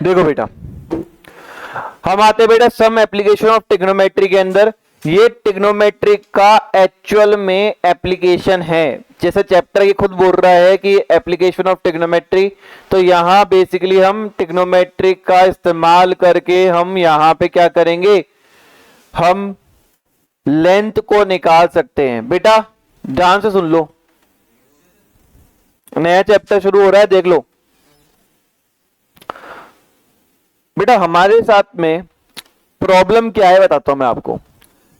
देखो बेटा, हम आते बेटा सम एप्लीकेशन ऑफ ट्रिग्नोमेट्री के अंदर। ये ट्रिग्नोमेट्री का एक्चुअल में एप्लीकेशन है, जैसे चैप्टर ये खुद बोल रहा है कि एप्लीकेशन ऑफ ट्रिग्नोमेट्री। तो यहां बेसिकली हम ट्रिग्नोमेट्री का इस्तेमाल करके हम यहां पे क्या करेंगे, हम लेंथ को निकाल सकते हैं। बेटा ध्यान से सुन लो, नया चैप्टर शुरू हो रहा है, देख लो बेटा। हमारे साथ में प्रॉब्लम क्या है बताता हूं मैं आपको।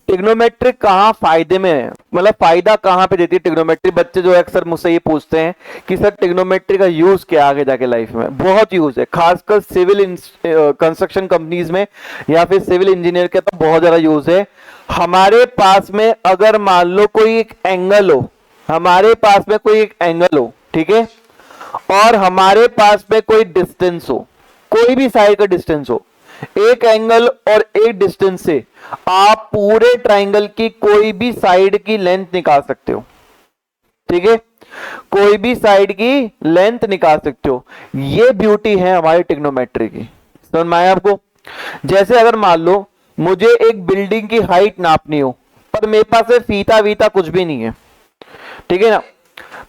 ट्रिग्नोमेट्री कहां फायदे में है, मतलब फायदा कहां पे देती है ट्रिग्नोमेट्री। बच्चे जो अक्सर मुझसे ये पूछते हैं कि सर ट्रिग्नोमेट्री का यूज क्या आगे जाके लाइफ में। बहुत यूज है, खासकर सिविल कंस्ट्रक्शन कंपनीज में या फिर सिविल इंजीनियर के तो बहुत ज्यादा यूज है। हमारे पास में अगर मान लो कोई एक एंगल हो, हमारे पास में कोई एक एंगल हो, ठीक है, और हमारे पास में कोई डिस्टेंस हो, कोई भी साइड का डिस्टेंस हो, एक एंगल और एक डिस्टेंस से आप पूरे ट्राइंगल की कोई भी साइड की लेंथ निकाल सकते हो। ठीक है, कोई भी साइड की लेंथ निकाल सकते हो। ये ब्यूटी है हमारी ट्रिग्नोमेट्री की, समझ में आया आपको। जैसे अगर मान लो मुझे एक बिल्डिंग की हाइट नापनी हो, पर मेरे पास है फीता वीता कुछ भी नहीं है, ठीक है ना,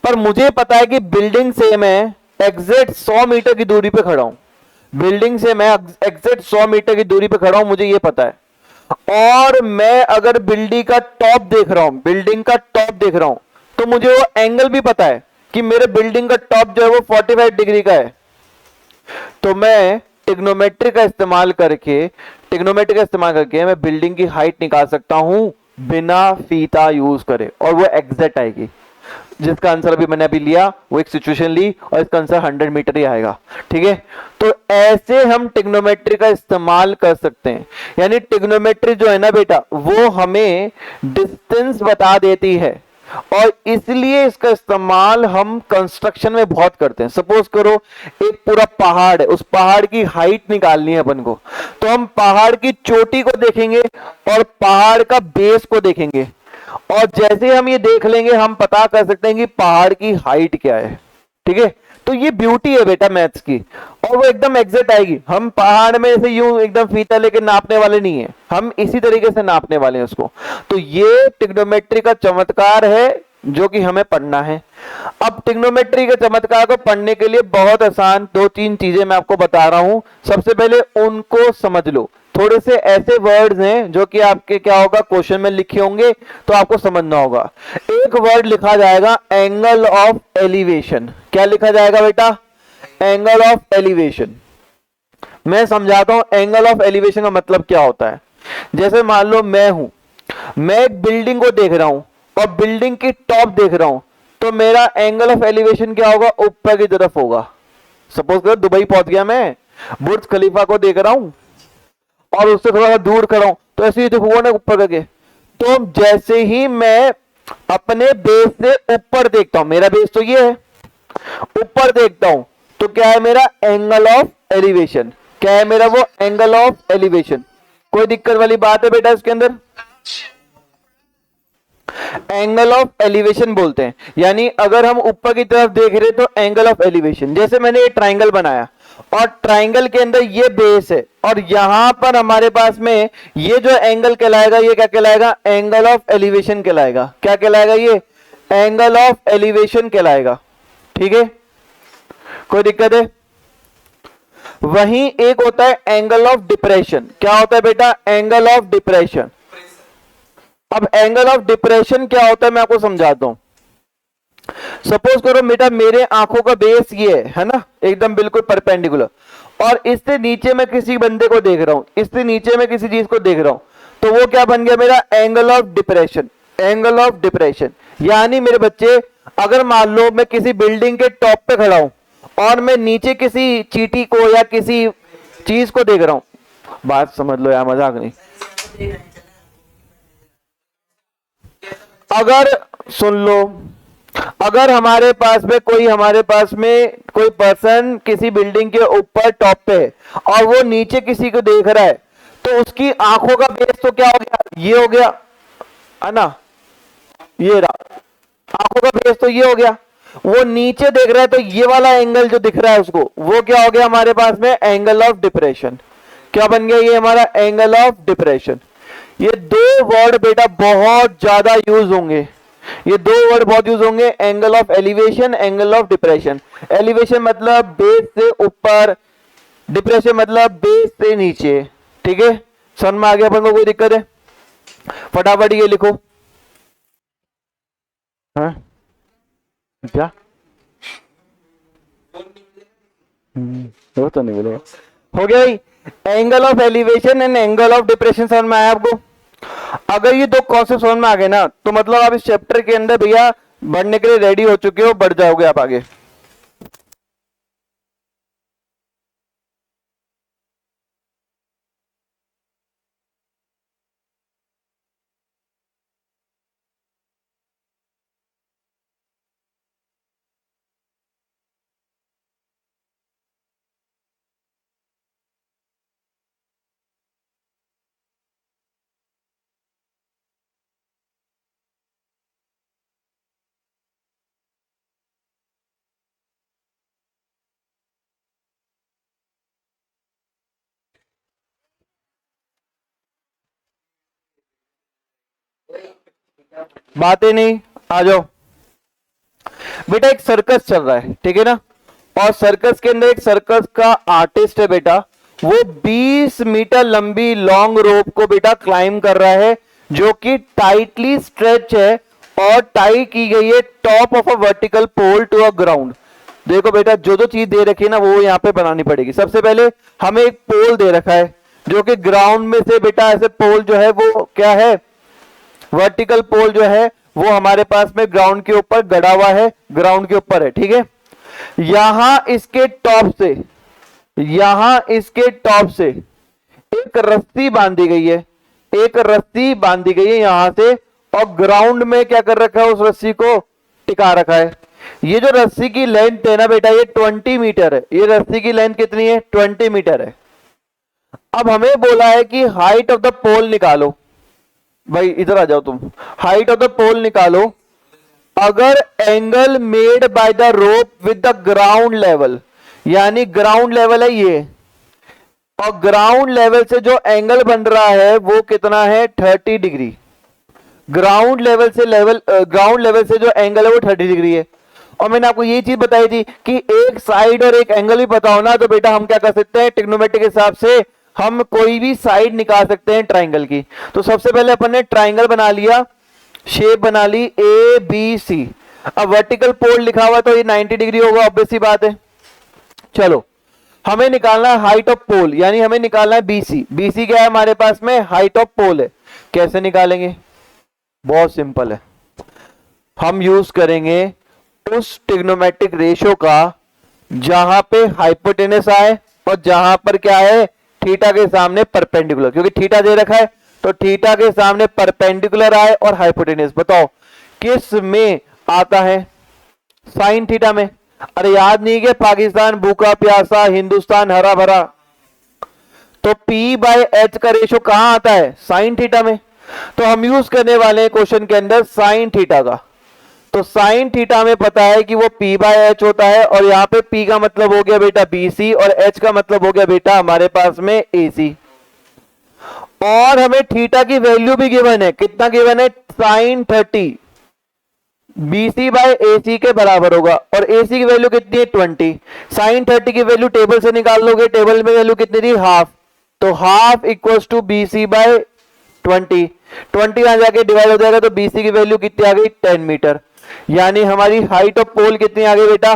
पर मुझे पता है कि बिल्डिंग से मैं एग्जैक्ट 100 मीटर की दूरी पे खड़ा हूं, बिल्डिंग से मैं एग्जैक्ट 100 मीटर की दूरी पे खड़ा हूं, मुझे ये पता है। और मैं अगर बिल्डिंग का टॉप देख रहा हूं, बिल्डिंग का टॉप देख रहा हूं, तो मुझे वो एंगल भी पता है कि मेरे बिल्डिंग का टॉप जो है वो 45 डिग्री का है। तो मैं ट्रिग्नोमेट्री का इस्तेमाल करके मैं बिल्डिंग की हाइट निकाल सकता हूं बिना फीता यूज करे, और वो एग्जैक्ट आएगी। जिसका आंसर अभी मैंने अभी लिया वो एक सिचुएशन ली और इसका आंसर 100 मीटर ही आएगा। ठीक है, तो ऐसे हम ट्रिग्नोमेट्री का इस्तेमाल कर सकते हैं। यानी ट्रिग्नोमेट्री जो है ना बेटा, वो हमें डिस्टेंस बता देती है, और इसलिए इसका इस्तेमाल हम कंस्ट्रक्शन में बहुत करते हैं। सपोज करो एक पूरा पहाड़ है, उस पहाड़ की हाइट निकालनी है अपन को, तो हम पहाड़ की चोटी को देखेंगे और पहाड़ का बेस को देखेंगे, और जैसे हम ये देख लेंगे हम पता कर सकते हैं कि पहाड़ की हाइट क्या है। ठीक है, तो ये ब्यूटी है बेटा मैथ्स की, और वो एकदम एग्जैक्ट आएगी। हम पहाड़ में ऐसे यूं एकदम फीता लेके नापने वाले नहीं है, हम इसी तरीके से नापने वाले हैं उसको। तो ये ट्रिग्नोमेट्री का चमत्कार है जो कि हमें पढ़ना है। अब ट्रिग्नोमेट्री के चमत्कार को पढ़ने के लिए बहुत आसान 2-3 चीजें मैं आपको बता रहा हूं। सबसे पहले उनको समझ लो। थोड़े से ऐसे वर्ड्स हैं जो कि आपके क्या होगा, क्वेश्चन में लिखे होंगे तो आपको समझना होगा। एक वर्ड लिखा जाएगा एंगल ऑफ एलिवेशन। क्या लिखा जाएगा बेटा? Angle of elevation. मैं समझाता हूं एंगल ऑफ एलिवेशन का मतलब क्या होता है। जैसे मान लो मैं एक बिल्डिंग को देख रहा हूं और बिल्डिंग की टॉप देख रहा हूं, तो मेरा एंगल ऑफ एलिवेशन क्या होगा? ऊपर की तरफ होगा। सपोज करो दुबई पहुंच गया, मैं बुर्ज खलीफा को देख रहा हूं और उससे थोड़ा सा दूर खड़ा हूं, तो ऐसे ही देखूंगा ना ऊपर करके। तो जैसे ही मैं अपने बेस से ऊपर देखता हूं, मेरा बेस तो ये है, ऊपर देखता हूं, तो क्या है मेरा? Angle of elevation. क्या है मेरा? वो एंगल ऑफ एलिवेशन। कोई दिक्कत वाली बात है बेटा इसके अंदर? एंगल ऑफ एलिवेशन बोलते हैं। यानी अगर हम ऊपर की तरफ देख रहे तो एंगल ऑफ एलिवेशन। जैसे मैंने ये ट्राइंगल बनाया और ट्राइंगल के अंदर ये बेस है, और यहां पर हमारे पास में ये जो एंगल कहलाएगा, ये क्या कहलाएगा? एंगल ऑफ एलिवेशन कहलाएगा। क्या कहलाएगा? ये एंगल ऑफ एलिवेशन कहलाएगा। ठीक है, कोई दिक्कत है? वहीं एक होता है एंगल ऑफ डिप्रेशन। क्या होता है बेटा? Angle of depression. अब एंगल ऑफ डिप्रेशन क्या होता है मैं आपको समझाता हूं। सपोज करो बेटा मेरे आंखों का बेस ये है ना, एकदम बिल्कुल परपेंडिकुलर, और इससे नीचे मैं किसी बंदे को देख रहा हूं, इससे नीचे मैं किसी चीज को देख रहा हूं, तो वो क्या बन गया मेरा? Angle of depression. Angle of depression यानी मेरे बच्चे, अगर मान लो मैं किसी बिल्डिंग के टॉप पे खड़ा हूं और मैं नीचे किसी चींटी को या किसी चीज को देख रहा हूं, बात समझ लो यार, मजाक नहीं। अगर सुन लो, अगर हमारे पास में कोई पर्सन किसी बिल्डिंग के ऊपर टॉप पे है और वो नीचे किसी को देख रहा है, तो उसकी आंखों का बेस तो क्या हो गया? ये हो गया है ना, ये रहा, आंखों का बेस तो ये हो गया। वो नीचे देख रहा है तो ये वाला एंगल जो दिख रहा है उसको, वो क्या हो गया हमारे पास में, एंगल ऑफ डिप्रेशन। क्या बन गया ये हमारा एंगल ऑफ डिप्रेशन। ये दो वर्ड बेटा बहुत ज्यादा यूज होंगे, ये दो वर्ड बहुत यूज होंगे, angle of elevation, angle of depression. Elevation मतलब बेस से ऊपर, डिप्रेशन मतलब बेस से नीचे। ठीक है, समझ में आ गया अपन को, कोई दिक्कत है? फटाफट ये लिखो। हाँ क्या वो तो नहीं बोलेगा। हो गया भाई, angle of elevation and angle of depression समझ में आया आपको? अगर ये दो कॉन्सेप्ट समझ में आ गए ना, तो मतलब आप इस चैप्टर के अंदर भैया बढ़ने के लिए रेडी हो चुके हो, बढ़ जाओगे आप आगे। बातें नहीं, आ जाओ बेटा। एक सर्कस चल रहा है, ठीक है ना, और सर्कस के अंदर एक सर्कस का आर्टिस्ट है बेटा, वो 20 मीटर लंबी लॉन्ग रोप को बेटा क्लाइंब कर रहा है, जो कि टाइटली स्ट्रेच है और टाई की गई है top of a vertical pole to a ground. देखो बेटा, जो जो चीज दे रखी है ना वो यहाँ पे बनानी पड़ेगी। सबसे पहले हमें एक पोल दे रखा है, जो कि ग्राउंड में से बेटा ऐसे पोल जो है वो क्या है, वर्टिकल पोल जो है वो हमारे पास में ग्राउंड के ऊपर गड़ा हुआ है, ग्राउंड के ऊपर है। ठीक है, यहां इसके टॉप से, यहां इसके टॉप से एक रस्सी बांधी गई है, एक रस्सी बांधी गई है यहां से, और ग्राउंड में क्या कर रखा है, उस रस्सी को टिका रखा है। ये जो रस्सी की लेंथ है ना बेटा, ये 20 मीटर है। ये रस्सी की लेंथ कितनी है, 20 मीटर है। अब हमें बोला है कि हाइट ऑफ द पोल निकालो। भाई इधर आ जाओ तुम, हाइट ऑफ द पोल निकालो। अगर angle made by the rope with the ground level, यानी ग्राउंड लेवल है ये, और ग्राउंड लेवल से जो एंगल बन रहा है वो कितना है, 30 डिग्री। ग्राउंड लेवल से ग्राउंड लेवल से जो एंगल है वो 30 डिग्री है। और मैंने आपको ये चीज बताई थी कि एक साइड और एक एंगल भी पता हो ना, तो बेटा हम क्या कर सकते हैं, ट्रिग्नोमेट्री के हिसाब से हम कोई भी साइड निकाल सकते हैं ट्राइंगल की। तो सबसे पहले अपन ने ट्राइंगल बना लिया, शेप बना ली ए बी सी। अब वर्टिकल पोल लिखा हुआ तो ये 90 डिग्री होगा, ऑब्वियस सी बात है। चलो हमें निकालना है हाइट ऑफ पोल, यानी हमें निकालना है बीसी। बीसी क्या है हमारे पास में, हाइट ऑफ पोल है। कैसे निकालेंगे, बहुत सिंपल है, हम यूज करेंगे उस ट्रिग्नोमेट्रिक रेशियो का जहां पे हाइपोटेनस आए और जहां पर क्या है, थीटा के सामने परपेंडिकुलर, क्योंकि थीटा दे रखा है तो थीटा के सामने परपेंडिकुलर आए और हाइपोटेनस। बताओ किस में आता है, साइन थीटा में। अरे याद नहीं कि पाकिस्तान भूखा प्यासा, हिंदुस्तान हरा भरा, तो P बाय एच का रेशियो कहां आता है, साइन थीटा में। तो हम यूज करने वाले हैं क्वेश्चन के अंदर साइन थीटा का। तो साइन थीटा में पता है कि वो P बाय एच होता है, और यहां पे P का मतलब हो गया बेटा BC और H का मतलब हो गया बेटा हमारे पास में AC। और हमें थीटा की वैल्यू भी गिवन है, कितना गिवन है, साइन 30 BC बाय AC के बराबर होगा, और AC की वैल्यू कितनी है, 20। साइन 30 की वैल्यू टेबल से निकाल लोगे, टेबल में वैल्यू कितनी थी, हाफ, तो half equals to BC by 20। 20 यहां जाके डिवाइड हो जाएगा, तो BC की वैल्यू कितनी आ गई, 10 मीटर। यानी हमारी हाइट ऑफ पोल कितनी आ गई बेटा,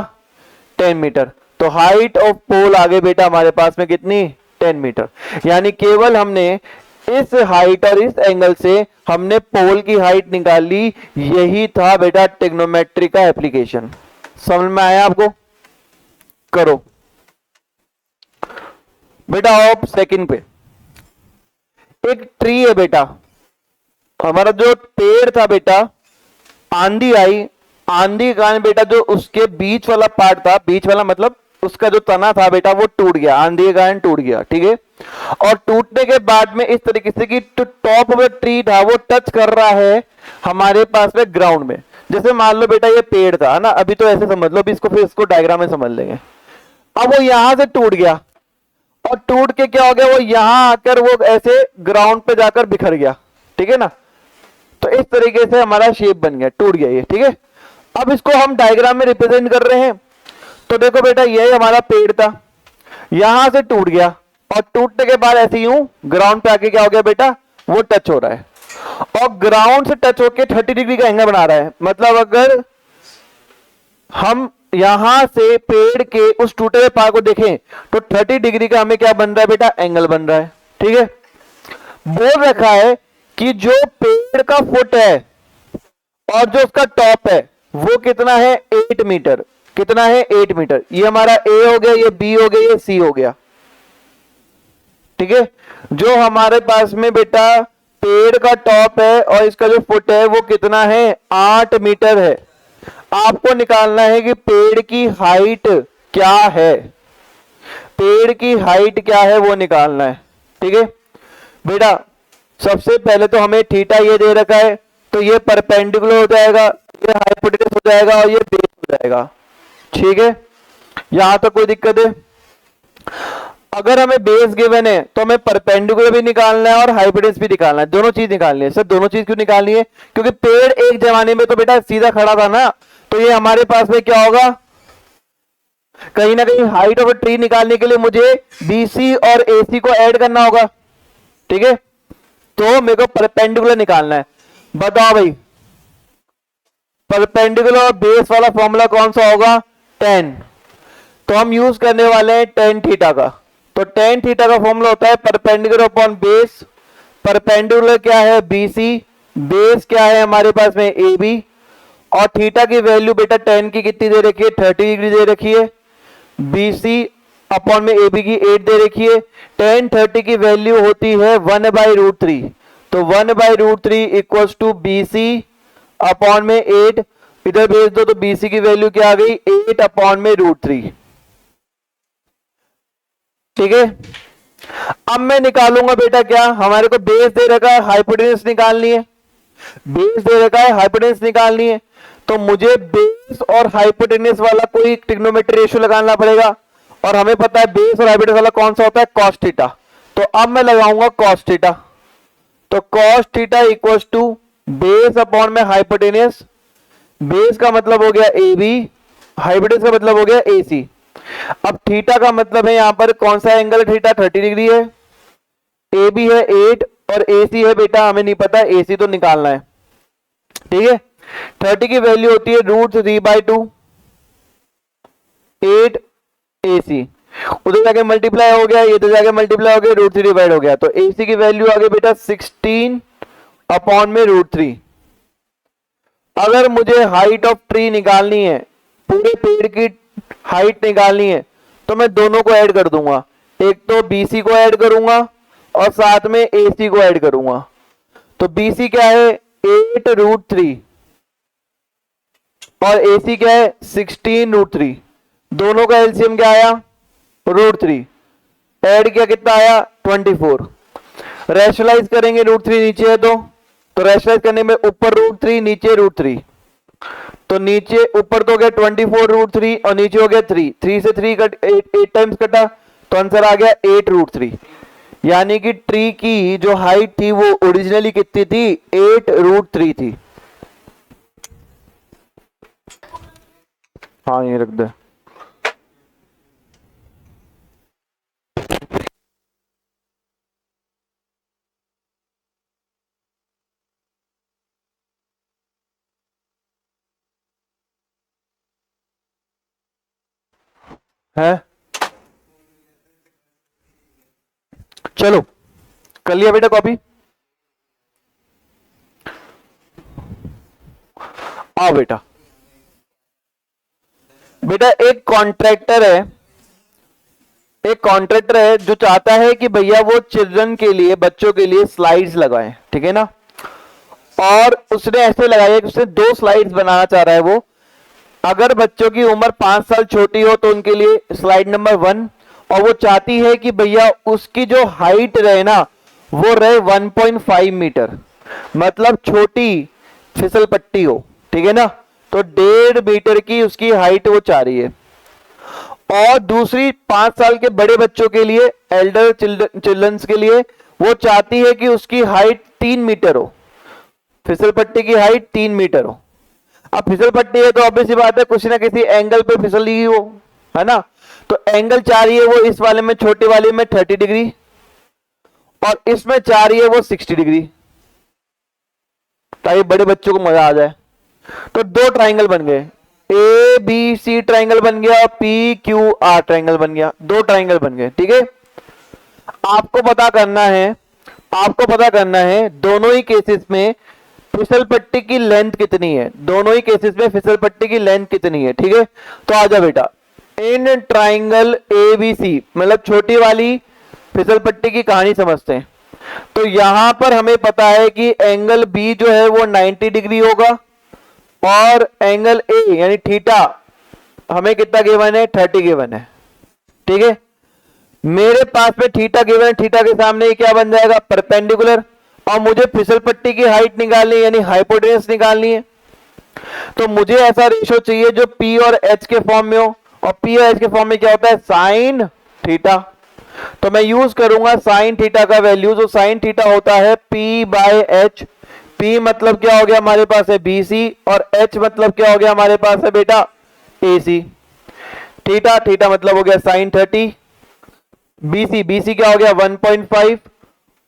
10 मीटर। तो हाइट ऑफ पोल आ गई बेटा हमारे पास में कितनी, 10 मीटर। यानी केवल हमने इस हाइट और इस एंगल से हमने पोल की हाइट निकाल ली। यही था बेटा ट्रिग्नोमेट्री का एप्लीकेशन। समझ में आया आपको? करो बेटा। ऑप सेकंड पे एक ट्री है बेटा, हमारा जो पेड़ था बेटा, आंधी आई, आंधी के कारण बेटा जो उसके बीच वाला पार्ट था, बीच वाला मतलब उसका जो तना था बेटा वो टूट गया, आंधी के कारण टूट गया। ठीक है, और टूटने के बाद में इस तरीके से कि टॉप ऑफ द ट्री था वो टच कर रहा है हमारे पास में ग्राउंड में। जैसे मान लो बेटा ये पेड़ था ना, अभी तो ऐसे समझ लो, अभी इसको फिर इसको डायग्राम में समझ लेंगे। अब वो यहां से टूट गया और टूट के क्या हो गया, वो यहां आकर वो ऐसे ग्राउंड पे जाकर बिखर गया, ठीक है ना। तो इस तरीके से हमारा शेप बन गया, टूट गया ये, ठीक है। अब इसको हम डायग्राम में रिप्रेजेंट कर रहे हैं। तो देखो बेटा ये हमारा पेड़ था, यहां से टूट गया और टूटने के बाद ऐसे यूं ग्राउंड पे आके क्या हो गया बेटा, वो टच हो रहा है और ग्राउंड से टच होके 30 डिग्री का एंगल बना रहा है। मतलब अगर हम यहां से पेड़ के उस टूटे हुए पार को देखें तो 30 डिग्री का हमें क्या बन रहा है बेटा, एंगल बन रहा है, ठीक है। बोल रखा है कि जो पेड़ का फुट है और जो उसका टॉप है वो कितना है, 8 मीटर। कितना है, 8 मीटर। ये हमारा ए हो गया, ये बी हो गया, ये सी हो गया, ठीक है। जो हमारे पास में बेटा पेड़ का टॉप है और इसका जो फुट है वो कितना है, 8 मीटर है। आपको निकालना है कि पेड़ की हाइट क्या है, पेड़ की हाइट क्या है वो निकालना है, ठीक है बेटा। सबसे पहले तो हमें थीटा ये दे रखा है, तो ये परपेंडिकुलर हो जाएगा, ये हाइपोटेनस हो जाएगा और ये बेस हो जाएगा, ठीक है। यहां तक कोई दिक्कत है? अगर हमें बेस गिवन है तो हमें परपेंडिकुलर भी निकालना है और हाइपोटेनस भी निकालना है, दोनों चीज निकालनी है। सर दोनों चीज क्यों निकालनी है? क्योंकि पेड़ एक जमाने में तो बेटा सीधा खड़ा था ना, तो ये हमारे पास में क्या होगा, कहीं ना कहीं हाइट ऑफ ट्री निकालने के लिए मुझे बीसी और एसी को ऐड करना होगा, ठीक है। तो मेरे को परपेंडिकुलर निकालना है। बताओ भाई, परपेंडिकुलर और बेस वाला फॉर्मूला कौन सा होगा, tan। तो हम यूज करने वाले हैं tan थीटा का। तो tan थीटा का फॉर्मूला होता है परपेंडिकुलर अपॉन बेस। परपेंडिकुलर क्या है, BC, बेस क्या है हमारे पास में AB, और थीटा की वैल्यू बेटा tan की कितनी दे रखी है, 30 डिग्री दे रखी है। BC अपॉन में AB की 8 दे रखी है। tan 30 की वैल्यू होती है 1/√3। तो 1/√3 इक्वल्स टू BC अपॉन में 8, इधर भेज दो तो BC की वैल्यू क्या आ गई, 8 अपॉन में √3, ठीक है। अब मैं निकालूंगा बेटा क्या, हमारे को बेस दे रखा है, हाइपोटेनस निकालनी है। बेस दे रखा है, हाइपोटेनस निकालनी है, तो मुझे बेस और हाइपोटेनस वाला कोई ट्रिग्नोमेट्री रेशियो लगाना पड़ेगा। और हमें पता है बेस और हाइपोटेनस वाला कौन सा होता है, कॉस थीटा। तो अब मैं लगाऊंगा कॉस थीटा। तो cos theta equals to base upon में हाइपोटेनस। बेस का मतलब हो गया AB, हाइपोटेनस का मतलब हो गया AC। अब थीटा का मतलब है यहां पर कौन सा एंगल है, थीटा 30 डिग्री है। AB है 8 और AC है बेटा हमें नहीं पता, AC तो निकालना है, ठीक है। 30 की वैल्यू होती है √3/2, 8 AC, उधर जाके मल्टीप्लाई हो गया, इधर जाके मल्टीप्लाई हो गया, √3 डिवाइड हो गया। तो AC की वैल्यू आ गई बेटा 16 अपॉन में √3। अगर मुझे हाइट ऑफ ट्री निकालनी है, पूरे पेड़ की हाइट निकालनी है, तो मैं दोनों को ऐड कर दूंगा। एक तो BC को ऐड करूंगा और साथ में AC को ऐड करूंगा। तो BC क्या है, 8√3 और AC क्या है, 16√3। दोनों का एलसीएम क्या आया, √3। ऐड किया कितना आया, 24। रैशनलाइज करेंगे, √3 नीचे है तो रैशनलाइज करने में ऊपर √3 नीचे √3। तो नीचे ऊपर तो हो गया 24√3 और नीचे हो गया 3। 3 से 3 कट 8 टाइम्स कटा, तो आंसर आ गया 8√3। यानी कि ट्री की जो हाइट थी वो ओरिजिनली कितनी थी, 8√3 थी। हाँ ये रख दे। है चलो कर लिया बेटा कॉपी। आओ बेटा, बेटा एक कॉन्ट्रैक्टर है, एक कॉन्ट्रैक्टर है जो चाहता है कि भैया वो चिल्ड्रन के लिए, बच्चों के लिए स्लाइड्स लगाएं, ठीक है ना। और उसने ऐसे लगाया कि उसने 2 स्लाइड्स बनाना चाह रहा है वो। अगर बच्चों की उम्र 5 साल छोटी हो तो उनके लिए स्लाइड नंबर 1, और वो चाहती है कि भैया उसकी जो हाइट रहे ना वो रहे 1.5 मीटर, मतलब छोटी फिसल पट्टी हो, ठीक है ना। तो 1.5 मीटर की उसकी हाइट वो चाह रही है। और दूसरी 5 साल के बड़े बच्चों के लिए, एल्डर चिल्ड्रंस के लिए, वो चाहती है कि उसकी हाइट 3 मीटर हो, फिसल पट्टी की हाइट 3 मीटर हो। अब फिसल पट्टी है तो ऑब्वियस सी बात है कुछ ना किसी एंगल पे फिसली हो, है ना। तो एंगल चाह रही है वो इस वाले में, छोटे वाले में 30 डिग्री, और इसमें चाह रही है वो 60 डिग्री, ताकि बड़े बच्चों को मजा आ जाए। तो दो ट्राइंगल बन गए, ए बी सी ट्राइंगल बन गया, पी क्यू आर ट्राइंगल बन गया, दो ट्राइंगल बन गए। ठीक है, आपको पता करना है दोनों ही केसेस में फिसल पट्टी की लेंथ कितनी है, दोनों ही केसेस में फिसल पट्टी की लेंथ कितनी है। ठीक है, तो आजा बेटा, इन ट्राइंगल ए बी सी, मतलब छोटी वाली फिसल पट्टी की कहानी समझते हैं। तो यहां पर हमें पता है कि एंगल बी जो है वो 90 डिग्री होगा, और एंगल ए यानी थीटा हमें कितना गिवन है, 30 गिवन है। ठीक है, मेरे पास में थीटा गिवन है, थीटा के सामने ये क्या बन जाएगा, परपेंडिकुलर, और मुझे फिसल पट्टी की हाइट निकालनी है, यानी हाइपोटेनस निकालनी है। तो मुझे ऐसा रेशो चाहिए जो पी और एच के फॉर्म में हो, और पी और एच के फॉर्म में क्या होता है, साइन थीटा। तो मैं यूज करूंगा साइन थीटा का वैल्यू, जो साइन थीटा होता है पी बाय एच। पी मतलब क्या हो गया हमारे पास है बीसी, और एच मतलब क्या हो गया हमारे पास है बेटा एसी। थीटा थीटा मतलब हो गया साइन 30, बीसी बीसी क्या हो गया 1.5,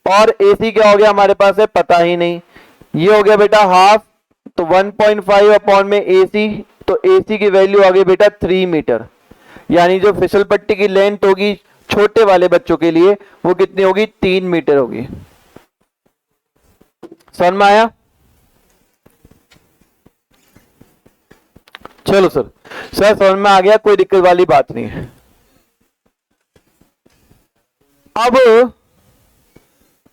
और एसी क्या हो गया हमारे पास है पता ही नहीं, ये हो गया बेटा हाफ। तो 1.5 अपॉन में एसी, तो एसी की वैल्यू आ गई बेटा 3 मीटर। यानी जो फिसल पट्टी की लेंथ होगी छोटे वाले बच्चों के लिए वो कितनी होगी, 3 मीटर होगी। समझ में आया? चलो सर समझ में आ गया, कोई दिक्कत वाली बात नहीं है। अब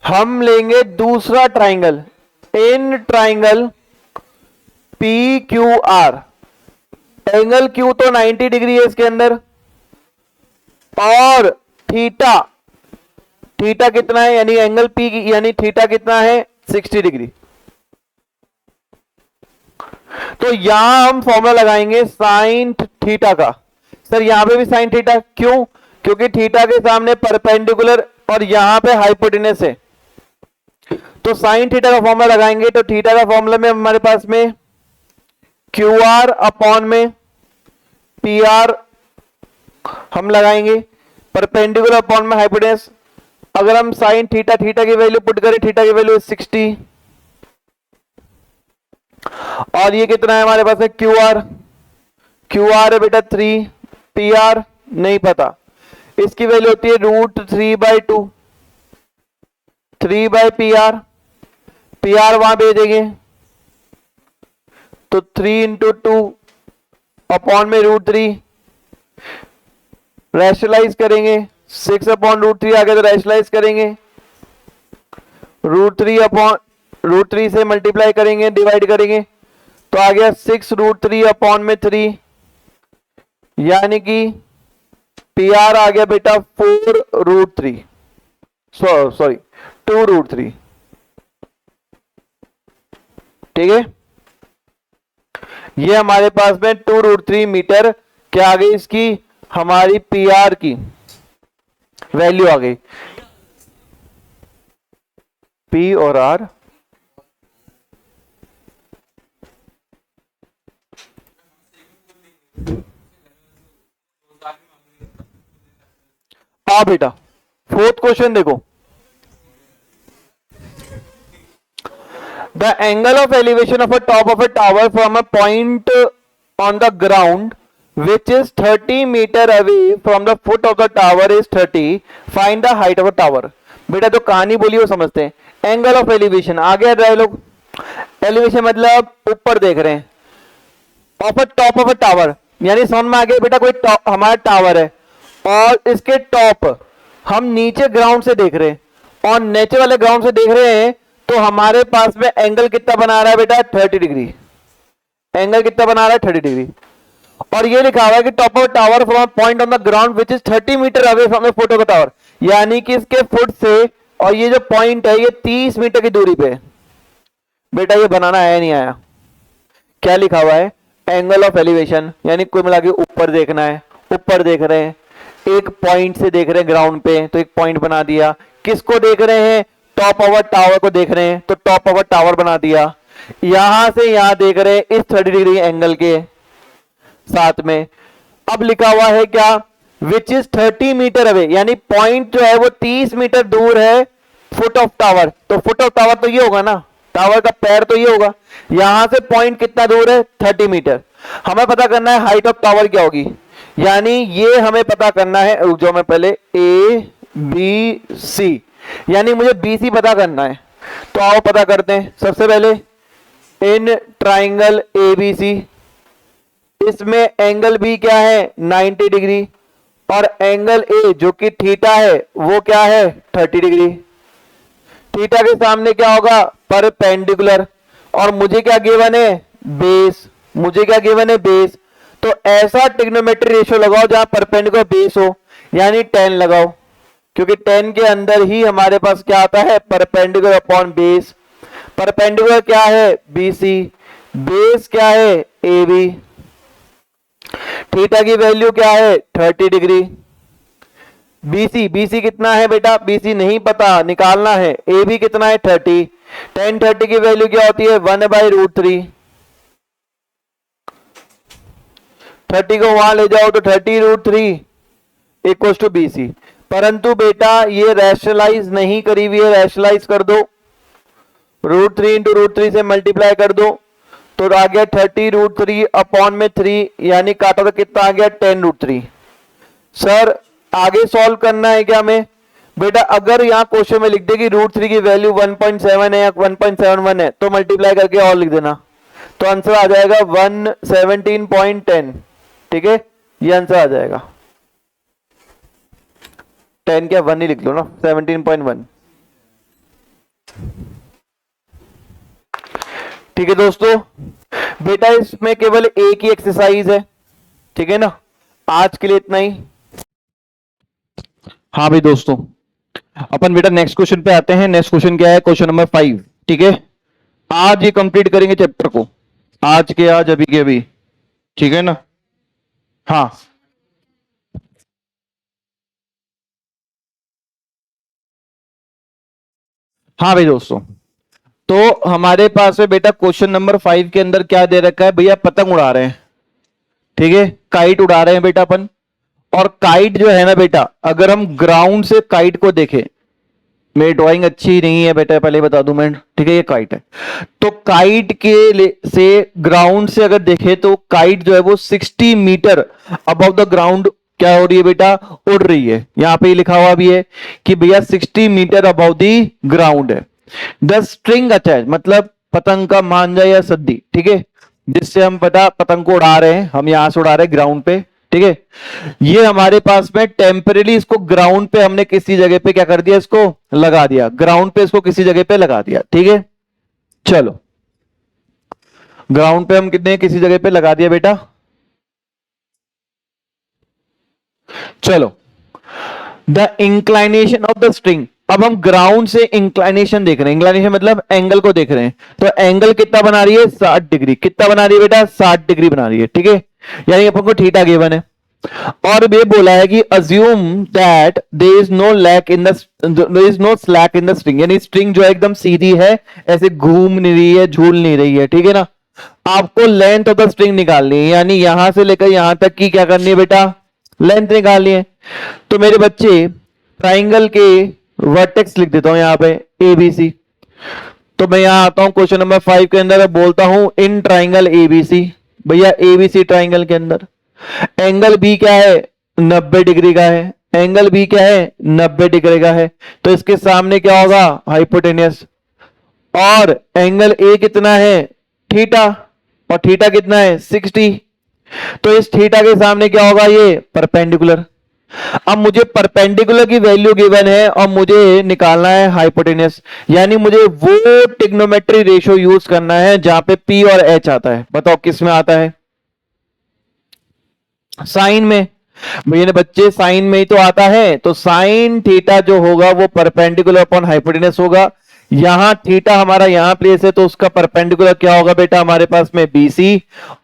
हम लेंगे दूसरा triangle, in triangle P Q R. Angle Q तो 90 डिग्री है इसके अंदर, और थीटा थीटा कितना है, यानी एंगल पी यानी थीटा कितना है 60 डिग्री। तो यहां हम फॉर्मूला लगाएंगे साइन थीटा का। सर यहां पे भी साइन थीटा क्यों, क्योंकि थीटा के सामने परपेंडिकुलर और यहां पे हाइपोटेनस है। तो साइन थीटा का फॉर्मूला लगाएंगे, तो थीटा का फॉर्मूला में हमारे पास में क्यू आर अपॉन में पी आर हम लगाएंगे, परपेंडिकुलर अपॉन में हाइपोटेनस। अगर हम साइन थीटा थीटा की वैल्यू पुट करें, थीटा की वैल्यू 60, और ये कितना है हमारे पास है क्यू आर है बेटा 3, पी आर नहीं पता, इसकी वैल्यू होती है √3/2, 3/PR, PR वहां भेजेंगे तो 3 × 2 अपॉन में √3, रैशनलाइज करेंगे 6 अपॉन √3 आ गया, तो रैशनलाइज करेंगे √3 से मल्टीप्लाई करेंगे, डिवाइड करेंगे, तो आ गया 6√3 अपॉन में 3, यानी कि PR आ गया बेटा 4√3, सॉरी 2√3। ठीक है, ये हमारे पास में 2√3 मीटर क्या आ गई, इसकी हमारी PR की वैल्यू आ गई। P और R बेटा फोर्थ क्वेश्चन देखो, the angle of elevation of a top of a tower from a point on the ground which is 30 meter away from the foot of the tower is 30, find the height of a tower। बेटा तो कहानी बोली वो समझते हैं, angle of elevation आ गया dialogue. Elevation मतलब ऊपर देख रहे हैं, of a top of a tower यानी समझ में आ गया बेटा, कोई हमारा टावर है और इसके टॉप हम नीचे ग्राउंड से देख रहे हैं, और नीचे वाले ग्राउंड से देख रहे हैं, तो हमारे पास में एंगल कितना बना रहा है बेटा 30 डिग्री। एंगल कितना बना रहा है 30 डिग्री, और ये लिखा हुआ है कि top of tower from point on the ground which is 30 metre away from the foot of the tower, यानी कि इसके फुट से और ये जो पॉइंट है ये 30 मीटर की दूरी पे। बेटा ये बनाना आया नहीं आया, क्या लिखा हुआ है, एंगल ऑफ एलिवेशन, यानी कुल मिला के ऊपर देखना है, ऊपर देख रहे हैं, एक पॉइंट से देख रहे हैं ग्राउंड पे, तो एक पॉइंट बना दिया। किसको देख रहे हैं? टॉप ऑफ टावर को देख रहे हैं, तो टॉप ऑफ टावर बना दिया। यहां से यहां देख रहे हैं इस 30 डिग्री एंगल के साथ में। अब लिखा हुआ है क्या? विच इज 30 मीटर अवे, यानी पॉइंट जो है वो 30 मीटर दूर है फुट ऑफ टावर। तो फुट ऑफ टावर तो ये होगा ना, टावर का पैर तो ये होगा। यहां से पॉइंट कितना दूर है? 30 मीटर। हमें पता करना है हाइट ऑफ टावर क्या होगी, यानी ये हमें पता करना है। जो मैं पहले ए बी सी, यानी मुझे बी सी पता करना है। तो आओ पता करते हैं। सबसे पहले इन ट्राइंगल ए बी सी, इसमें एंगल बी क्या है? 90 डिग्री, और एंगल ए जो कि थीटा है वो क्या है? 30 डिग्री। थीटा के सामने क्या होगा? परपेंडिकुलर। और मुझे क्या गिवन है? बेस। मुझे क्या गिवन है? बेस। तो ऐसा ट्रिग्नोमेट्री रेशियो लगाओ जहां परपेंडिकुलर बेस हो, यानी 10 लगाओ, क्योंकि 10 के अंदर ही हमारे पास क्या आता है? Perpendicular upon base. परपेंडिकुलर क्या है? बीसी। बेस क्या है? A B. थीटा की वैल्यू क्या है? 30 डिग्री। बीसी, बीसी कितना है बेटा? बीसी नहीं पता, निकालना है। ए बी कितना है? 30। 10 30 की वैल्यू क्या होती है? 1/√3। 30 को वहां ले जाओ तो 30√3 इक्वल टू बीसी। परंतु बेटा ये रैशनलाइज नहीं करी हुई है, रैशनलाइज कर दो। √3 इंटू √3 से मल्टीप्लाई कर दो तो आ गया 30√3 अपॉन में 3, यानी काटा तो कितना आ गया? 10√3। सर आगे सॉल्व करना है क्या हमें? बेटा अगर यहाँ क्वेश्चन में लिख दे कि √3 की वैल्यू 1.7 है या 1.71 है तो मल्टीप्लाई करके और लिख देना, तो आंसर आ जाएगा 117.10। ठीक है, ये आंसर आ जाएगा। 10 क्या 1 ही लिख लो ना, 17.1। ठीक है दोस्तों, बेटा इसमें केवल एक ही एक्सरसाइज है। ठीक है ना, आज के लिए इतना ही। हाँ भाई दोस्तों, अपन बेटा नेक्स्ट क्वेश्चन पे आते हैं। नेक्स्ट क्वेश्चन क्या है? Question number 5। ठीक है, आज ये कंप्लीट करेंगे चैप्टर को, आज के आज, अभी के अभी। ठीक है ना? हाँ हाँ भाई दोस्तों, तो हमारे पास में बेटा क्वेश्चन नंबर 5 के अंदर क्या दे रखा है? भैया पतंग उड़ा रहे हैं। ठीक है, काइट उड़ा रहे हैं बेटा अपन। और काइट जो है ना बेटा, अगर हम ग्राउंड से काइट को देखें, मेरी ड्राइंग अच्छी नहीं है बेटा, पहले बता दूं मैं। ठीक है, ये काइट है। तो काइट से ग्राउंड से अगर देखें तो काइट जो है वो 60 मीटर अबव द ग्राउंड क्या हो रही है बेटा? उड़ रही है। यहां पे लिखा हुआ भी है कि भैया 60 मीटर अबव द ग्राउंड है। द स्ट्रिंग अटैच, मतलब पतंग का मांझा या सद्दी, ठीक है, जिससे हम पता पतंग को उड़ा रहे हैं, हम यहां से उड़ा रहे हैं ग्राउंड पे। ठीक है, ये हमारे पास में टेम्परेरी इसको ग्राउंड पे हमने किसी जगह पे क्या कर दिया? इसको लगा दिया ग्राउंड पे, इसको किसी जगह पे लगा दिया। ठीक है, चलो ग्राउंड पे हम कितने किसी जगह पे लगा दिया बेटा। चलो, the inclination of the string, अब हम ग्राउंड से इंक्लाइनेशन देख रहे हैं। इंक्लाइनेशन मतलब एंगल को देख रहे हैं। तो एंगल कितना बना रही है? 60 डिग्री। कितना बना रही है बेटा? 60 डिग्री बना रही है। ठीक है, यानी अपन को थीटा गिवन है। और ये बोला है कि assume that there is no lack in the there is no slack in the string, यानी स्ट्रिंग जो है एकदम सीधी है, ऐसे घूम नहीं रही है, झूल नहीं रही है। ठीक है ना, आपको लेंथ ऑफ द स्ट्रिंग निकालनी है, यानी यहां से लेकर यहां तक की क्या करनी है बेटा? लेंथ निकालनी है। तो मेरे बच्चे ट्राइंगल के वर्टेक्स लिख देता हूं यहां पे ए बी सी। तो मैं यहां आता हूं क्वेश्चन नंबर 5 के अंदर, बोलता हूं इन ट्राइंगल एबीसी। भैया एबीसी ट्राइंगल के अंदर एंगल बी क्या है? 90 डिग्री का है। एंगल बी क्या है? 90 डिग्री का है। तो इसके सामने क्या होगा? हाइपोटेनियस। और एंगल ए कितना है? थीटा। और थीटा कितना है? 60। तो इस थीटा के सामने क्या होगा? ये परपेंडिकुलर। अब मुझे परपेंडिकुलर की वैल्यू गिवन है और मुझे निकालना है हाइपोटेनियस, यानी मुझे वो ट्रिग्नोमेट्री रेशियो यूज करना है जहां पे पी और एच आता है। बताओ किस में आता है? साइन में। मेरे बच्चे साइन में ही तो आता है। तो साइन थीटा जो होगा वो परपेंडिकुलर अपॉन हाइपोटेनस होगा, यहां थीटा हमारा यहां प्लेस है, तो उसका परपेंडिकुलर क्या होगा बेटा हमारे पास में BC,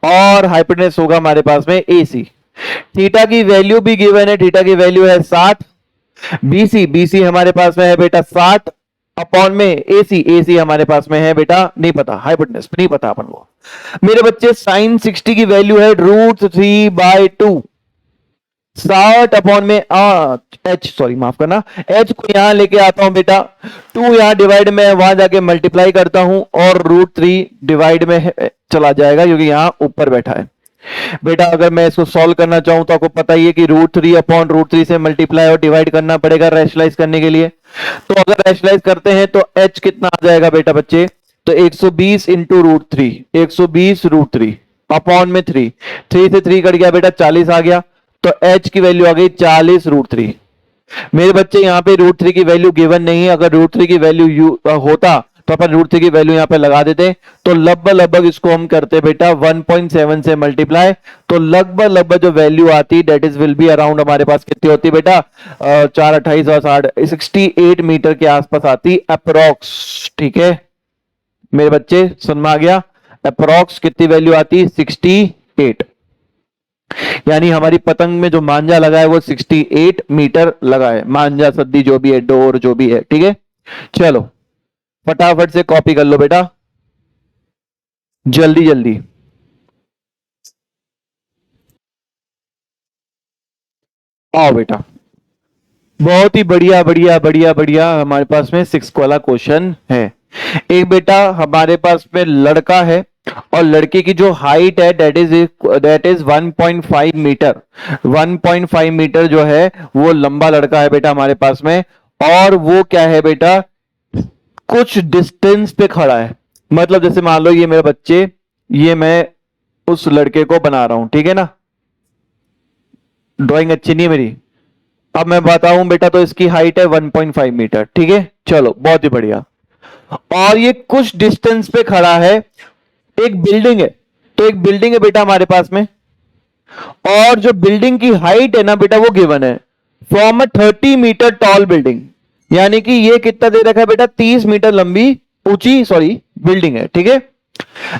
और हाइपोटेनस होगा हमारे पास में AC। थीटा की वैल्यू भी गिवन है, थीटा की वैल्यू है 60। BC हमारे पास में है बेटा 60 अपॉन में AC हमारे पास में है बेटा नहीं पता, हाइपोटेनस नहीं पता अपन को। मेरे बच्चे साइन 60 की वैल्यू है √3/2, 60 अपॉन में H, सॉरी माफ करना, H को यहां लेके आता हूं बेटा, 2 यहां डिवाइड में वहां जाके मल्टीप्लाई करता हूं, और √3 डिवाइड में चला जाएगा क्योंकि यहां ऊपर बैठा है बेटा। अगर मैं इसको सॉल्व करना चाहूं तो आपको पता ही है कि √3 अपॉन √3 से मल्टीप्लाई और डिवाइड करना पड़ेगा रैशनलाइज करने के लिए। तो अगर रैशनलाइज करते हैं तो H कितना आ जाएगा बेटा बच्चे, तो 120 इंटू √3, 120 √3 अपॉन में 3 से 3 कट गया बेटा, 40 आ गया, तो H की वैल्यू आ गई 40 √3। मेरे बच्चे यहाँ पे √3 की वैल्यू गिवन नहीं है, अगर √3 की वैल्यू होता तो अपन √3 की वैल्यू यहाँ पे लगा देते, तो लगभग इसको हम करते बेटा 1.7 से मल्टीप्लाई, तो लगभग जो वैल्यू आती that is will be around हमारे पास कितनी होती बेटा, 4 28 और 60 68 मीटर के आसपास आती अप्रोक्स। ठीक है मेरे बच्चे, सुन में आ गया, अप्रोक्स कितनी वैल्यू आती 68, यानी हमारी पतंग में जो मांझा लगा है वो 68 मीटर लगा है, मांझा सद्दी जो भी है, डोर जो भी है। ठीक है चलो फटाफट से कॉपी कर लो बेटा, जल्दी जल्दी। आओ बेटा, बहुत ही बढ़िया बढ़िया बढ़िया बढ़िया, हमारे पास में 6 वाला क्वेश्चन है। एक बेटा हमारे पास में लड़का है और लड़के की जो हाइट है दैट इज 1.5 मीटर, 1.5 मीटर जो है वो लंबा लड़का है बेटा हमारे पास में, और वो क्या है बेटा कुछ डिस्टेंस पे खड़ा है। मतलब जैसे मान लो ये मेरे बच्चे, ये मैं उस लड़के को बना रहा हूं, ठीक है ना, ड्राइंग अच्छी नहीं है मेरी, अब मैं बताऊं बेटा, तो इसकी हाइट है 1.5 मीटर। ठीक है चलो बहुत ही बढ़िया, और ये कुछ डिस्टेंस पे खड़ा है, एक बिल्डिंग है, तो एक बिल्डिंग है बेटा हमारे पास में, और जो बिल्डिंग की हाइट है ना बेटा वो गिवन है from a 30 metre tall building, यानी कि ये कितना दे रखा है बेटा 30 मीटर लंबी ऊंची सॉरी बिल्डिंग है। ठीक है,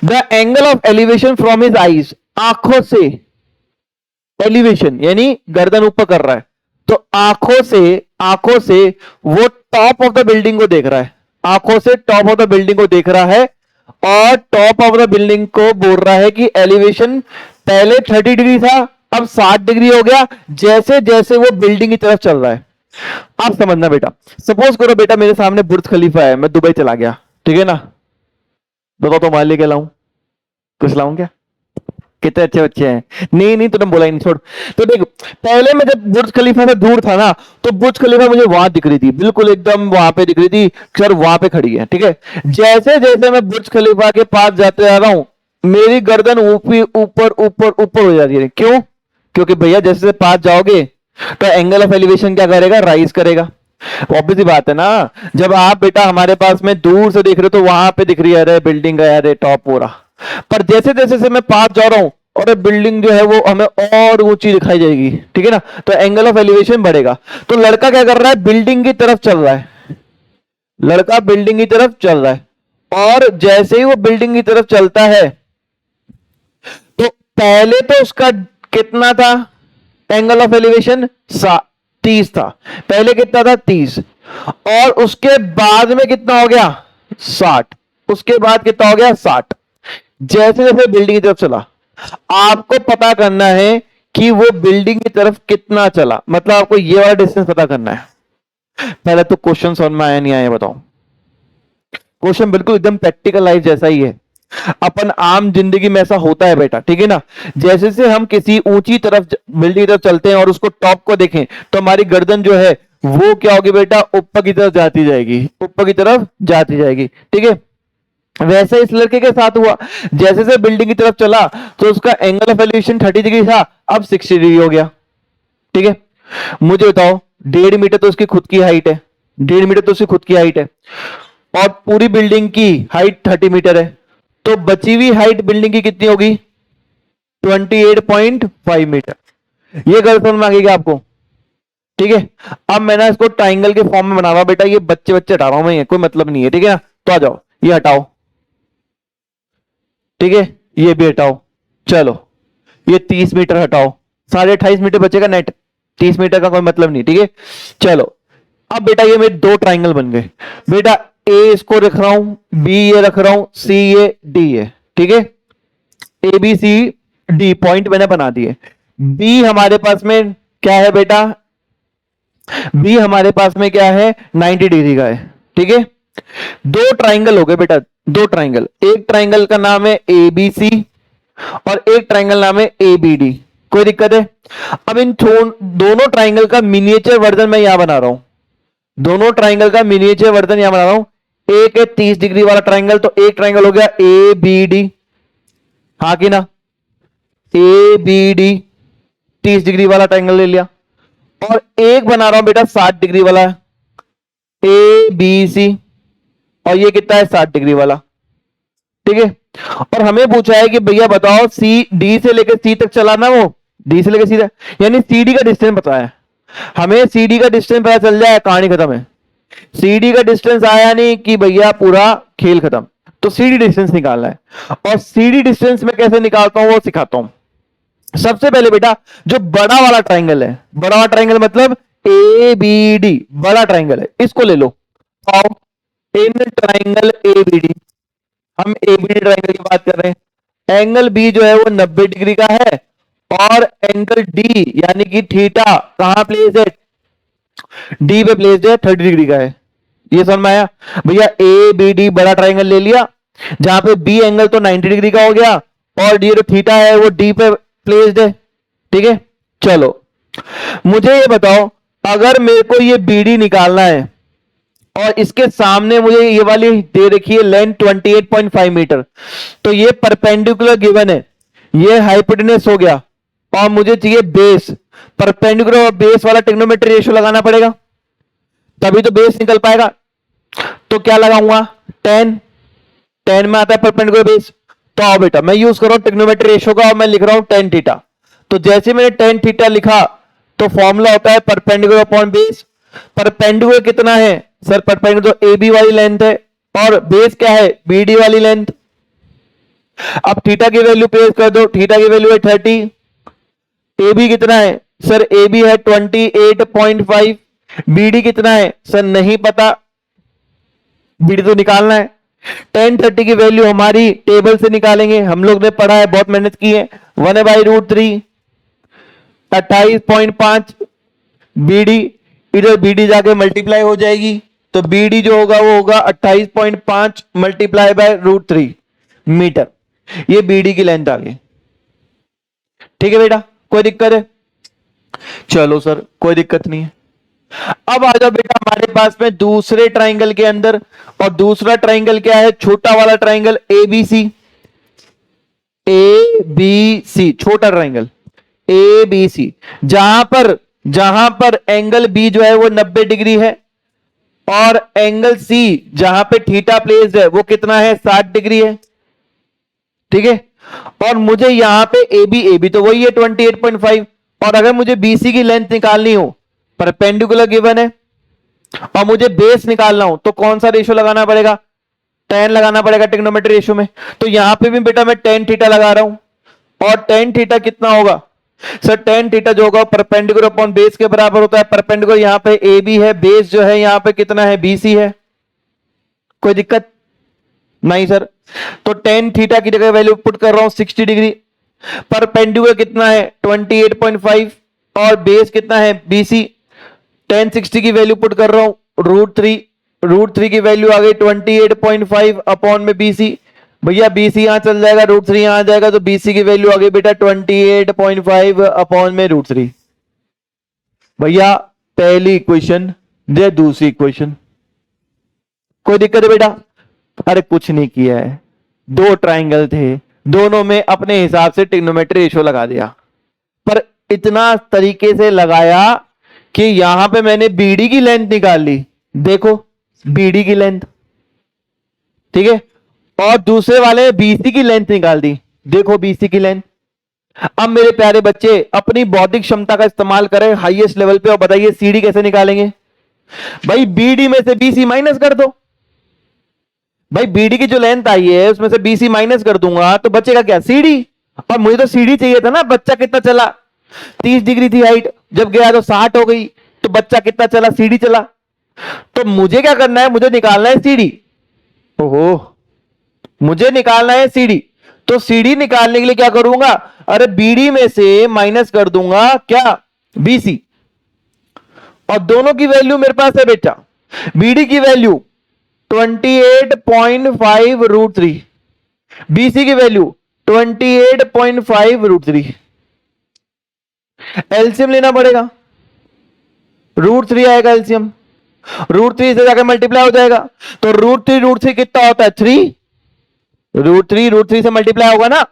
the angle of elevation from his eyes, आंखों से एलिवेशन यानी गर्दन ऊपर कर रहा है, तो आंखों से वो टॉप ऑफ द बिल्डिंग को देख रहा है, आंखों से टॉप ऑफ द बिल्डिंग को देख रहा है, और टॉप ऑफ द बिल्डिंग को बोल रहा है कि एलिवेशन पहले 30 डिग्री था अब 60 डिग्री हो गया, जैसे जैसे वो बिल्डिंग की तरफ चल रहा है। आप समझना बेटा, सपोज करो बेटा मेरे सामने बुर्ज खलीफा है, मैं दुबई चला गया, ठीक है ना, बताओ तो मान लेके लाऊं, कुछ लाऊं क्या, कितने अच्छे बच्चे हैं, नहीं नहीं तूने बोला ही नहीं, छोड़। तो देख पहले मैं जब बुर्ज खलीफा से दूर था ना, तो बुर्ज खलीफा मुझे वहां दिख रही थी, बिल्कुल एकदम वहां पे दिख रही थी, सर वहां पे खड़ी है। ठीक है, जैसे जैसे मैं बुर्ज खलीफा के पास जाते जा रहा हूं, मेरी गर्दन ऊपर ऊपर ऊपर ऊपर हो जाती है। क्यों? क्योंकि भैया जैसे जैसे पास जाओगे तो एंगल ऑफ एलिवेशन क्या करेगा, राइज करेगा। ऑब्वियस बात है ना, जब आप बेटा हमारे पास में दूर से देख रहे हो तो वहां पे दिख रही है अरे बिल्डिंग है, अरे टॉप हो रहा, पर जैसे जैसे से मैं पास जा रहा हूं और बिल्डिंग जो है वो हमें और ऊंची दिखाई जाएगी। ठीक है ना, तो एंगल ऑफ एलिवेशन बढ़ेगा। तो लड़का क्या कर रहा है, बिल्डिंग की तरफ चल रहा है, लड़का बिल्डिंग की तरफ चल रहा है, और जैसे ही वो बिल्डिंग की तरफ चलता है तो पहले तो उसका कितना था एंगल ऑफ एलिवेशन 30 था, पहले कितना था 30, और उसके बाद में कितना हो गया 60, उसके बाद कितना हो गया 60, जैसे जैसे बिल्डिंग की तरफ चला। आपको पता करना है कि वो बिल्डिंग की तरफ कितना चला, मतलब आपको ये वाला डिस्टेंस पता करना है। पहले तो क्वेश्चन समझ में आया नहीं आया बताओ, क्वेश्चन बिल्कुल एकदम प्रैक्टिकल लाइफ जैसा ही है, अपन आम जिंदगी में ऐसा होता है बेटा। ठीक है ना, जैसे से हम किसी ऊंची तरफ बिल्डिंग की तरफ चलते हैं और उसको टॉप को देखें तो हमारी गर्दन जो है वो क्या होगी बेटा, ऊपर की तरफ जाती जाएगी, ऊपर की तरफ जाती जाएगी। ठीक है, वैसे इस लड़के के साथ हुआ, जैसे से बिल्डिंग की तरफ चला तो उसका एंगल ऑफ एलिवेशन 30 डिग्री था, अब 60 डिग्री हो गया। ठीक है, मुझे बताओ 1.5 मीटर तो उसकी खुद की हाइट है, 1.5 मीटर तो उसकी खुद की हाइट है, और पूरी बिल्डिंग की हाइट 30 मीटर है, तो बची हुई हाइट बिल्डिंग की कितनी होगी 28.5 मीटर। ये गलत समझ में आ गई क्या आपको? ठीक है, अब मैंने इसको ट्राइंगल के फॉर्म में बना रहा हूं बेटा, ये बच्चे बच्चे हटा रहा हूं मैं, कोई मतलब नहीं है, ठीक है ना। तो आ जाओ, ये हटाओ, ठीक है, ये भी हटाओ, चलो ये 30 मीटर हटाओ, 28.5 मीटर बचेगा नेट, 30 मीटर का कोई मतलब नहीं, ठीक है। चलो अब बेटा ये मेरे दो ट्राइंगल बन गए बेटा, ए इसको रख रहा हूं, बी ये रख रहा हूं, सी ये, डी ये, ठीक है। A B C D point मैंने बना दिए। बी हमारे पास में क्या है बेटा, बी हमारे पास में क्या है, 90 डिग्री का है, ठीक है। दो ट्राइंगल हो गए बेटा, दो ट्राइंगल, एक ट्राइंगल का नाम है ए बी सी और एक ट्राइंगल नाम है ए बी डी। कोई दिक्कत है? अब इन दोनों ट्राइंगल का मिनिएचर वर्जन मैं यहां बना रहा हूं, दोनों ट्राइंगल का मिनिएचर वर्जन यहां बना रहा हूं। एक है 30 डिग्री वाला ट्राइंगल, तो एक ट्राइंगल हो गया ए बी डी, हाँ कि ना, ए बी डी 30 डिग्री वाला ट्राइंगल ले लिया। और एक बना रहा हूं बेटा 60 डिग्री वाला, ए बी सी, और ये कितना है 60 डिग्री वाला, ठीक है। और हमें पूछा है कि भैया बताओ सी डी से लेकर सी तक चलाना, वो डी से लेकर सी तक, यानी सी डी का डिस्टेंस पता है हमें, सी डी का डिस्टेंस पता चल जाए, कहानी खत्म है। सी डी का डिस्टेंस आया नहीं कि भैया पूरा खेल खत्म। तो सी डी डिस्टेंस निकालना है, और सी डी डिस्टेंस में कैसे निकालता हूं वो सिखाता हूं। सबसे पहले बेटा जो बड़ा वाला ट्राइंगल है, बड़ा वाला ट्राइंगल मतलब ए बी डी, बड़ा ट्राइंगल है, इसको ले लो। आओ, in triangle A B D, हम ए बी डी ट्राइंगल की बात कर रहे हैं। एंगल बी जो है वो 90 डिग्री का है, और एंगल डी यानी कि थीटा कहां प्लेस है, डी पे प्लेस है, 30 डिग्री का है। ये समझ में आया भैया? ए बी डी बड़ा ट्राइंगल ले लिया, जहां पे बी एंगल तो 90 डिग्री का हो गया, और डी जो थीटा है वो डी पे प्लेस्ड है, ठीक है। चलो मुझे ये बताओ, अगर मेरे को ये बी डी निकालना है और इसके सामने मुझे ये वाली दे रखी है लेंथ 28.5 मीटर, तो ये परपेंडिकुलर गिवन है, ये हाइपोटेनस हो गया, और मुझे चाहिए बेस। परपेंडिकुलर और बेस वाला ट्रिग्नोमेट्री रेशियो लगाना पड़ेगा, तभी तो बेस निकल पाएगा। तो क्या लगाऊंगा, 10 में आता है परपेंडिकुलर बेस। तो आओ बेटा मैं यूज कर रहा हूं ट्रिग्नोमेट्री रेशियो का, और मैं लिख रहा हूं टेन थीटा। तो जैसे मैंने टेन थीटा लिखा, तो फॉर्मूला होता है परपेंडिकुलर अपॉन बेस। परपेंडिकुलर कितना है सर, परपेंडिकुलर तो ए बी वाली लेंथ है, और बेस क्या है, बी डी वाली लेंथ। अब थीटा की वैल्यू प्लेस कर दो, थीटा की वैल्यू है 30, ए बी कितना है सर, ए बी है 28.5, बी डी कितना है सर नहीं पता, बी डी तो निकालना है। 1030 की वैल्यू हमारी टेबल से निकालेंगे, हम लोग ने पढ़ा है, बहुत मेहनत की है। 1/√3 28.5, बीडी इधर बीडी जाके मल्टीप्लाई हो जाएगी, तो बीडी जो होगा वो होगा 28.5 मल्टीप्लाई बाय √3 मीटर। ये बीडी की लेंथ आ गई, ठीक है बेटा, कोई दिक्कत है? चलो सर कोई दिक्कत नहीं है। अब आ जाओ बेटा हमारे पास में दूसरे ट्राइंगल के अंदर, और दूसरा ट्राइंगल क्या है, छोटा वाला triangle A B C, A B C छोटा ट्राइंगल ए बी सी, जहां पर एंगल बी जो है वो 90 डिग्री है, और एंगल सी जहां पे थीटा प्लेस्ड है वो कितना है, 60 डिग्री है, ठीक है। और मुझे यहां पे ए बी तो वही है 28.5, और अगर मुझे बीसी की लेंथ निकालनी हो, परपेंडिकुलर गिवन है, और मुझे बेस निकालना हो, तो कौन सा रेशियो लगाना पड़ेगा, 10 लगाना पड़ेगा ट्रिग्नोमेट्री रेशियो में। तो यहां पे भी बेटा मैं 10 थीटा लगा रहा हूं, और 10 थीटा कितना होगा सर, 10 थीटा जो होगा परपेंडिकुलर अपॉन बेस के बराबर होता है। परपेंडिकुलर यहां पे ए बी है, बेस जो है यहां पे कितना है, बीसी है। कोई दिक्कत नहीं सर? तो 10 थीटा की जगह वैल्यू पुट कर रहा हूं 60 डिग्री, परपेंडिकुलर कितना है 28.5, और बेस कितना है बीसी। 1060 की वैल्यू पुट कर रहा हूं √3 की वैल्यू आ गई 28.5 अपॉन में बीसी। भैया बीसी यहां चल जाएगा, √3 यहां आ जाएगा, तो बीसी की वैल्यू आ गई बेटा 28.5 अपॉन में √3। भैया पहली इक्वेशन दे दूसरी इक्वेशन, कोई दिक्कत है बेटा? अरे कुछ नहीं किया है, दो ट्राइंगल थे, दोनों में अपने हिसाब से ट्रिग्नोमेट्री रेशियो लगा दिया, पर इतना तरीके से लगाया कि यहां पे मैंने बीडी की लेंथ निकाल ली, देखो बीडी की लेंथ, ठीक है, और दूसरे वाले बीसी की लेंथ निकाल दी, देखो बीसी की लेंथ। अब मेरे प्यारे बच्चे अपनी बौद्धिक क्षमता का इस्तेमाल करें हाईएस्ट लेवल पे और बताइए सीडी कैसे निकालेंगे। भाई बीडी में से बीसी माइनस कर दो। भाई बीडी की जो लेंथ आई है उसमें से बीसी माइनस कर दूंगा तो बचेगा क्या, सीडी। और मुझे तो सीडी चाहिए था ना, बच्चा कितना चला, 30 डिग्री थी हाइट, जब गया तो 60 हो गई, तो बच्चा कितना चला, सीडी चला। तो मुझे क्या करना है, मुझे निकालना है सीडी। ओहो, मुझे निकालना है सीडी। तो सीडी निकालने के लिए क्या करूंगा, अरे बीडी में से माइनस कर दूंगा क्या, बीसी। और दोनों की वैल्यू मेरे पास है बेटा, बीडी की वैल्यू 28.5 रूट 3, बीसी की वैल्यू 28.5 रूट 3। एलसीएम लेना पड़ेगा, रूट 3 आएगा एलसीएम, रूट 3 से जाकर मल्टीप्लाई हो जाएगा। तो रूट 3 कितना होता है, 3। रूट 3 से मल्टीप्लाई होगा ना,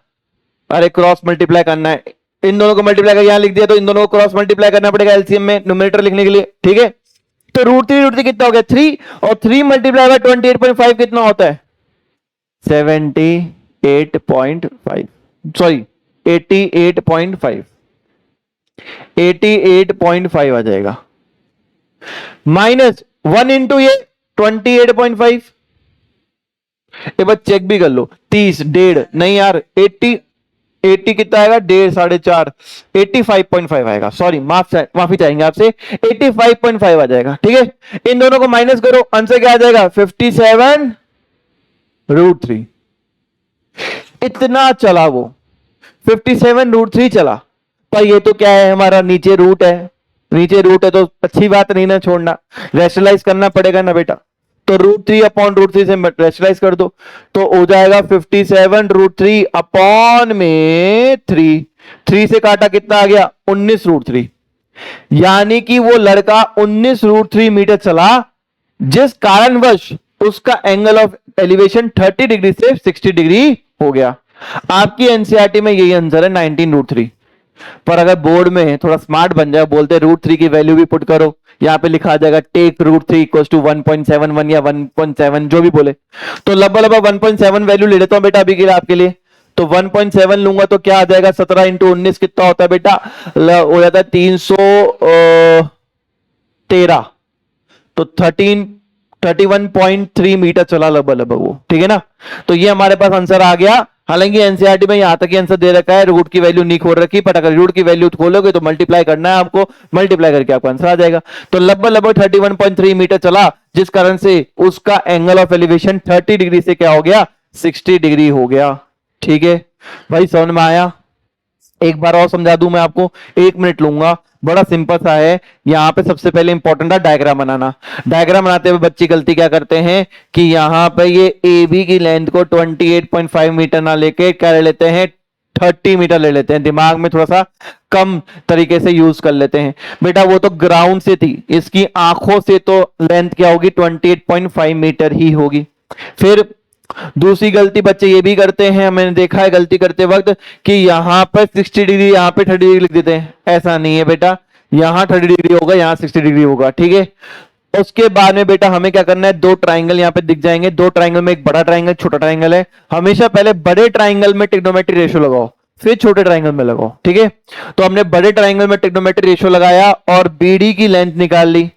अरे क्रॉस मल्टीप्लाई करना है, इन दोनों को मल्टीप्लाई कर यहां लिख दिया तो इन दोनों को क्रॉस मल्टीप्लाई करना पड़ेगा एलसीएम में न्यूमरेटर लिखने के लिए, ठीक है। तो रूट थ्री कितना हो गया, 3, और 3 मल्टीप्लाई बाय 28.5 कितना होता है, 78.5, सॉरी 88.5, 88.5 आ जाएगा। माइनस 1 इंटू ये 28.5, एक बार चेक भी कर लो, 30, 1.5 नहीं यार, 80 कितना आएगा, 1.5, 4.5, 85.5 आएगा, सॉरी माफी चाहेंगे आपसे, 85.5 आ जाएगा, ठीक है। इन दोनों को माइनस करो, आंसर क्या आ जाएगा, 57 रूट 3। इतना चला वो, 57 रूट 3 चला। पर ये तो क्या है, हमारा नीचे रूट है, नीचे रूट है तो अच्छी बात नहीं ना छोड़ना, रैशनलाइज करना पड़ेगा ना बेटा। तो रूट 3 अपॉन रूट 3 से रैशनलाइज कर दो तो हो जाएगा 57 रूट 3 अपॉन में 3 से काटा कितना आ गया, 19 रूट 3। यानी कि वो लड़का 19 रूट 3 मीटर चला, जिस कारणवश उसका एंगल ऑफ एलिवेशन 30 डिग्री से 60 डिग्री हो गया। आपकी एनसीईआरटी में यही आंसर है 19 रूट 3। पर अगर बोर्ड में थोड़ा स्मार्ट बन जाए, बोलते रूट 3 की वैल्यू भी पुट करो, यहां पे लिखा आ जाएगा टेक रूट 3 इक्वल टू 1.71 या 1.7 जो भी बोले, तो लगभग 1.7 वैल्यू ले लेता हूं बेटा अभी के लिए आपके लिए। तो 1.7 लूंगा तो क्या आ जाएगा, 17 इंटू 19 कितना होता है बेटा, हो जाता है 313, तो 31.3 मीटर चला लगभग वो, ठीक है ना। तो ये हमारे पास आंसर आ गया। हालांकि एनसीईआरटी में यहां तक ही आंसर दे रखा है, रूट की वैल्यू नहीं खोल रखी, पर अगर रूट की वैल्यू खोलोगे तो मल्टीप्लाई करना है आपको, मल्टीप्लाई करके आपका आंसर आ जाएगा। तो लगभग 31.3 मीटर चला, जिस कारण से उसका एंगल ऑफ एलिवेशन 30 डिग्री से क्या हो गया, 60 डिग्री हो गया, ठीक है भाई। समझ में आया? एक बार और समझा दूं मैं आपको, 1 मिनट लूंगा, बड़ा सिंपल सा है। यहां पे सबसे पहले इंपॉर्टेंट है डायग्राम बनाना। डायग्राम बनाते हुए बच्चे गलती क्या करते हैं कि यहां पे ये ए बी की लेंथ को 28.5 मीटर ना लेके क्या ले लेते हैं, 30 मीटर ले लेते हैं, दिमाग में थोड़ा सा कम तरीके से यूज कर लेते हैं। बेटा वो तो ग्राउंड से थी, इसकी आंखों से तो लेंथ क्या होगी, 28.5 मीटर ही होगी। फिर दूसरी गलती बच्चे ये भी करते हैं, मैंने देखा है गलती करते वक्त, कि यहां पर 60 डिग्री यहां पे 30 डिग्री लिख देते हैं। ऐसा नहीं है बेटा, यहां 30 डिग्री होगा, यहां 60 डिग्री होगा, ठीक है। उसके बाद में बेटा हमें क्या करना है, 2 ट्राइंगल यहां पे दिख जाएंगे, 2 ट्राइंगल में एक बड़ा ट्राइंगल छोटा ट्राइंगल है। हमेशा पहले बड़े ट्राइंगल में ट्रिग्नोमेट्री रेशियो लगाओ, फिर छोटे ट्राइंगल में लगाओ, ठीक है। तो हमने बड़े ट्राइंगल में ट्रिग्नोमेट्री रेशियो लगाया और बीडी की लेंथ निकाल ली,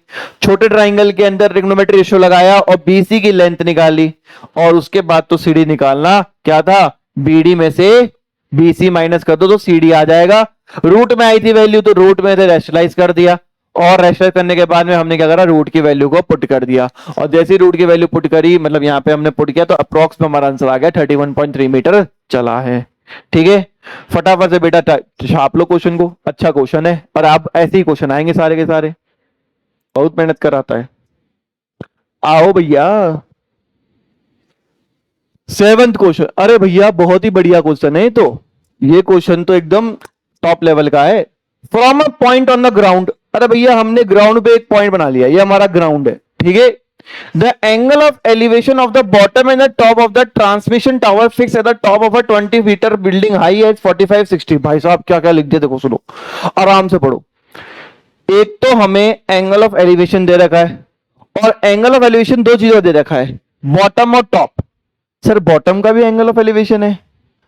छोटे ट्राइंगल के अंदर ट्रिग्नोमेट्री रेशियो लगाया और बीसी की लेंथ निकाल ली, और उसके बाद तो सीडी निकालना क्या था, बीडी में से बीसी माइनस कर दो तो सीडी आ जाएगा। रूट में आई थी वैल्यू तो रूट में से रैशनलाइज कर दिया, और रैशनलाइज करने के बाद में हमने क्या करा, रूट की वैल्यू को पुट कर दिया, और जैसे ही रूट की वैल्यू पुट करी, मतलब यहां पे हमने पुट किया तो अप्रोक्स में हमारा आंसर आ गया 31.3 मीटर चला है, ठीक है। फटाफट से बेटा छाप लो क्वेश्चन को, अच्छा क्वेश्चन है, और आप ऐसे ही क्वेश्चन आएंगे सारे के सारे, बहुत मेहनत कराता है। आओ भैया 7th क्वेश्चन, अरे भैया बहुत ही बढ़िया क्वेश्चन है तो, ये क्वेश्चन तो एकदम टॉप लेवल का है। From a point on the ground, अरे भैया हमने ग्राउंड पे एक पॉइंट बना लिया, ये हमारा ग्राउंड है, ठीक है। The angle of elevation of the bottom and the top of the transmission tower fixed at the top of a 20 metre building high at 45-60। भाई साहब क्या क्या लिख दिया, देखो सुनो आराम से पढ़ो। एक तो हमें एंगल ऑफ एलिवेशन दे रखा है, और एंगल ऑफ एलिवेशन 2 चीजों दे रखा है, बॉटम और टॉप। सर बॉटम का भी एंगल ऑफ एलिवेशन है,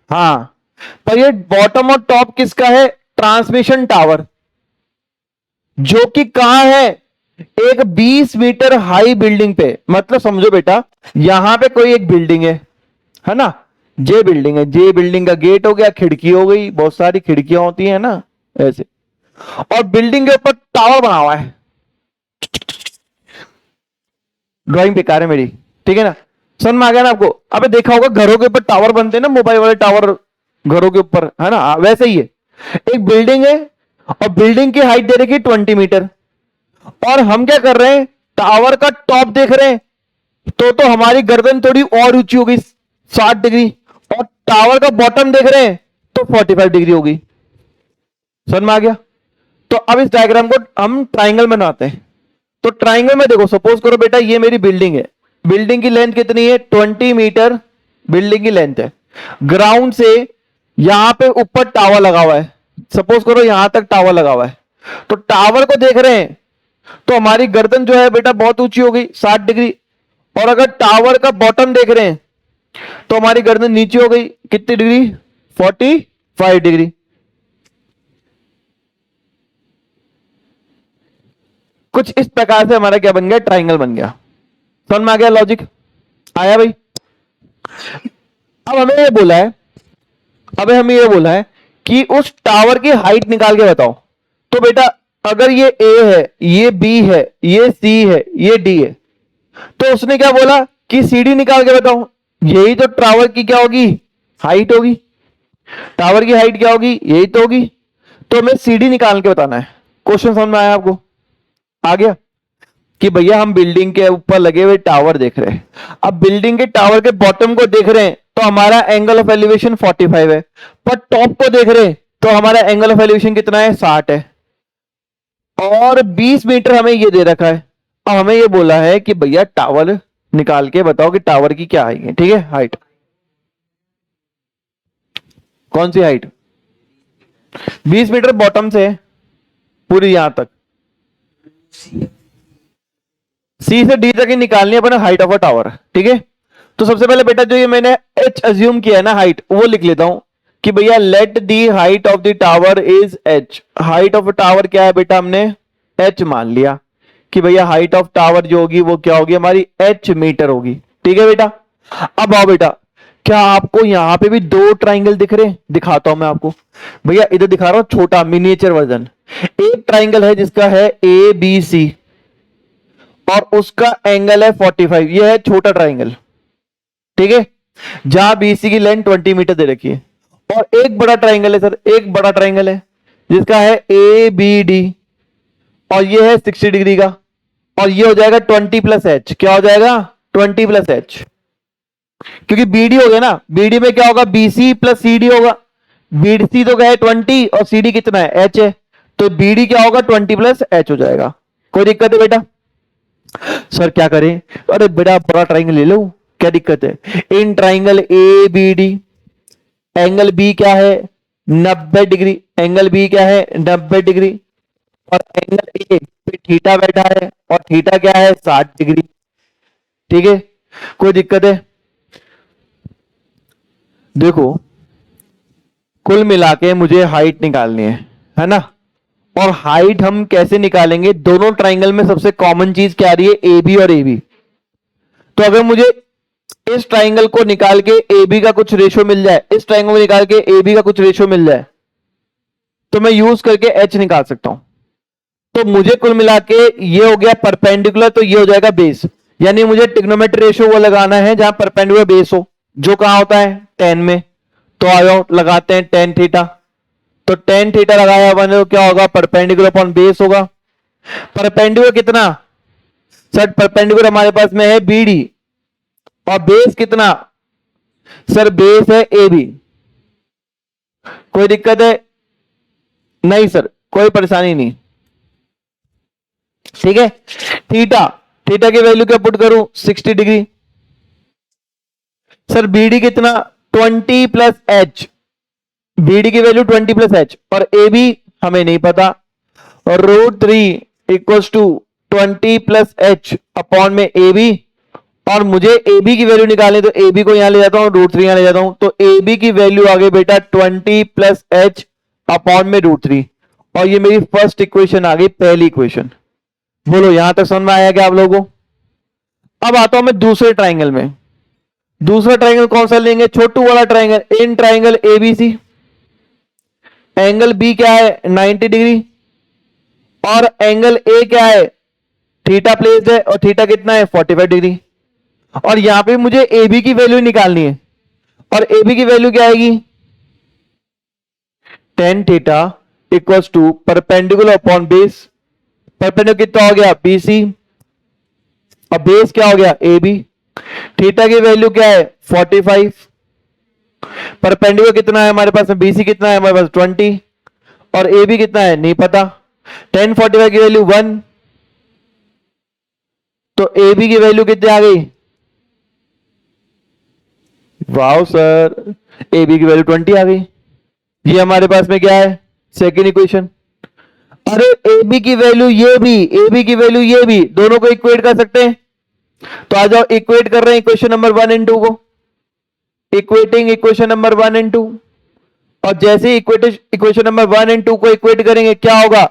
हाँ पर ये बॉटम और टॉप किसका है? ट्रांसमिशन टावर, जो कि कहां है? एक 20 मीटर हाई बिल्डिंग पे। मतलब समझो बेटा, यहां पे कोई एक बिल्डिंग है ना, जे बिल्डिंग है, जे बिल्डिंग का गेट हो गया, खिड़की हो गई, बहुत सारी खिड़कियां होती है ना ऐसे, और बिल्डिंग के ऊपर टावर बना हुआ है। ड्राइंग बेकार है मेरी, ठीक है ना, समझ में आ गया ना आपको? अबे देखा होगा घरों के ऊपर टावर बनते हैं ना, मोबाइल वाले टावर घरों के ऊपर, है ना, वैसे ही है। एक बिल्डिंग है और बिल्डिंग की हाइट दे रखी है 20 मीटर, और हम क्या कर रहे हैं? टावर का टॉप देख रहे हैं, तो हमारी गर्दन थोड़ी और ऊंची होगी 60 डिग्री, और टावर का बॉटम देख रहे हैं तो 45 डिग्री होगी। समझ में आ गया? तो अब इस डायग्राम को हम ट्राइंगल में बनाते हैं। तो ट्राइंगल में देखो, सपोज करो बेटा ये मेरी बिल्डिंग है, बिल्डिंग की लेंथ कितनी है? 20 मीटर बिल्डिंग की लेंथ है। ग्राउंड से यहां पे ऊपर टावर लगा हुआ है, सपोज करो यहां तक टावर लगा हुआ है। तो टावर को देख रहे हैं तो हमारी गर्दन जो है बेटा बहुत ऊंची हो गई 60 डिग्री, और अगर टावर का बॉटम देख रहे हैं तो हमारी गर्दन नीचे हो गई कितनी डिग्री? 45 डिग्री। कुछ इस प्रकार से हमारा क्या बन गया? ट्राइंगल बन गया। समझ में आ गया लॉजिक? आया भाई? अब हमें ये बोला है, अब हमें ये बोला है कि उस टावर की हाइट निकाल के बताओ। तो बेटा अगर ये ए है, ये बी है, ये सी है, ये डी है, तो उसने क्या बोला कि सीडी निकाल के बताओ। यही तो टावर की क्या होगी? हाइट होगी। टावर की हाइट क्या होगी? यही तो होगी। तो हमें सीडी निकाल के बताना है। क्वेश्चन समझ में आया आपको? आ गया कि भैया हम बिल्डिंग के ऊपर लगे हुए टावर देख रहे हैं, अब बिल्डिंग के टावर के बॉटम को देख रहे हैं तो हमारा एंगल ऑफ एलिवेशन 45 है, पर टॉप को देख रहे हैं तो हमारा एंगल ऑफ एलिवेशन कितना है? 60 है, और 20 मीटर हमें ये दे रखा है। अब हमें ये बोला है कि भैया टावर निकाल के बताओ कि टावर की क्या हाइट है। ठीक है, हाइट कौन सी हाइट? 20 मीटर बॉटम से पूरी यहां तक, सी से डी तक ही निकालनी है अपने हाइट ऑफ अ टावर। ठीक है, तो सबसे पहले बेटा जो ये मैंने एच अज्यूम किया है ना हाइट, वो लिख लेता हूं कि भैया let the height of the tower is H. Height of tower क्या है बेटा? हमने एच मान लिया कि भैया हाइट ऑफ टावर जो होगी वो क्या होगी? हमारी एच मीटर होगी। ठीक है बेटा, अब आओ बेटा, क्या आपको यहां पे भी दो ट्राइंगल दिख रहे हैं? दिखाता हूं मैं आपको। भैया इधर दिखा रहा हूं छोटा मिनिएचर वर्जन। एक ट्राइंगल है जिसका है ए बी सी, और उसका एंगल है 45। ये है छोटा ट्राइंगल, ठीक है, जहां बीसी की लेंथ 20 मीटर दे रखी है। और एक बड़ा ट्राइंगल है सर, एक बड़ा ट्राइंगल है जिसका है ए बी डी, और ये है 60 डिग्री का, और ये हो जाएगा 20 प्लस एच। क्या हो जाएगा? 20 प्लस एच, क्योंकि बीडी हो गया ना, बीडी में क्या होगा? बीसी प्लस सीडी होगा। बीसी तो क्या है? 20, और सीडी कितना है? एच है, तो बीडी क्या होगा? 20 प्लस एच हो जाएगा। कोई दिक्कत है बेटा? सर क्या करें? अरे बेटा बड़ा ट्राइंगल ले लो, क्या दिक्कत है? In triangle A B D, angle B क्या है? 90 डिग्री। एंगल बी क्या है? 90 डिग्री। और एंगल ए पे थीटा बैठा है, और थीटा क्या है? 60 डिग्री। ठीक है, कोई दिक्कत है? देखो कुल मिला के मुझे हाइट निकालनी है ना, और हाइट हम कैसे निकालेंगे? दोनों ट्राइंगल में सबसे कॉमन चीज क्या आ रही है? ए बी और ए बी। तो अगर मुझे इस ट्राइंगल को निकाल के ए बी का कुछ रेशियो मिल जाए, इस ट्राइंगल को निकाल के ए बी का कुछ रेशियो मिल जाए, तो मैं यूज करके एच निकाल सकता हूं। तो मुझे कुल मिला के ये हो गया परपेंडिकुलर, तो ये हो जाएगा बेस। यानी मुझे ट्रिग्नोमेट्री रेशियो वो लगाना है जहां परपेंडिकुलर बेस हो, जो कहां होता है? टेन में। तो आओ लगाते हैं टेन थीटा। तो टेन थीटा लगाया मैंने तो क्या होगा? परपेंडिकुलर अपॉन बेस होगा। परपेंडिकुलर कितना? सर परपेंडिकुलर हमारे पास में है बी डी, और बेस कितना? सर बेस है ए बी। कोई दिक्कत है? नहीं सर, कोई परेशानी नहीं। ठीक है, थीटा, थीटा की वैल्यू क्या पुट करूं? 60 डिग्री। सर बीडी कितना? 20 प्लस एच। बीडी की वैल्यू 20 प्लस एच, और ए बी हमें नहीं पता, और √3 equals to 20 plus H upon में ए बी, और मुझे ए बी की वैल्यू निकालनी, तो ए बी को यहां ले जाता हूं, √3 यहां ले जाता हूं, तो ए बी की वैल्यू आ गई बेटा 20 प्लस एच अपॉन में √3, और ये मेरी फर्स्ट इक्वेशन आ गई, पहली इक्वेशन। बोलो यहां तक समझ में आया क्या आप लोगों को? अब आता हूं मैं दूसरे ट्राइंगल में। दूसरा ट्राइंगल कौन सा लेंगे? छोटू वाला triangle, in triangle A B C. Angle B क्या है? 90 डिग्री, और एंगल ए क्या है? थीटा प्लेस्ड है, और थीटा कितना है? 45 डिग्री। और यहां पे मुझे ए बी की वैल्यू निकालनी है, और ए बी की वैल्यू क्या आएगी? tan theta equals to perpendicular upon base. Perpendicular कितना हो गया? बीसी, और बेस क्या हो गया? A B. थीटा की वैल्यू क्या है? 45। परपेंडिकुलर कितना है हमारे पास में? बीसी कितना है हमारे पास? 20, और ए बी कितना है? नहीं पता। tan 45 की वैल्यू 1, तो ए बी की वैल्यू कितनी आ गई? वाओ सर, ए बी की वैल्यू 20 आ गई। ये हमारे पास में क्या है? Second equation. अरे ए बी की वैल्यू ये भी, ए बी की वैल्यू ये भी, दोनों को इक्वेट कर सकते हैं। तो आ जाओ, इक्वेट कर रहे हैं इक्वेशन नंबर 1 एंड 2 को। इक्वेटिंग इक्वेशन नंबर 1 एंड 2, और जैसे इक्वेशन नंबर 1 एंड 2 को इक्वेट करेंगे, क्या होगा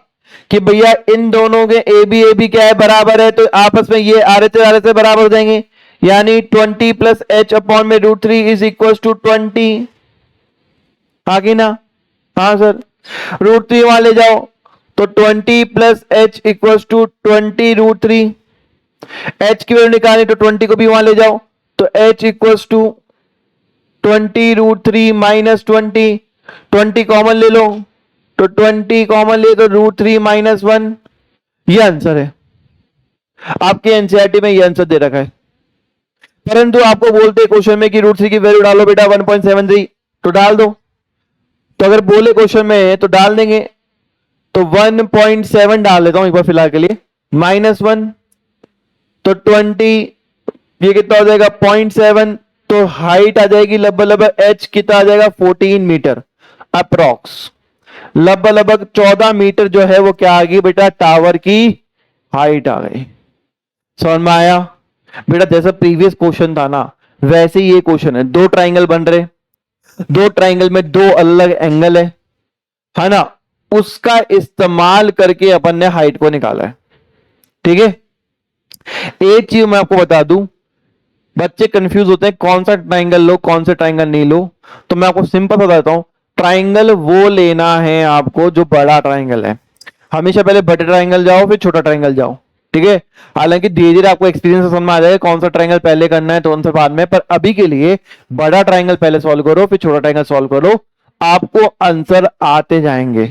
कि भैया इन दोनों के ए बी क्या है? बराबर है, तो आपस में ये आर से बराबर हो जाएंगे, यानी 20 प्लस एच अपॉन में √3 इज इक्वल टू 20। आगे ना? हाँ सर, √3 वहां ले जाओ, तो 20 plus H equal to 20 √3। H की वैल्यू निकालनी, तो 20 को भी वहां ले जाओ, तो H equals to 20 √3 minus 20 common ले लो, तो 20 कॉमन ले तो √3 माइनस 1। ये आंसर है आपके एनसीईआरटी में, ये आंसर दे रखा है। परंतु आपको बोलते क्वेश्चन में कि √3 की वैल्यू डालो बेटा 1.73, तो डाल दो। तो अगर बोले क्वेश्चन में तो डाल देंगे, तो 1.7 डाल देता हूं एक बार फिलहाल के लिए, -1, तो 20, ये कितना हो जाएगा? 0.7, तो हाइट आ जाएगी लगभग एच कितना आ जाएगा? 14 मीटर अप्रोक्स। लगभग 14 मीटर जो है वो क्या आ गई बेटा? टावर की हाइट आ गई। समझ में आया बेटा? जैसा प्रीवियस क्वेश्चन था ना, वैसे ही ये क्वेश्चन है। दो ट्राइंगल बन रहे, दो ट्राइंगल में दो अलग एंगल है ना? उसका इस्तेमाल करके अपन ने हाइट को निकाला है। ठीक है, एक चीज मैं आपको बता दूं, बच्चे कंफ्यूज होते हैं कौन सा ट्राइंगल लो कौन सा ट्राइंगल नहीं लो। तो मैं आपको सिंपल बताता हूं, ट्राइंगल वो लेना है आपको जो बड़ा ट्राइंगल है। हमेशा पहले बड़े ट्राइंगल जाओ, फिर छोटा ट्राइंगल जाओ। ठीक है, हालांकि धीरे धीरे आपको एक्सपीरियंस समझ में आ जाएगा कौन सा ट्राइंगल पहले करना है, कौन सा बाद में। पर अभी के लिए बड़ा ट्राइंगल पहले सॉल्व करो, फिर छोटा ट्राइंगल सॉल्व करो, आपको आंसर आते जाएंगे।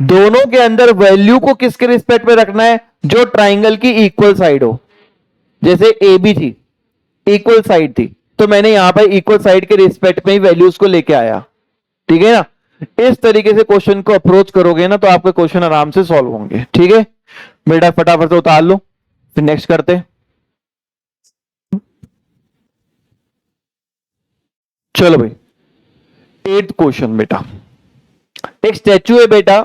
दोनों के अंदर वैल्यू को किसके रिस्पेक्ट में रखना है? जो ट्राइंगल की इक्वल साइड हो। जैसे ए बी थी, इक्वल साइड थी, तो मैंने यहां पर इक्वल साइड के रिस्पेक्ट में ही वैल्यूज को लेके आया। ठीक है ना? इस तरीके से क्वेश्चन को अप्रोच करोगे ना, तो आपके क्वेश्चन आराम से सॉल्व होंगे। ठीक है बेटा, फटाफट से उतार लो, फिर नेक्स्ट करते। चलो भाई, 8th क्वेश्चन बेटा। एक स्टैचू है बेटा,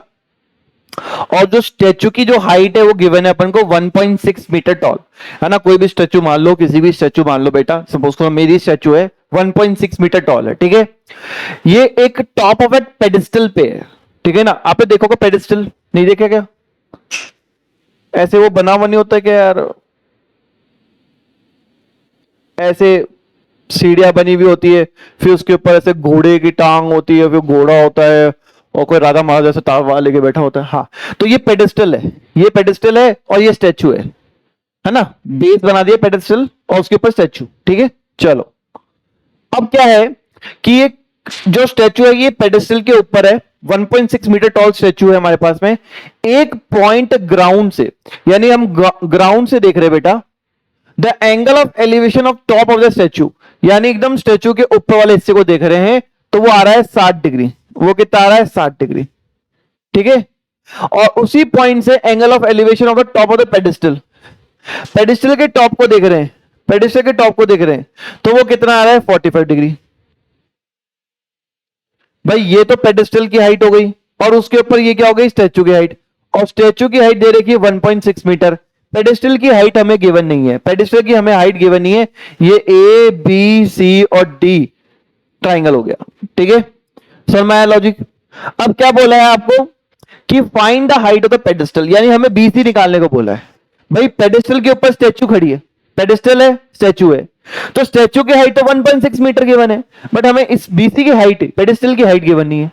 और जो स्टैचू की जो हाइट है वो गिवन है अपन को 1.6 मीटर टॉल, है ना? कोई भी स्टैचू मान लो, किसी भी स्टैचू मान लो बेटा, सपोज करो मेरी स्टैचू है 1.6 मीटर टॉल है। ठीक है, ये एक टॉप ऑफ ए पेडिस्टल पे है। ठीक है ना? आपने देखोगे पेडिस्टल, नहीं देखा क्या? ऐसे वो बना हुआ नहीं होता क्या यार, ऐसे सीढ़ियां बनी हुई होती है, फिर उसके ऊपर ऐसे घोड़े की टांग होती है, फिर घोड़ा होता है, और कोई राधा महाराज जैसे तावा लेके बैठा होता है। हाँ, तो ये पेडेस्टल है, ये पेडेस्टल है, और ये स्टैचू है ना? बेस बना दिया पेडेस्टल, और उसके ऊपर स्टैचू। ठीक है, चलो अब क्या है कि ये जो स्टैचू है ये पेडेस्टल के ऊपर है, 1.6 मीटर टॉल स्टैचू है हमारे पास में। एक पॉइंट ग्राउंड से, यानी हम ग्राउंड से देख रहे हैं बेटा, the angle of elevation of top of the statue, यानी एकदम स्टैचू के ऊपर वाले हिस्से को देख रहे हैं, तो वो आ रहा है 60 डिग्री। वो कितना आ रहा है? 60 डिग्री। ठीक है, और उसी पॉइंट से angle of elevation of the top of the pedestal, pedestal के टॉप को देख रहे हैं, पेडिस्टल के टॉप को देख रहे हैं, तो वो कितना आ रहा है? 45 डिग्री। भाई ये तो पेडिस्टल की हाइट हो गई, और उसके ऊपर ये क्या हो गई? स्टैचू की हाइट, और स्टैचू की हाइट दे रखी है 1.6 मीटर। पेडिस्टल की हाइट हमें गिवन नहीं है, पेडिस्टल की हमें हाइट गिवन नहीं है। ये ए बी सी और डी ट्राइंगल हो गया, ठीक है सर माया लॉजिक। अब क्या बोला है आपको कि find the height of the pedestal, यानी हमें बीसी निकालने को बोला है। भाई पेडिस्टल के ऊपर स्टैचू खड़ी है, पेडिस्टल है स्टैचू है, तो स्टैचू की हाइट तो 1.6 मीटर गिवन है, बट हमें इस बीसी की हाइट, पेडिस्टल की हाइट गिवन नहीं है,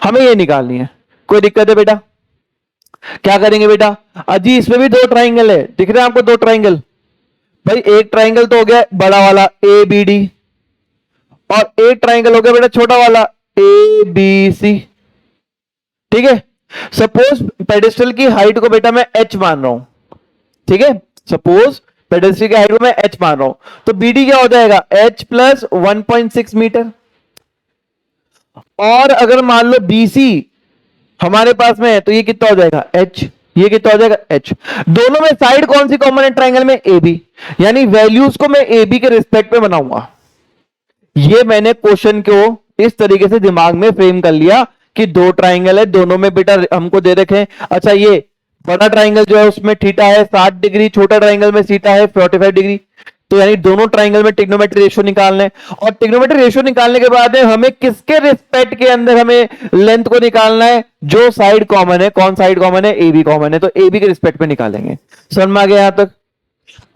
हमें ये निकालनी है। कोई दिक्कत है बेटा? क्या करेंगे बेटा? अजी इसमें भी दो ट्राइंगल है, दिख रहे हैं आपको दो ट्राइंगल? भाई एक ट्राइंगल तो हो गया बड़ा वाला ए बी डी, और एक ट्राइंगल हो गया बेटा छोटा वाला ए बी सी, ठीक है। सपोज पेडिस्टल की हाइट को बेटा मैं एच मान रहा हूं, ठीक है, सपोज पेडिस्टल की हाइट को मैं एच मान रहा हूं, तो बीडी क्या हो जाएगा? H plus 1.6 metre. और अगर मान लो बीसी हमारे पास में है तो ये कितना हो जाएगा? एच। ये कितना हो जाएगा? एच। दोनों में साइड कौन सी कॉमन है ट्राइंगल में? ए बी, यानी वैल्यूज को मैं ए बी के रिस्पेक्ट में बनाऊंगा। ये मैंने क्वेश्चन को इस तरीके से दिमाग में फ्रेम कर लिया कि दो ट्राइंगल है, दोनों में बेटा हमको दे रखे हैं। अच्छा ये बड़ा ट्राइंगल जो है उसमें थीटा है 60 डिग्री, छोटा ट्राइंगल में थीटा है 45 डिग्री, तो यानी दोनों ट्राइंगल में ट्रिग्नोमेट्री रेशियो निकालना है। और ट्रिग्नोमेट्री रेशियो निकालने के बाद हमें किसके रिस्पेक्ट के अंदर हमें लेंथ को निकालना है? जो साइड कॉमन है। कौन साइड कॉमन है? ए बी कॉमन है, तो ए बी के रिस्पेक्ट में निकालेंगे। समझ में आ गया यहां तक?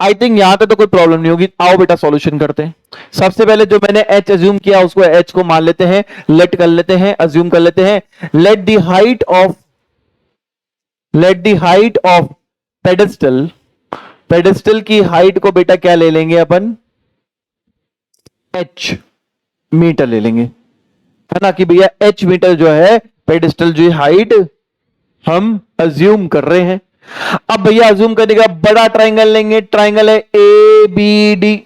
आई थिंक यहां तक तो कोई प्रॉब्लम नहीं होगी। आओ बेटा सॉल्यूशन करते हैं। सबसे पहले जो मैंने एच अज्यूम किया उसको एच को मान लेते हैं, लेट कर लेते हैं, अज्यूम कर लेते हैं। Let the height of pedestal, pedestal की हाइट को बेटा क्या ले लेंगे अपन? एच मीटर ले लेंगे, है ना, कि भैया एच मीटर जो है पेडेस्टल जो हाइट हम अज्यूम कर रहे हैं। अब भैया अज्यूम करने का बड़ा ट्राइंगल लेंगे, ट्राइंगल है ए बी डी,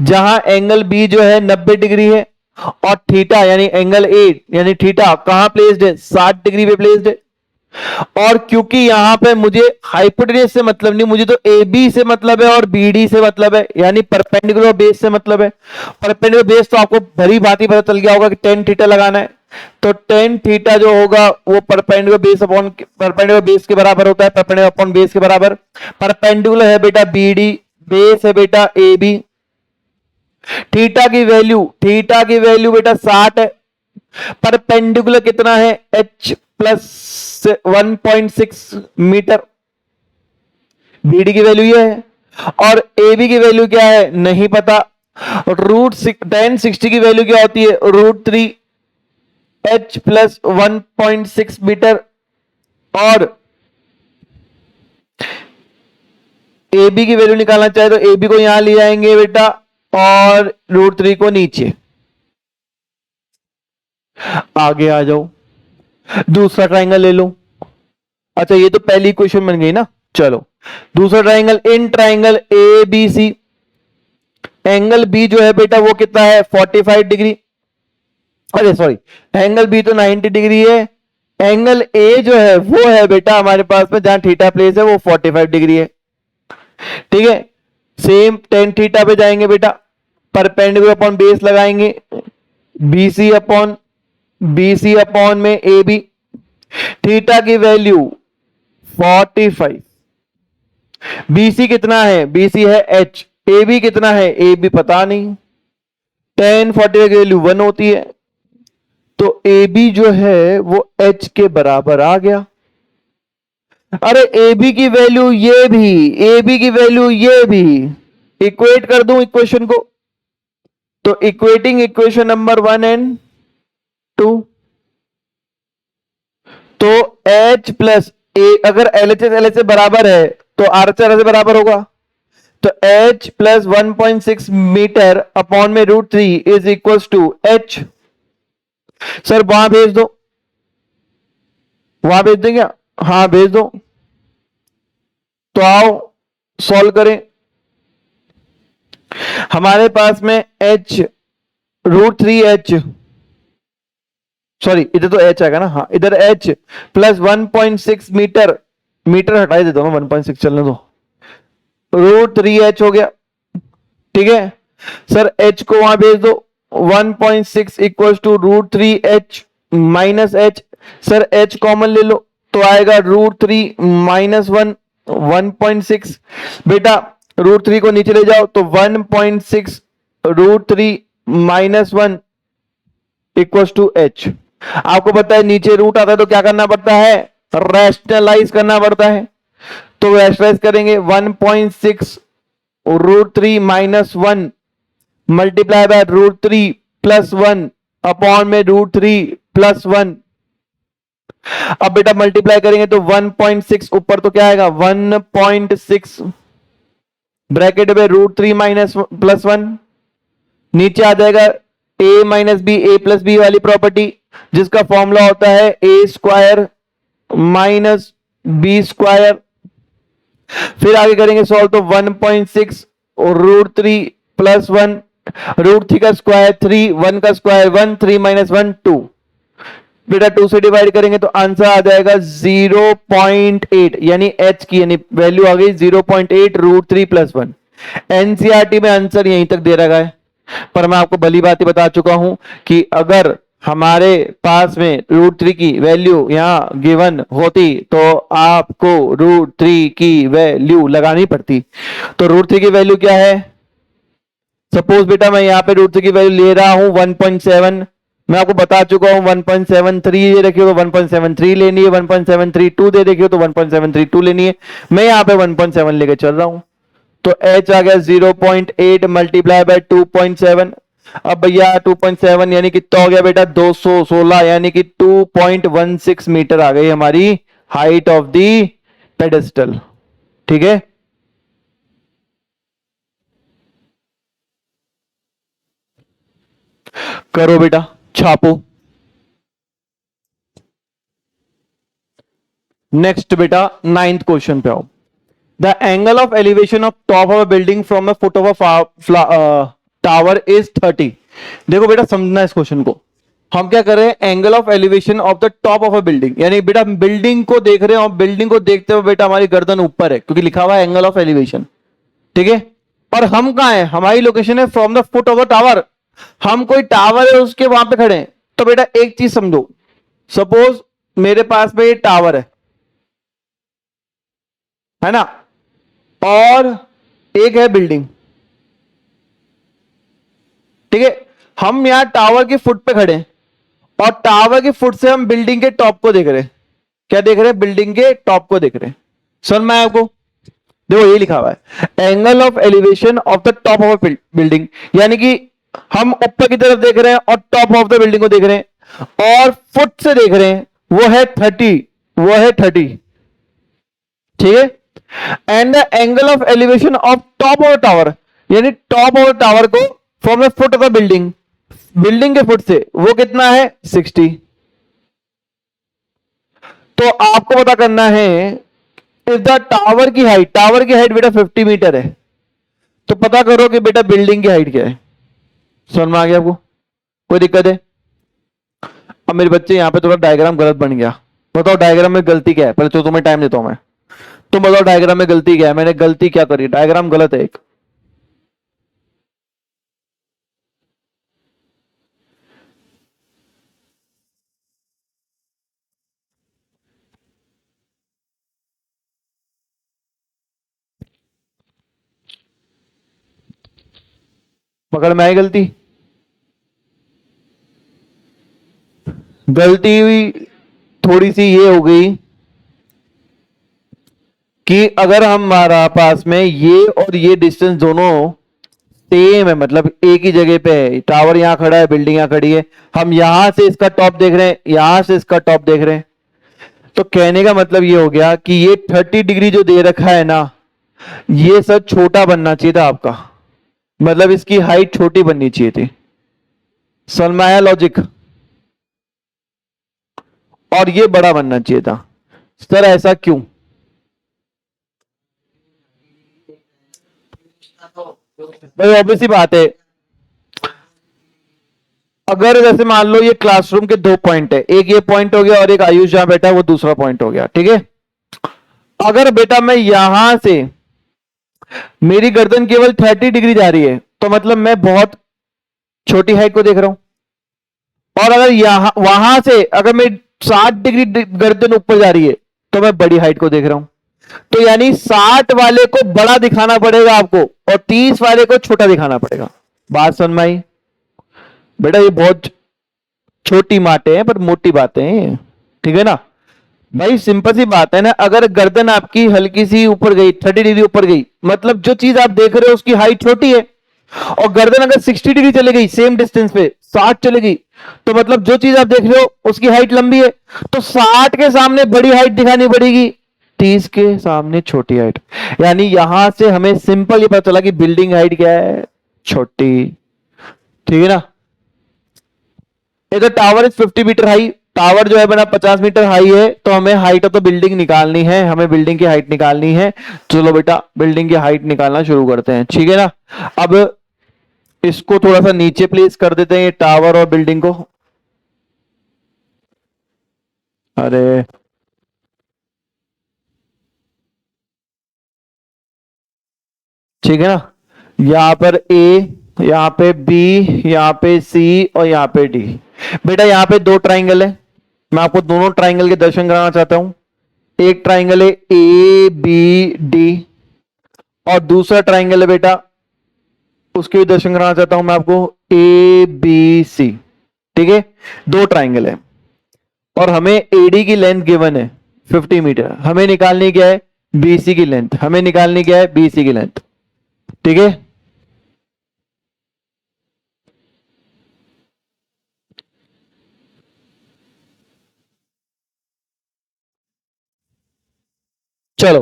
जहां एंगल बी जो है 90 डिग्री है और थीटा यानी एंगल ए यानी थीटा कहां प्लेस्ड है? 60 डिग्री पे प्लेस्ड है। और क्योंकि यहां पे मुझे हाइपोटेन्यूज से मतलब नहीं, मुझे तो ए बी से मतलब है और बी डी से मतलब है, यानी परपेंडिकुलर बेस से मतलब है। परपेंडिकुलर बेस तो आपको भली भांति पता चल गया होगा कि टेन थीटा लगाना है, तो टेन थीटा जो होगा वो perpendicular base upon perpendicular base के बराबर होता है, परपेंडिकुलर अपॉन बेस के बराबर। परपेंडिकुलर है बेटा बी डी, बेस है बेटा ए बी। थीटा की वैल्यू बेटा 60 है, परपेंडिकुलर कितना है? एच प्लस 1.6 मीटर, बीडी की वैल्यू ये है, और ए बी की वैल्यू क्या है? नहीं पता। रूट 1060 की वैल्यू क्या होती है? √3 एच प्लस 1.6 मीटर, और ए बी की वैल्यू निकालना चाहे तो ए बी को यहां ले जाएंगे बेटा और √3 को नीचे। आगे आ जाओ, दूसरा ट्राइंगल ले लो। अच्छा ये तो पहली इक्वेशन बन गई ना, चलो दूसरा triangle. In triangle A B C, angle B जो है बेटा वो कितना है? 45 डिग्री, अरे सॉरी एंगल बी तो 90 डिग्री है। एंगल ए जो है वो है बेटा हमारे पास में जहां थीटा प्लेस है वो 45 डिग्री है, ठीक है। सेम टेन थीटा पे जाएंगे बेटा, परपेंडिकुलर अपॉन बेस लगाएंगे, बीसी अपॉन में ए बी। थीटा की वैल्यू 45, बीसी कितना है? बीसी है एच, ए बी कितना है? ए बी पता नहीं, 10 45 की वैल्यू 1 होती है, तो ए बी जो है वो एच के बराबर आ गया। अरे ए बी की वैल्यू ये भी, ए बी की वैल्यू ये भी, इक्वेट कर दूं इक्वेशन को, तो इक्वेटिंग इक्वेशन नंबर 1 एंड 2, तो H प्लस ए, अगर LHS से बराबर है तो RHS से बराबर होगा, तो H प्लस 1.6 मीटर अपॉन में √3 is equal to H। Sir वहां भेज दो, वहां भेज देंगे? हाँ भेज दो। तो आओ सॉल्व करें। हमारे पास में H √3H, सॉरी इधर तो H आएगा ना, हाँ इधर H प्लस 1.6 मीटर, मीटर हटाई देता हूं 1.6 चलने दो, √3H हो गया, ठीक है। सर H को वहां भेज दो, 1.6 equal to √3H minus H। Sir H common ले लो तो आएगा √3 - 1, 1.6 बेटा √3 को नीचे ले जाओ तो 1.6 √3 -1 इक्वल्स टू h। आपको पता है नीचे रूट आता है तो क्या करना पड़ता है, रैशनलाइज करना पड़ता है। तो रैशनलाइज करेंगे 1.6 √3 -1 मल्टीप्लाई बाय √3 +1 अपॉन में √3 +1। अब बेटा मल्टीप्लाई करेंगे तो 1.6 ऊपर तो क्या आएगा 1.6 ब्रैकेट में √3 +1 नीचे आ जाएगा a - b a + b वाली प्रॉपर्टी जिसका फॉर्मूला होता है a² - b²। फिर आगे करेंगे सॉल्व तो 1.6 और √3 +1 √3 का स्क्वायर 3 1 का स्क्वायर 1 3 - 1 2 बेटा 2 से डिवाइड करेंगे तो आंसर आ जाएगा 0.8 यानी h की यानी वैल्यू आ गई 0.8 √3 +1। एनसीईआरटी में आंसर यहीं तक दे रखा है, पर मैं आपको भली बात ही बता चुका हूं कि अगर हमारे पास में √3 की वैल्यू यहां गिवन होती तो आपको √3 की वैल्यू लगानी पड़ती। तो √3 की वैल्यू क्या है, सपोज बेटा मैं यहां पे √3 की वैल्यू ले रहा हूं 1.7, मैं आपको बता चुका हूं 1.73 ये रखी हो तो 1.73 लेनी है, 1.732 दे रखी हो तो 1.732 लेनी है। मैं यहां पे 1.7 लेके चल रहा हूं तो h आ गया 0.8 मल्टीप्लाई बाय 2.7। अब भैया 2.7 यानी कितना हो गया बेटा 216 यानी कि 2.16 मीटर आ गई हमारी हाइट ऑफ द पेडेस्टल। ठीक है, करो बेटा छापो। नेक्स्ट बेटा 9th क्वेश्चन पे आओ। The angle of elevation of top of a building from a foot of a tower is 30। देखो बेटा समझना इस क्वेश्चन को, हम क्या कर रहे हैं angle of elevation of the top of a building, यानी बेटा बिल्डिंग को देख रहे हैं और बिल्डिंग को देखते हुए बेटा हमारी गर्दन ऊपर है क्योंकि लिखा हुआ है एंगल ऑफ एलिवेशन। ठीक है, और हम कहां हैं, हमारी लोकेशन है from the foot of the tower, हम कोई टावर है उसके वहां पे खड़े हैं। तो बेटा एक चीज समझो, सपोज मेरे पास में ये टावर है ना, और एक है बिल्डिंग। ठीक है, हम यहां टावर के फुट पे खड़े हैं और टावर के फुट से हम बिल्डिंग के टॉप को देख रहे हैं। क्या देख रहे हैं, बिल्डिंग के टॉप को देख रहे हैं। समझ में आया आपको, देखो ये लिखा हुआ है angle of elevation of the top of building, यानी कि हम ऊपर की तरफ देख रहे हैं और टॉप ऑफ द बिल्डिंग को देख रहे हैं और फुट से देख रहे हैं, वो है 30, वो है 30। ठीक है, and the angle of elevation of top of tower, यानी टॉप ऑफ टावर को from the foot of the building, building के फुट से वो कितना है 60। तो आपको पता करना है इस द टावर की हाइट, टावर की हाइट बेटा 50 मीटर है, तो पता करो कि बेटा बिल्डिंग की हाइट क्या है। समझ में आ गया आपको, कोई दिक्कत है। अब मेरे बच्चे यहां पे थोड़ा डायग्राम गलत बन गया, बताओ डायग्राम में गलती क्या है, पहले तो तुम्हें टाइम देता हूं मैं, तुम बताओ डायग्राम में गलती क्या है, मैंने गलती क्या करी, डायग्राम गलत है एक। पकड़ में आई गलती, गलती हुई थोड़ी सी ये हो गई कि अगर हमारा पास में ये और ये डिस्टेंस दोनों सेम है, मतलब एक ही जगह पे है, टावर यहां खड़ा है बिल्डिंग यहां खड़ी है, हम यहां से इसका टॉप देख रहे हैं यहां से इसका टॉप देख रहे हैं, तो कहने का मतलब ये हो गया कि ये 30 डिग्री जो दे रखा है ना, ये सब छोटा बनना चाहिए था आपका, मतलब इसकी हाइट छोटी बननी चाहिए थी। सलमाया लॉजिक, और ये बड़ा बनना चाहिए था। सर ऐसा क्यों, भाई ऑब्वियस ही बात है, अगर जैसे मान लो ये क्लासरूम के 2 पॉइंट है, एक ये पॉइंट हो गया और एक आयुष जहां बैठा है वो दूसरा पॉइंट हो गया। ठीक है, अगर बेटा मैं यहां से मेरी गर्दन केवल 30 डिग्री जा रही है तो मतलब मैं बहुत छोटी हाइट को देख रहा हूं, और अगर यहां वहां से अगर मैं 60 डिग्री गर्दन ऊपर जा रही है तो मैं बड़ी हाइट को देख रहा हूं। तो यानी 60 वाले को बड़ा दिखाना पड़ेगा आपको और 30 वाले को छोटा दिखाना पड़ेगा। बात समझ में आई बेटा? ये बहुत छोटी बातें हैं पर मोटी बातें हैं, ठीक है ना भाई? सिंपल सी बात है ना, अगर गर्दन आपकी हल्की सी ऊपर गई, 30 डिग्री ऊपर गई, मतलब जो चीज आप देख रहे हो उसकी हाइट छोटी है, और गर्दन अगर 60 डिग्री चले गई सेम डिस्टेंस पे, 60 चले गई, तो मतलब जो चीज आप देख रहे हो उसकी हाइट लंबी है, तो 60 के सामने बड़ी हाइट दिखानी पड़ेगी, 30 के सामने छोटी हाइट। यानी यहां से हमें सिंपल ये पता चला कि बिल्डिंग हाइट क्या है, छोटी, ठीक है ना? इधर tower is 50 metre high, tower जो है बना 50 मीटर हाई है, तो हमें हाइट ऑफ द बिल्डिंग निकालनी है, हमें बिल्डिंग की हाइट निकालनी है। चलो बेटा बिल्डिंग की हाइट निकालना शुरू करते हैं, ठीक है ना? अब इसको थोड़ा सा नीचे प्लेस कर देते हैं, ये टावर और बिल्डिंग को। अरे ठीक है ना, यहां पर ए, यहां पे बी, यहां पे सी और यहां पे डी। बेटा यहां पे दो ट्राइंगल है, मैं आपको दोनों ट्राइंगल के दर्शन कराना चाहता हूं। एक ट्राइंगल है ए बी डी और दूसरा ट्राइंगल है बेटा, उसके भी दर्शन कराना चाहता हूं मैं आपको, ए बी सी, ठीक है? दो ट्राइंगल है और हमें एडी की लेंथ गिवन है 50 मीटर, हमें निकालनी क्या है, बीसी की लेंथ, हमें निकालनी क्या है, बीसी की लेंथ, ठीक है? चलो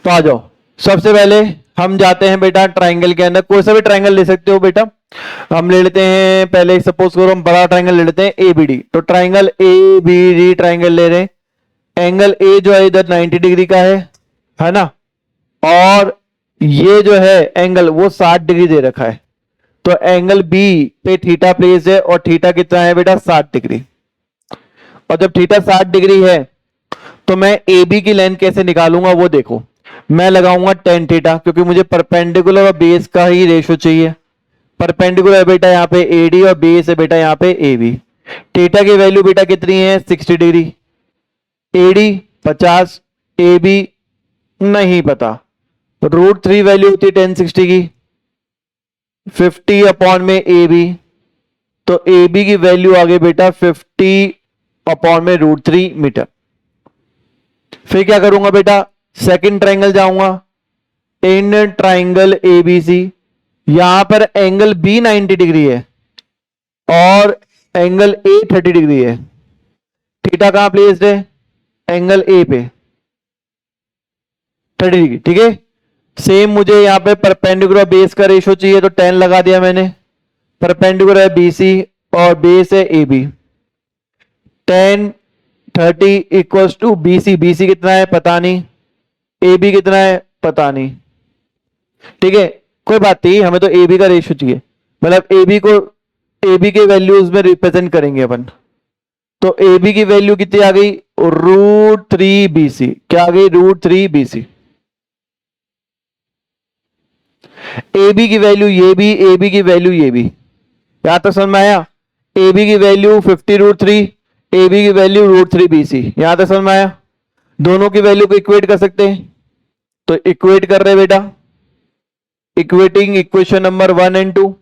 तो आ जाओ, सबसे पहले हम जाते हैं बेटा ट्राइंगल के अंदर, कोई सा भी ट्राइंगल ले सकते हो बेटा। हम ले लेते हैं पहले, सपोज करो हम बड़ा ट्राइंगल ले लेते हैं एबीडी, तो triangle A B D triangle ले रहे हैं। एंगल ए जो है इधर 90 डिग्री का है ना? और ये जो है एंगल वो 60 डिग्री दे रखा है, तो एंगल बी पे थीटा प्लेस है और थीटा कितना है बेटा, 60 डिग्री। और जब थीटा 60 डिग्री है तो मैं ए बी की लेंथ कैसे निकालूंगा वो देखो, मैं लगाऊंगा टेन थीटा, क्योंकि मुझे परपेंडिकुलर और बेस का ही रेशो चाहिए। परपेंडिकुलर है बेटा यहाँ पे एडी और बेस है बेटा यहाँ पे ए बी। थीटा की वैल्यू बेटा कितनी है, 60 डिग्री, एडी 50, ए बी नहीं पता, √3 वैल्यू होती है 1060 की, 50 अपॉन में ए बी, तो ए बी की वैल्यू आ गई बेटा 50 अपॉन में √3 मीटर। फिर क्या करूंगा बेटा, सेकंड ट्राइंगल जाऊंगा, इन ट्राइंगल एबीसी, यहां पर एंगल बी 90 डिग्री है और एंगल ए 30 डिग्री है। थीटा कहां प्लेस्ड है, एंगल ए पे 30 डिग्री, ठीक है? सेम मुझे यहां पे परपेंडिकुलर बेस का रेशो चाहिए, तो 10 लगा दिया मैंने। परपेंडिकुलर है बीसी और बेस है A B, 10 30 equals to B C, B C कितना है पता नहीं, ए बी कितना है पता नहीं, ठीक है? कोई बात नहीं, हमें तो ए बी का रेशियो चाहिए, मतलब ए बी को ए बी के वैल्यूज में रिप्रेजेंट करेंगे अपन। तो ए बी की वैल्यू कितनी आ गई, √3 बीसी, क्या आ गई, √3 बीसी। ए बी की वैल्यू ये भी, ए बी की वैल्यू ये भी, यहां तक समझ में आया? ए बी की वैल्यू 50√3, ए बी की वैल्यू √3 बीसी, यहां तक समझ में आया? दोनों की वैल्यू को इक्वेट कर सकते हैं, तो इक्वेट कर रहे बेटा, इक्वेटिंग इक्वेशन नंबर 1 एंड 2।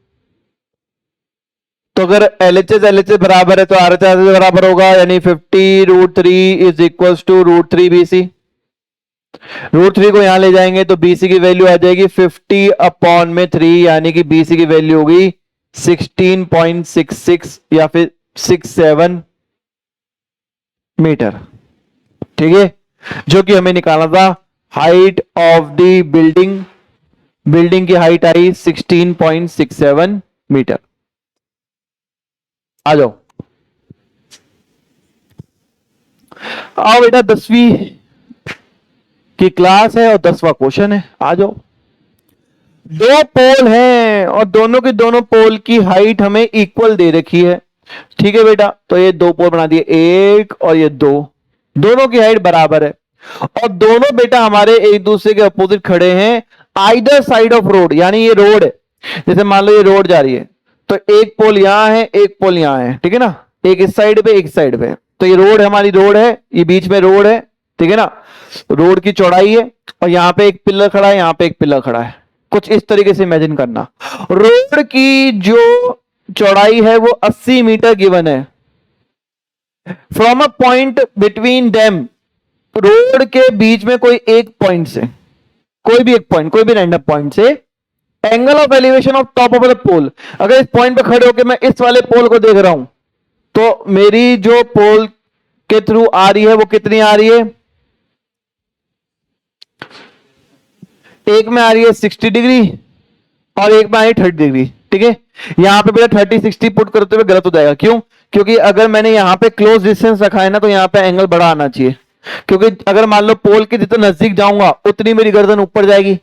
तो अगर LHS बराबर है तो RHS बराबर होगा, यानी 50√3 इज इक्वल टू √3 BC। √3 को यहां ले जाएंगे तो BC की वैल्यू आ जाएगी 50 अपॉन में 3, यानी कि BC की वैल्यू होगी 16.66 या फिर 67 मीटर, ठीक है? जो कि हमें निकालना था height of the building, building की हाइट आई 16.67 मीटर। आ जाओ, आओ बेटा 10वीं की क्लास है और 10वां क्वेश्चन है, आ जाओ। दो पोल हैं और दोनों के दोनों पोल की हाइट हमें इक्वल दे रखी है, ठीक है बेटा? तो ये दो पोल बना दिए, एक और ये दो, दोनों की हाइट बराबर है और दोनों बेटा हमारे एक दूसरे के अपोजिट खड़े हैं आइदर साइड ऑफ रोड, यानी ये रोड है, जैसे मान लो ये रोड जा रही है, तो एक पोल यहां है एक पोल यहां है, ठीक है ना? एक इस साइड पे एक साइड पे, तो ये रोड हमारी रोड है, ये बीच में रोड है, ठीक है ना? रोड की चौड़ाई है और यहां पे एक पिलर खड़ा है, यहां पे एक पिलर खड़ा है, कुछ इस तरीके से इमेजिन करना। रोड की जो चौड़ाई है वो 80 मीटर गिवन है। From a point between them, road के बीच में कोई एक पॉइंट से, कोई भी एक पॉइंट, कोई भी रैंडम पॉइंट से angle of elevation of top of the pole, अगर इस पॉइंट पे खड़े होकर मैं इस वाले पोल को देख रहा हूं तो मेरी जो पोल के थ्रू आ रही है वो कितनी आ रही है, एक में आ रही है 60 डिग्री और एक में आ रही है 30 डिग्री। ठीक है, यहां पे बेटा 30 60 पुट करते हुए गलत हो जाएगा, क्यों? क्योंकि अगर मैंने यहां पे क्लोज डिस्टेंस रखा है ना तो यहां पे एंगल बड़ा आना चाहिए, क्योंकि अगर मान लो पोल के जितना नजदीक जाऊंगा उतनी मेरी गर्दन ऊपर जाएगी,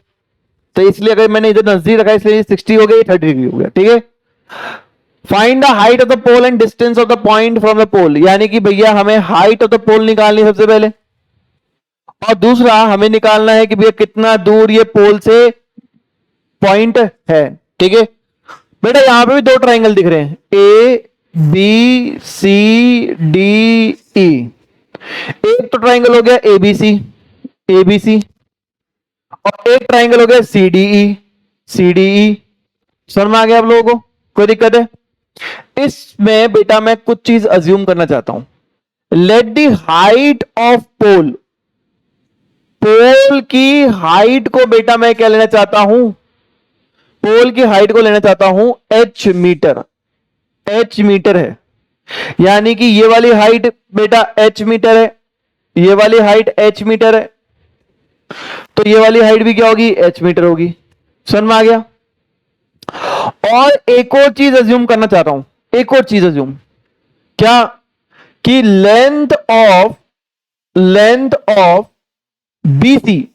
तो इसलिए अगर मैंने इधर नजदीक रखा है इसलिए 60 हो गया, 30 डिग्री हो गया। ठीक है, find the height of the pole and distance of the point from the pole, यानी कि भैया हमें हाइट ऑफ द पोल निकालनी सबसे पहले, और दूसरा हमें निकालना है कि भैया कितना दूर ये पोल से पॉइंट है। ठीक है बेटा, यहां पे भी दो ट्राइंगल दिख रहे हैं, ए बी सी डी ई। एक तो ट्राइंगल हो गया एबीसी, एबीसी, और एक ट्राइंगल हो गया C D E, C D E. समझ में आ गया आप लोगों को? कोई दिक्कत है? इसमें बेटा मैं कुछ चीज अज्यूम करना चाहता हूं। लेट दी हाइट ऑफ पोल, पोल की हाइट को बेटा मैं क्या लेना चाहता हूं, पोल की हाइट को लेना चाहता हूं एच मीटर, एच मीटर है, यानी कि ये वाली हाइट बेटा एच मीटर है, ये वाली हाइट एच मीटर है, तो ये वाली हाइट भी क्या होगी, एच मीटर होगी। समझ में आ गया? और एक और चीज अज्यूम करना चाहता हूं, एक और चीज अज्यूम, क्या कि लेंथ ऑफ बीसी,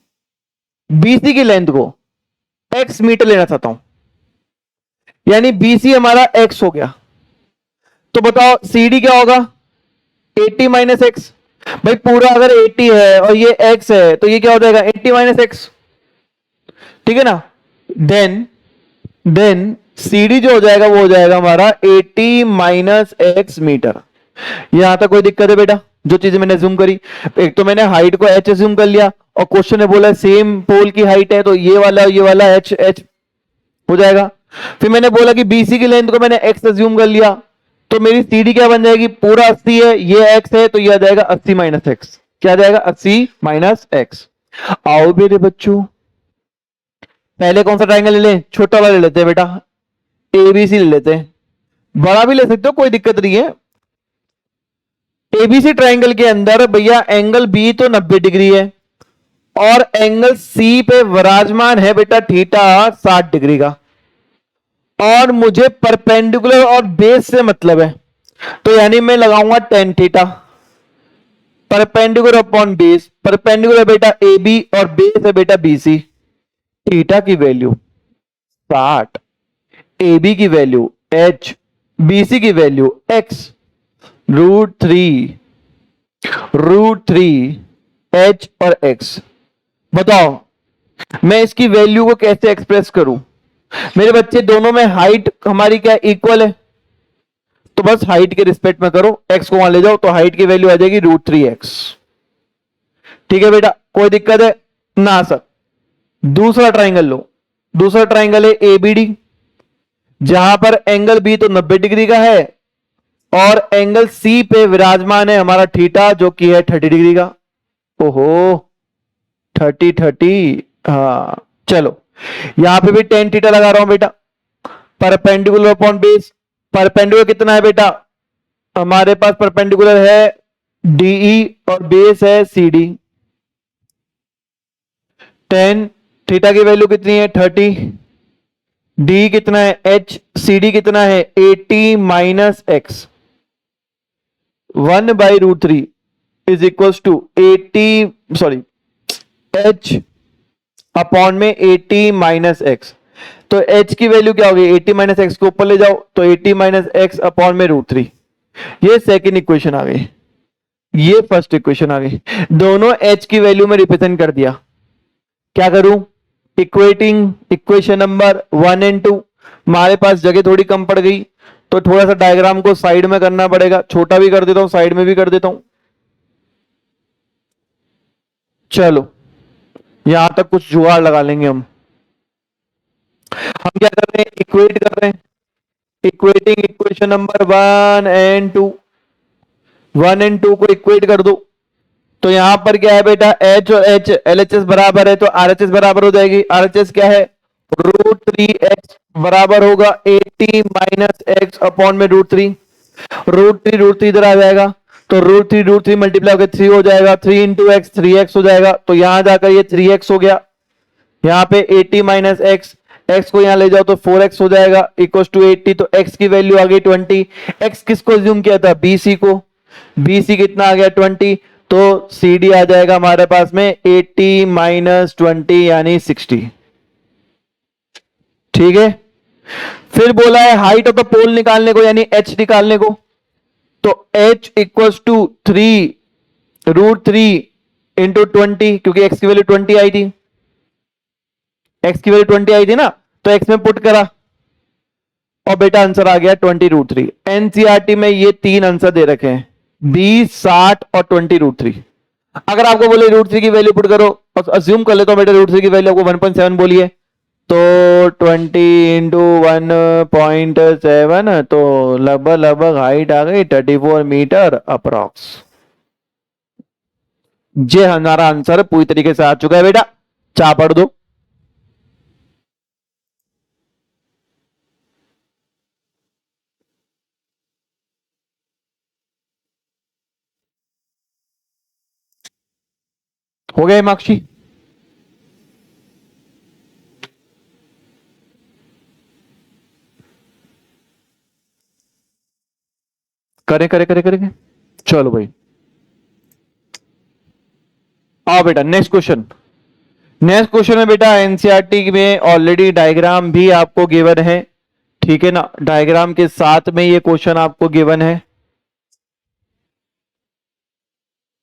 बीसी की लेंथ को एक्स मीटर लेना चाहता हूं, यानी बीसी हमारा एक्स हो गया, तो बताओ सीडी क्या होगा, 80 माइनस एक्स। भाई पूरा अगर 80 है और ये x है तो ये क्या हो जाएगा, 80 माइनस एक्स। ठीक है ना? देन CD जो हो जाएगा वो हो जाएगा हमारा 80 माइनस एक्स मीटर। यहां तक कोई दिक्कत है बेटा? जो चीजें मैंने जूम करी, एक तो मैंने हाइट को h जूम कर लिया और क्वेश्चन ने बोला सेम पोल की हाइट है तो ये वाला h हो जाएगा। फिर मैंने बोला कि BC की लेंथ को मैंने x अज्यूम कर लिया, तो मेरी CD क्या बन जाएगी, पूरा 80 है, ये x है, तो ये आ जाएगा 80 माइनस एक्स। क्या आ जाएगा, 80 माइनस एक्स। आओ मेरे बच्चों, पहले कौन सा ट्राइंगल ले लें, छोटा वाला ले लेते हैं बेटा, ABC ले लेते हैं, बड़ा भी ले सकते हो कोई दिक्कत नहीं है। ABC ट्राइंगल के अंदर भैया एंगल B तो 90 डिग्री है और एंगल C पे विराजमान है बेटा थीटा 60 डिग्री का, और मुझे परपेंडिकुलर और बेस से मतलब है, तो यानी मैं लगाऊंगा tan theta, perpendicular upon base, perpendicular बेटा AB और बेस है बेटा BC। थीटा की वैल्यू 60, AB की वैल्यू h, BC की वैल्यू x, √3 h और x। बताओ मैं इसकी वैल्यू को कैसे एक्सप्रेस करूं? मेरे बच्चे दोनों में हाइट हमारी क्या इक्वल है, तो बस हाइट के रिस्पेक्ट में करो, x को वहां ले जाओ तो हाइट की वैल्यू आ जाएगी √3x। ठीक है बेटा, कोई दिक्कत है ना सर? दूसरा ट्राइंगल लो, दूसरा ट्राइंगल है ABD, जहां पर एंगल B तो 90 डिग्री का है और एंगल C पे विराजमान है हमारा थीटा जो कि है 30 डिग्री का। ओहो 30, हाँ चलो यहां पे भी tan थीटा लगा रहा हूं बेटा, परपेंडिकुलर अपॉन बेस, परपेंडिकुलर कितना है बेटा, हमारे पास परपेंडिकुलर है DE और बेस है CD। tan थीटा की वैल्यू कितनी है 30, D कितना है h, CD कितना है 80 minus x, 1/√3 is equal to 80 sorry h upon में 80 माइनस एक्स। तो h की वैल्यू क्या होगी, 80 माइनस एक्स को ऊपर ले जाओ तो 80 माइनस एक्स अपॉन में √3। ये सेकेंड इक्वेशन आ गई, ये फर्स्ट इक्वेशन आ गई, दोनों h की वैल्यू में रिप्रेजेंट कर दिया। क्या करूं, इक्वेटिंग इक्वेशन नंबर 1 एंड 2, हमारे पास जगह थोड़ी कम पड़ गई तो थोड़ा सा डायग्राम को साइड में करना पड़ेगा, छोटा भी कर देता हूं साइड में भी कर देता हूं। चलो यहां तक कुछ जुगाड़ लगा लेंगे हम क्या कर रहे हैं, इक्वेट कर रहे हैं, इक्वेटिंग इक्वेशन नंबर 1 एंड 2 को इक्वेट कर दो। तो यहां पर क्या है बेटा, एच और एच एलएचएस बराबर है, तो आरएचएस बराबर हो जाएगी। आरएचएस क्या है, √3x बराबर होगा 80 माइनस एक्स अपॉन में √3। √3 इधर आ जाएगा, तो √3 मल्टीप्लाई होकर 3 हो जाएगा, 3 इंटू एक्स 3x हो जाएगा। तो यहां जाकर ये 3x हो गया, यहाँ पे 80 माइनस एक्स, एक्स को यहाँ ले जाओ तो 4x हो जाएगा इक्वल टू 80। तो x की वैल्यू आ गई 20। x किसको ज्यूम किया था, bc को, bc कितना आ गया 20। तो cd आ जाएगा हमारे पास में 80 माइनस 20 यानी 60। ठीक है, फिर बोला है हाइट ऑफ द पोल निकालने को यानी h निकालने को। तो h इक्वल्स टू 3√3 इंटू 20, क्योंकि x की वैल्यू 20 आई थी, x की वैल्यू 20 आई थी ना, तो x में पुट करा और बेटा आंसर आ गया 20√3। एनसीईआरटी में ये 3 आंसर दे रखे हैं, 20, 60 और 20√3। अगर आपको बोले √3 की वैल्यू पुट करो और अज्यूम कर लेता हूं बेटा √3 की वैल्यू आपको 1.7 बोली है, तो 20 इंटू 1.7, तो लगभग हाइट आ गई 34 मीटर अप्रॉक्स। ये हमारा आंसर पूरी तरीके से आ चुका है बेटा, चा पढ़ दो। हो गया मार्क्सी, करेंगे। चलो भाई आओ बेटा नेक्स्ट क्वेश्चन। नेक्स्ट क्वेश्चन में बेटा एनसीईआरटी में ऑलरेडी डायग्राम भी आपको गिवन है, ठीक है ना, डायग्राम के साथ में ये क्वेश्चन आपको गिवन है।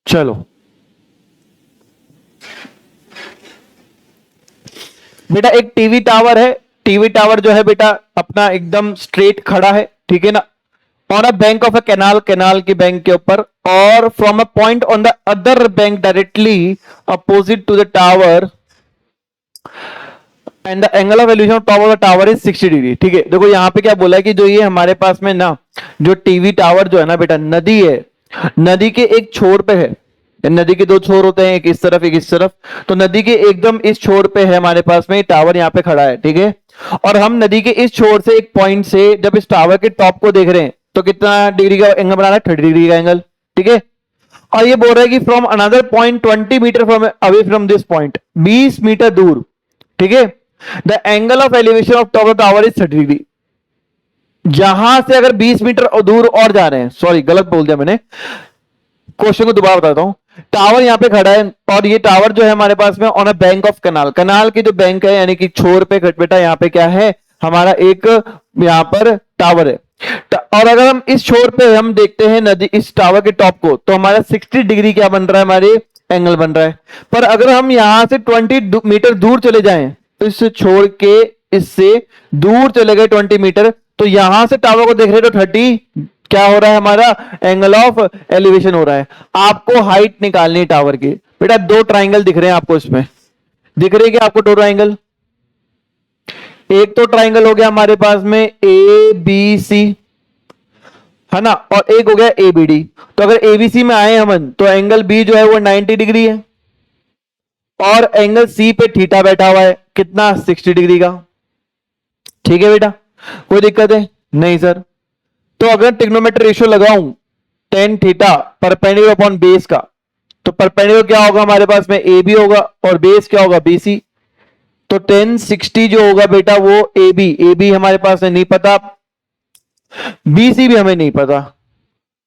चलो बेटा एक टीवी टावर है, टीवी टावर जो है बेटा अपना एकदम स्ट्रेट खड़ा है, ठीक है ना, on a bank of a canal, canal की बैंक के ऊपर, और from a point on the other bank directly opposite to the tower and the angle of elevation of top of the tower is 60 degree. ठीक है, देखो यहाँ पे क्या बोला है कि जो ये हमारे पास में ना जो टीवी टावर जो है ना बेटा, नदी है, नदी के एक छोर पे है, नदी के 2 छोर होते हैं, एक इस तरफ एक इस तरफ, तो नदी के एकदम इस छोर पे है हमारे पास में टावर यहाँ पे खड़ा है, ठीक है। और हम नदी के इस छोर से एक पॉइंट से जब इस टावर के टॉप को देख रहे हैं तो कितना डिग्री का एंगल बना रहा है, 30 डिग्री का एंगल, ठीक है। और ये बोल रहा है कि from another point 20 metre from away from this point, 20 metre दूर, ठीक है, the angle of elevation of top of tower is 30 degree. जहां से अगर 20 मीटर दूर और जा रहे हैं, सॉरी गलत बोल दिया मैंने, क्वेश्चन को दोबारा बताता हूं। टावर यहां पे खड़ा है और ये टावर जो है हमारे पास में on a bank of canal, canal की जो बैंक है यानी कि छोर पे बेटा यहां पे क्या है हमारा एक यहां पर टावर है। और अगर हम इस छोर पे हम देखते हैं नदी इस टावर के टॉप को, तो हमारा 60 डिग्री क्या बन रहा है, हमारे एंगल बन रहा है। पर अगर हम यहां से 20 मीटर दूर चले जाएं, तो इस छोड़ के इससे दूर चले गए 20 मीटर, तो यहां से टावर को देख रहे तो 30 क्या हो रहा है, हमारा एंगल ऑफ एलिवेशन हो रहा है। आपको हाइट निकालनी है टावर की बेटा, 2 ट्राइंगल दिख रहे हैं आपको, इसमें दिख रहे हैं कि आपको 2 ट्राइंगल, एक तो ट्राइंगल हो गया हमारे पास में ए बी सी, है ना, और एक हो गया ए बी डी। तो अगर एबीसी में आए हम तो एंगल बी जो है वो 90 डिग्री है और एंगल सी पे थीटा बैठा हुआ है कितना, 60 डिग्री का। ठीक है बेटा, कोई दिक्कत है नहीं सर। तो अगर ट्रिग्नोमेट्री रेशियो लगाऊं tan theta perpendicular upon base का, तो परपेंडिकुलर क्या होगा हमारे पास में ए बी होगा और बेस क्या होगा बी सी। तो tan 60 जो होगा बेटा वो ए बी हमारे पास में नहीं पता, बीसी भी हमें नहीं पता,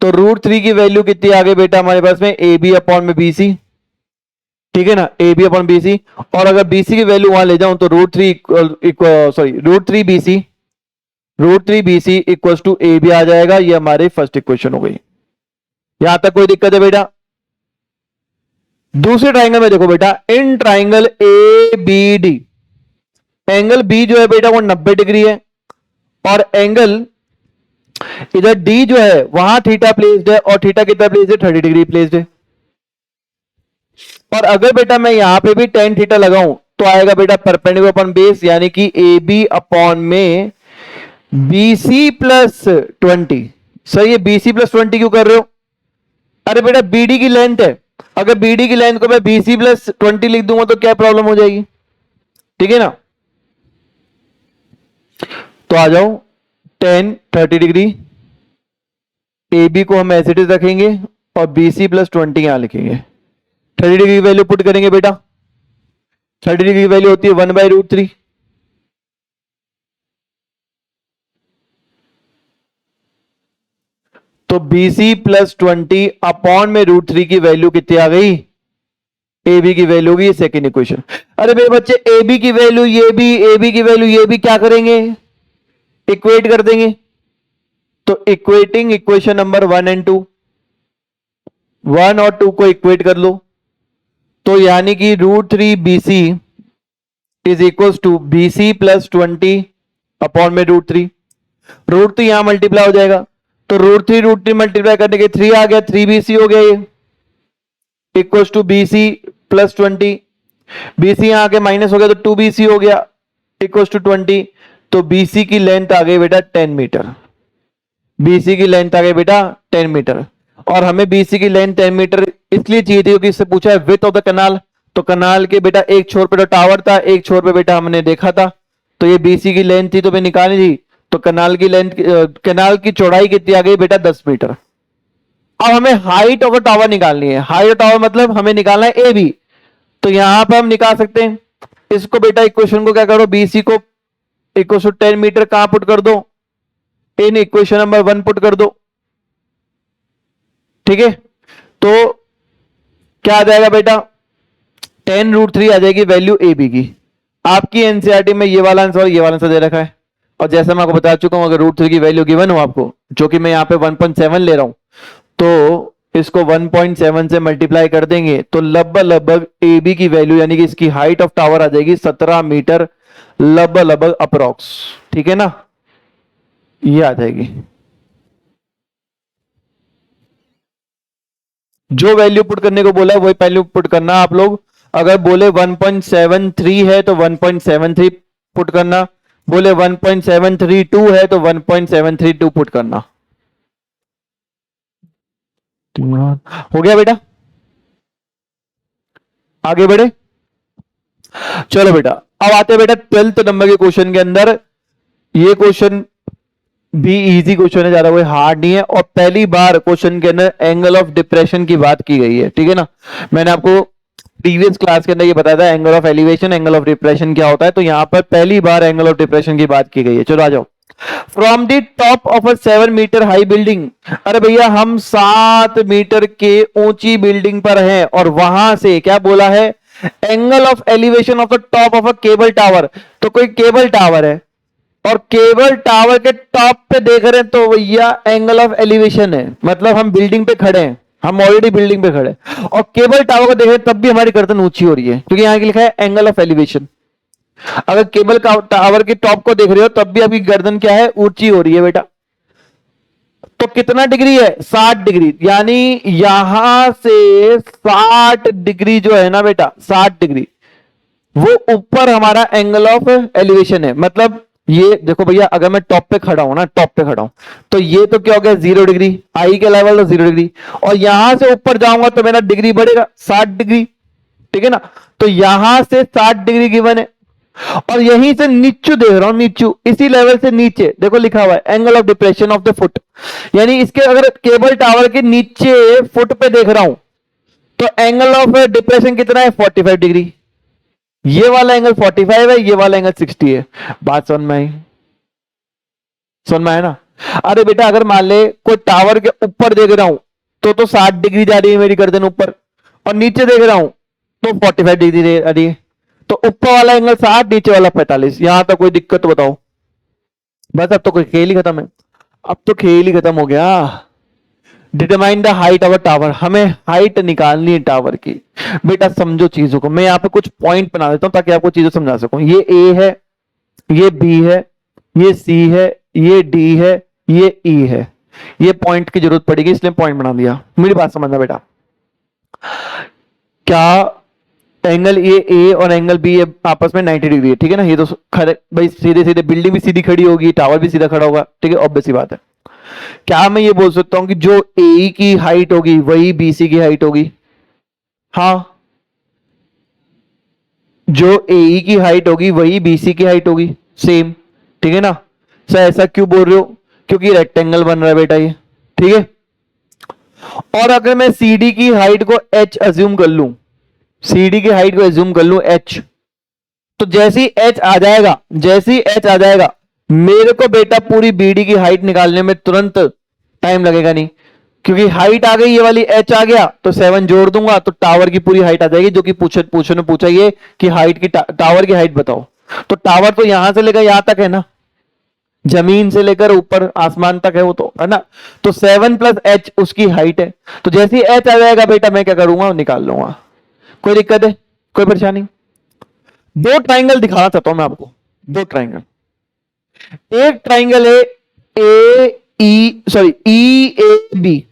तो √3 की वैल्यू कितनी आ गई बेटा हमारे पास में, ए बी अपॉन में बी सी, ठीक है ना, A B upon B C. और अगर बीसी की वैल्यू वहां ले जाऊं तो √3 BC equal to A B आ जाएगा। ये हमारी फर्स्ट इक्वेशन हो गई। यहां तक कोई दिक्कत है बेटा? दूसरे ट्राइंगल में देखो बेटा, in triangle A B D angle B जो है बेटा वो 90 डिग्री है और एंगल इधर डी जो है वहां थीटा प्लेस्ड है और थीटा कितना प्लेस्ड है, 30 डिग्री प्लेस्ड है। और अगर बेटा मैं यहां पे भी टेन थीटा लगाऊं तो आएगा बेटा परपेंडिकुलर अपॉन बेस, यानी कि ए बी अपॉन में बीसी प्लस 20। सर ये बीसी प्लस 20 क्यों कर रहे हो? अरे बेटा बीडी की लेंथ है, अगर बीडी की लेंथ को मैं बीसी प्लस 20 लिख दूंगा तो क्या प्रॉब्लम हो जाएगी? ठीक है ना? तो आ जाओ, 10 30 डिग्री, ए बी को हम एज इट इज रखेंगे और बीसी प्लस 20 यहां लिखेंगे। 30 डिग्री की वैल्यू पुट करेंगे बेटा, 30 डिग्री की वैल्यू होती है 1/√3। तो BC प्लस 20 अपॉन में √3 की वैल्यू कितनी आ गई? ए बी की वैल्यू होगी सेकेंड इक्वेशन। अरे मेरे बच्चे ए बी की वैल्यू ये भी, ए बी की वैल्यू ये भी क्या करेंगे? इक्वेट कर देंगे। तो इक्वेटिंग इक्वेशन नंबर 1 एंड 2, 1 और 2 को इक्वेट कर लो, तो यानी कि √3 BC is equal to BC plus 20 upon में √3। √3 यहां मल्टीप्लाई हो जाएगा, तो √3 मल्टीप्लाई करने के 3 आ गया, 3BC हो गया ये, equals to BC plus 20। BC यहां आके माइनस हो गया तो 2BC हो गया, इक्वल्स टू 20। तो BC की लेंथ आ गई बेटा 10 मीटर। BC की लेंथ आ गई बेटा 10 मीटर। और हमें BC की लेंथ 10 मीटर इसलिए चाहिए थी क्योंकि इससे पूछा है विड्थ ऑफ द कनाल। तो कनाल के बेटा एक छोर पे तो टावर था, एक छोर पे बेटा हमने देखा था, तो ये BC की लेंथ थी तो मैं निकाली थी। तो कनाल की लेंथ, कनाल की चौड़ाई कितनी आ गई बेटा? 10 मीटर। अब हमें हाइट ऑफ अ टावर निकालनी है। हाइट ऑफ टावर मतलब हमें निकालना है ए बी, तो यहां पर हम निकाल सकते हैं इसको बेटा। इक्वेशन को क्या करो, BC को इक्वल टू 10 मीटर कहां पुट कर दो? इन इक्वेशन नंबर 1 पुट कर दो। ठीक है, तो क्या आ जाएगा बेटा? 10√3 आ जाएगी वैल्यू ए बी की। आपकी एनसीईआरटी में ये वाला आंसर और ये वाला आंसर दे रखा है, और जैसा मैं आपको बता चुका हूं अगर √3 की वैल्यू गिवन हो आपको, जो कि मैं यहां पे 1.7 ले रहा हूं, तो इसको 1.7 से मल्टीप्लाई कर देंगे तो लगभग ए बी की वैल्यू यानी कि इसकी हाइट ऑफ टावर आ जाएगी 17 मीटर लगभग अप्रोक्स। ठीक है ना, ये आ जाएगी। जो वैल्यू पुट करने को बोला है वही वैल्यू पुट करना आप लोग। अगर बोले 1.73 है तो 1.73 पुट करना, बोले 1.732 है तो 1.732 पुट करना। हो गया बेटा, आगे बढ़े। चलो बेटा, अब आते हैं बेटा 12th नंबर के क्वेश्चन के अंदर। ये क्वेश्चन भी इजी क्वेश्चन है, ज्यादा कोई हार्ड नहीं है, और पहली बार क्वेश्चन के अंदर एंगल ऑफ डिप्रेशन की बात की गई है। ठीक है ना, मैंने आपको प्रीवियस क्लास के अंदर ये बताया था angle of elevation, angle of depression क्या होता है, तो यहां पर पहली बार एंगल ऑफ डिप्रेशन की बात की गई है। चलो आ जाओ। From the top of a 7 metre high building, अरे भैया हम 7 मीटर के ऊंची बिल्डिंग पर हैं और वहां से क्या बोला है? Angle of elevation of the top of a cable tower. तो कोई केबल टावर है और केबल टावर के टॉप पे देख रहे हैं तो भैया एंगल ऑफ एलिवेशन है, मतलब हम बिल्डिंग पे खड़े हैं, हम ऑलरेडी बिल्डिंग पे खड़े हैं और केबल टावर को देख रहे हैं तब भी हमारी गर्दन ऊंची हो रही है क्योंकि यहां लिखा है एंगल ऑफ एलिवेशन। अगर केबल टावर के टॉप को देख रहे हो तब भी आपकी गर्दन क्या है? ऊंची हो रही है बेटा। तो कितना डिग्री है? 60 डिग्री, यानी यहां से 60 डिग्री जो है ना बेटा, 60 डिग्री वो ऊपर हमारा एंगल ऑफ एलिवेशन है। मतलब ये देखो भैया, अगर मैं टॉप पे खड़ा हूं ना, टॉप पे खड़ा हूं, तो ये तो क्या हो गया? 0 डिग्री, आई के लेवल तो 0 डिग्री, और यहां से ऊपर जाऊंगा तो मेरा डिग्री बढ़ेगा 60 डिग्री। ठीक है ना, तो यहां से 60 डिग्री गिवन है, और यहीं से नीचू देख रहा हूं, नीचू इसी लेवल से नीचे देखो लिखा हुआ है angle of depression of the foot, यानी इसके अगर केबल टावर के नीचे फुट पे देख रहा हूं तो एंगल ऑफ डिप्रेशन कितना है? 45 डिग्री। ये वाला एंगल 45 है, ये वाला एंगल 60 है। बात समझ में आई? समझ में आया ना? अरे बेटा अगर मान ले कोई टावर के ऊपर देख रहा हूं तो 60 डिग्री जा रही है मेरी गर्दन ऊपर, और नीचे देख रहा हूं तो 45 डिग्री आ रही है। तो ऊपर वाला एंगल 60, नीचे वाला 45। यहां तक कोई दिक्कत तो बताओ? बस अब तो कोई खेल ही खत्म है, अब तो खेल ही खत्म हो गया। Determine the height of a tower, हमें हाइट निकालनी है टावर की। बेटा समझो चीजों को, मैं यहां पे कुछ पॉइंट बना देता हूं ताकि आपको चीजें समझा सकूं। ये ए है, ये बी है, ये सी है, ये डी है, ये ई है। ये पॉइंट की जरूरत पड़ेगी इसलिए पॉइंट बना दिया। मेरी बात समझना बेटा, क्या एंगल ए और एंगल बी आपस में 90 डिग्री है, ठीक है ना। ये तो भाई सीधे सीधे बिल्डिंग भी सीधी खड़ी होगी, टावर भी सीधा खड़ा होगा, ठीक है, ऑब्वियस सी बात है। क्या मैं ये बोल सकता हूं कि जो ए की हाइट होगी वही बीसी की हाइट होगी? हाँ, जो ए की हाइट होगी वही बीसी की हाइट होगी, सेम, ठीक है ना। सर ऐसा क्यों बोल रहे हो? क्योंकि रेक्टेंगल बन रहा है बेटा ये, ठीक है। और अगर मैं सीडी की हाइट को एच अज्यूम कर लूं, सीडी की हाइट को अज्यूम कर लूं एच, तो जैसे ही एच आ जाएगा, जैसे ही एच आ जाएगा, मेरे को बेटा पूरी बीडी की हाइट निकालने में तुरंत टाइम लगेगा नहीं, क्योंकि हाइट आ गई, ये वाली एच आ गया तो 7 जोड़ दूंगा तो टावर की पूरी हाइट आ जाएगी, जो कि पूछा ये कि हाइट की टावर की हाइट बताओ। तो टावर तो यहां से लेकर यहां तक है ना, जमीन से लेकर ऊपर आसमान तक है वो, तो है ना। तो 7 प्लस एच उसकी हाइट है। तो जैसे ही एच आ जाएगा बेटा मैं क्या करूंगा, निकाल लूंगा। कोई दिक्कत है? कोई परेशानी? दो ट्राइंगल दिखाना चाहता हूं मैं आपको, दो ट्राइंगल। एक ट्राइंगल है ई ए बी,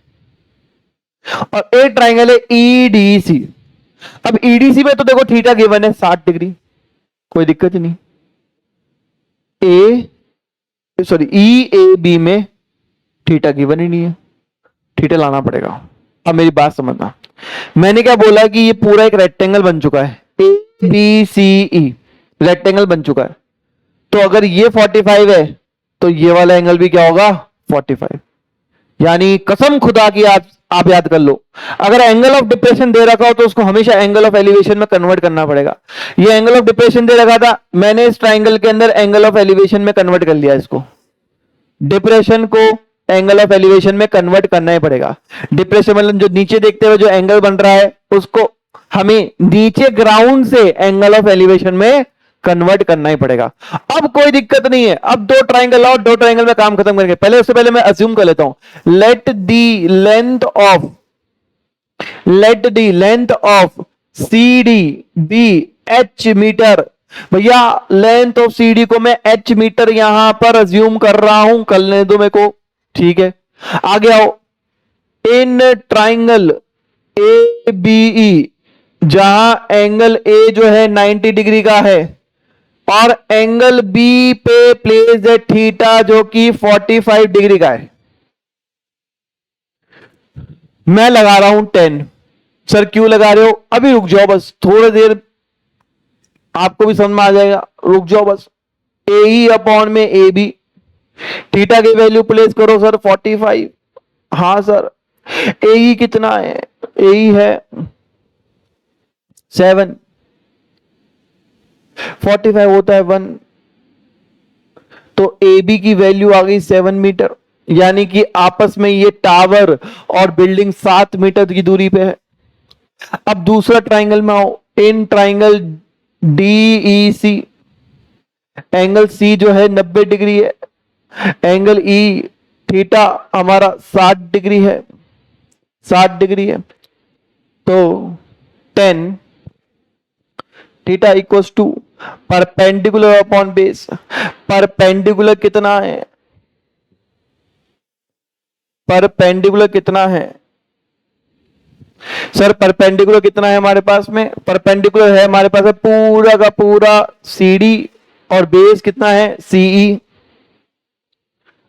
और एक ट्राइंगल है ईडीसी। अब ईडीसी में तो देखो थीटा गिवन है 60 डिग्री, कोई दिक्कत ही नहीं। ई ए बी में थीटा गिवन ही नहीं है, थीटा लाना पड़ेगा। अब मेरी बात समझना, मैंने क्या बोला कि ये पूरा एक रेक्टेंगल बन चुका है, A B C E rectangle बन चुका है। तो अगर ये 45 है तो ये वाला एंगल भी क्या होगा, 45। यानी कसम खुदा की आप याद कर लो, अगर एंगल ऑफ डिप्रेशन दे रखा हो तो उसको हमेशा एंगल ऑफ एलिवेशन में कन्वर्ट करना पड़ेगा। ये एंगल ऑफ डिप्रेशन दे रखा था, मैंने इस ट्राइंगल के अंदर एंगल ऑफ एलिवेशन में कन्वर्ट कर लिया। इसको डिप्रेशन को एंगल ऑफ एलिवेशन में कन्वर्ट करना ही पड़ेगा। डिप्रेशन मतलब जो नीचे देखते हुए जो एंगल बन रहा है उसको हमें नीचे ग्राउंड से एंगल ऑफ एलिवेशन में कन्वर्ट करना ही पड़ेगा। अब कोई दिक्कत नहीं है, अब दो ट्राइंगल और दो ट्राइंगल में काम खत्म करेंगे। पहले उससे पहले मैं अज्यूम कर लेता हूं, let the length of C D B H metre. भैया लेंथ ऑफ सी डी को मैं एच मीटर यहां पर अज्यूम कर रहा हूं, कर लेने दो मेरे को, ठीक है। आगे आओ, in triangle A B E जहां एंगल ए जो है 90 डिग्री का है और एंगल बी पे प्लेस है थीटा जो कि 45 डिग्री का है, मैं लगा रहा हूं 10। सर क्यों लगा रहे हो? अभी रुक जाओ बस थोड़ी देर, आपको भी समझ में आ जाएगा, रुक जाओ बस। ए ई अपॉन में ए बी, थीटा की वैल्यू प्लेस करो सर 45। हाँ सर, ए ई कितना है? ए ई है 7, 45 होता है 1, तो ए बी की वैल्यू आ गई 7 मीटर, यानी कि आपस में ये टावर और बिल्डिंग 7 मीटर की दूरी पे है। अब दूसरा ट्राइंगल में आओ, in triangle D E C, angle C जो है 90 डिग्री है, एंगल ई थीटा हमारा 60 डिग्री है, 60 डिग्री है। तो 10 theta equals to perpendicular upon base. Perpendicular कितना है? परपेंडिकुलर कितना है सर? परपेंडिकुलर कितना है हमारे पास में? परपेंडिकुलर है हमारे पास है पूरा का पूरा सीडी, और बेस कितना है? सीई।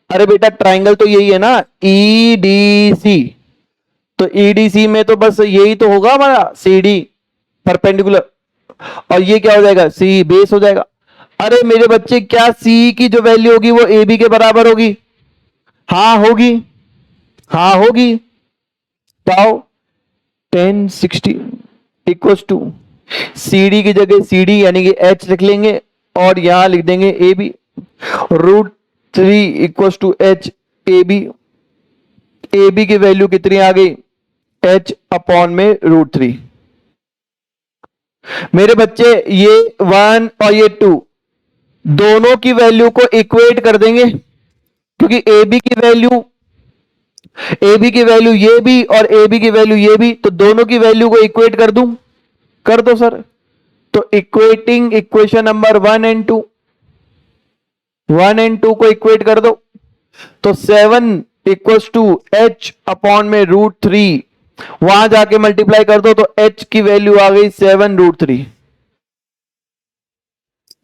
अरे बेटा ट्राइंगल तो यही है ना, ईडीसी। तो ईडीसी में तो बस यही तो होगा हमारा सीडी परपेंडिकुलर, और ये क्या हो जाएगा? सी बेस हो जाएगा। अरे मेरे बच्चे, क्या सी की जो वैल्यू होगी वो ए बी के बराबर होगी? हाँ होगी, हाँ होगी। पाओ 10 60 इक्वल्स टू सी डी की जगह सी डी यानी कि एच लिख लेंगे, और यहां लिख देंगे A B, √3 equals to H A B. A B की वैल्यू कितनी आ गई? एच अपॉन में √3। मेरे बच्चे ये 1 और ये 2 दोनों की वैल्यू को इक्वेट कर देंगे, क्योंकि ए बी की वैल्यू ये भी और ए बी की वैल्यू ये भी, तो दोनों की वैल्यू को इक्वेट कर दूं, कर दो सर। तो equating equation number 1 and 2, 1 and 2 को इक्वेट कर दो, तो 7 इक्वल्स टू एच अपॉन में √3 वहां जाके मल्टीप्लाई कर दो तो h की वैल्यू आ गई 7√3।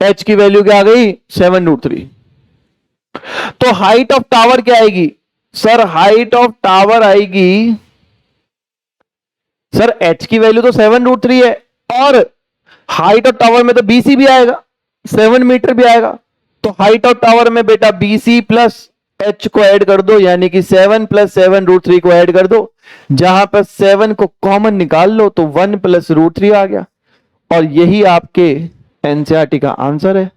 h की वैल्यू क्या आ गई 7√3। तो हाइट ऑफ टावर क्या आएगी सर? हाइट ऑफ टावर आएगी सर, h की वैल्यू तो 7√3 है और हाइट ऑफ टावर में तो BC भी आएगा, 7 मीटर भी आएगा। तो हाइट ऑफ टावर में बेटा BC प्लस h को ऐड कर दो, यानी कि 7 प्लस 7√3 को ऐड कर दो। जहां पर 7 को कॉमन निकाल लो तो 1 प्लस √3 आ गया। और यही आपके एनसीईआरटी का आंसर है।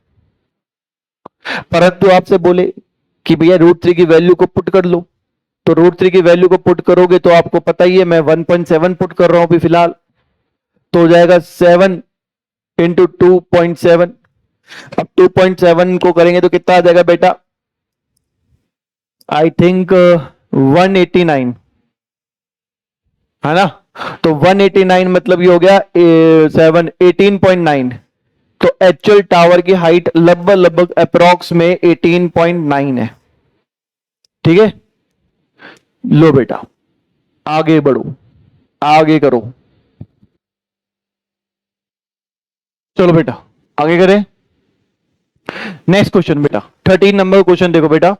परंतु आपसे बोले कि भैया √3 की वैल्यू को पुट कर लो, तो √3 की वैल्यू को पुट करोगे तो आपको पता ही है, मैं 1.7 पुट कर रहा हूं अभी फिलहाल, तो हो जाएगा 7 इंटू 2.7। अब 2.7 को करेंगे तो कितना आ जाएगा बेटा? आई थिंक 189 है ना। तो 189 मतलब ये हो गया 18.9। तो एक्चुअल टावर की हाइट लगभग लगभग अप्रोक्स में 18.9 है। ठीक है, लो बेटा आगे बढ़ो, आगे करो। चलो बेटा आगे करें। नेक्स्ट क्वेश्चन बेटा 13 नंबर क्वेश्चन देखो बेटा।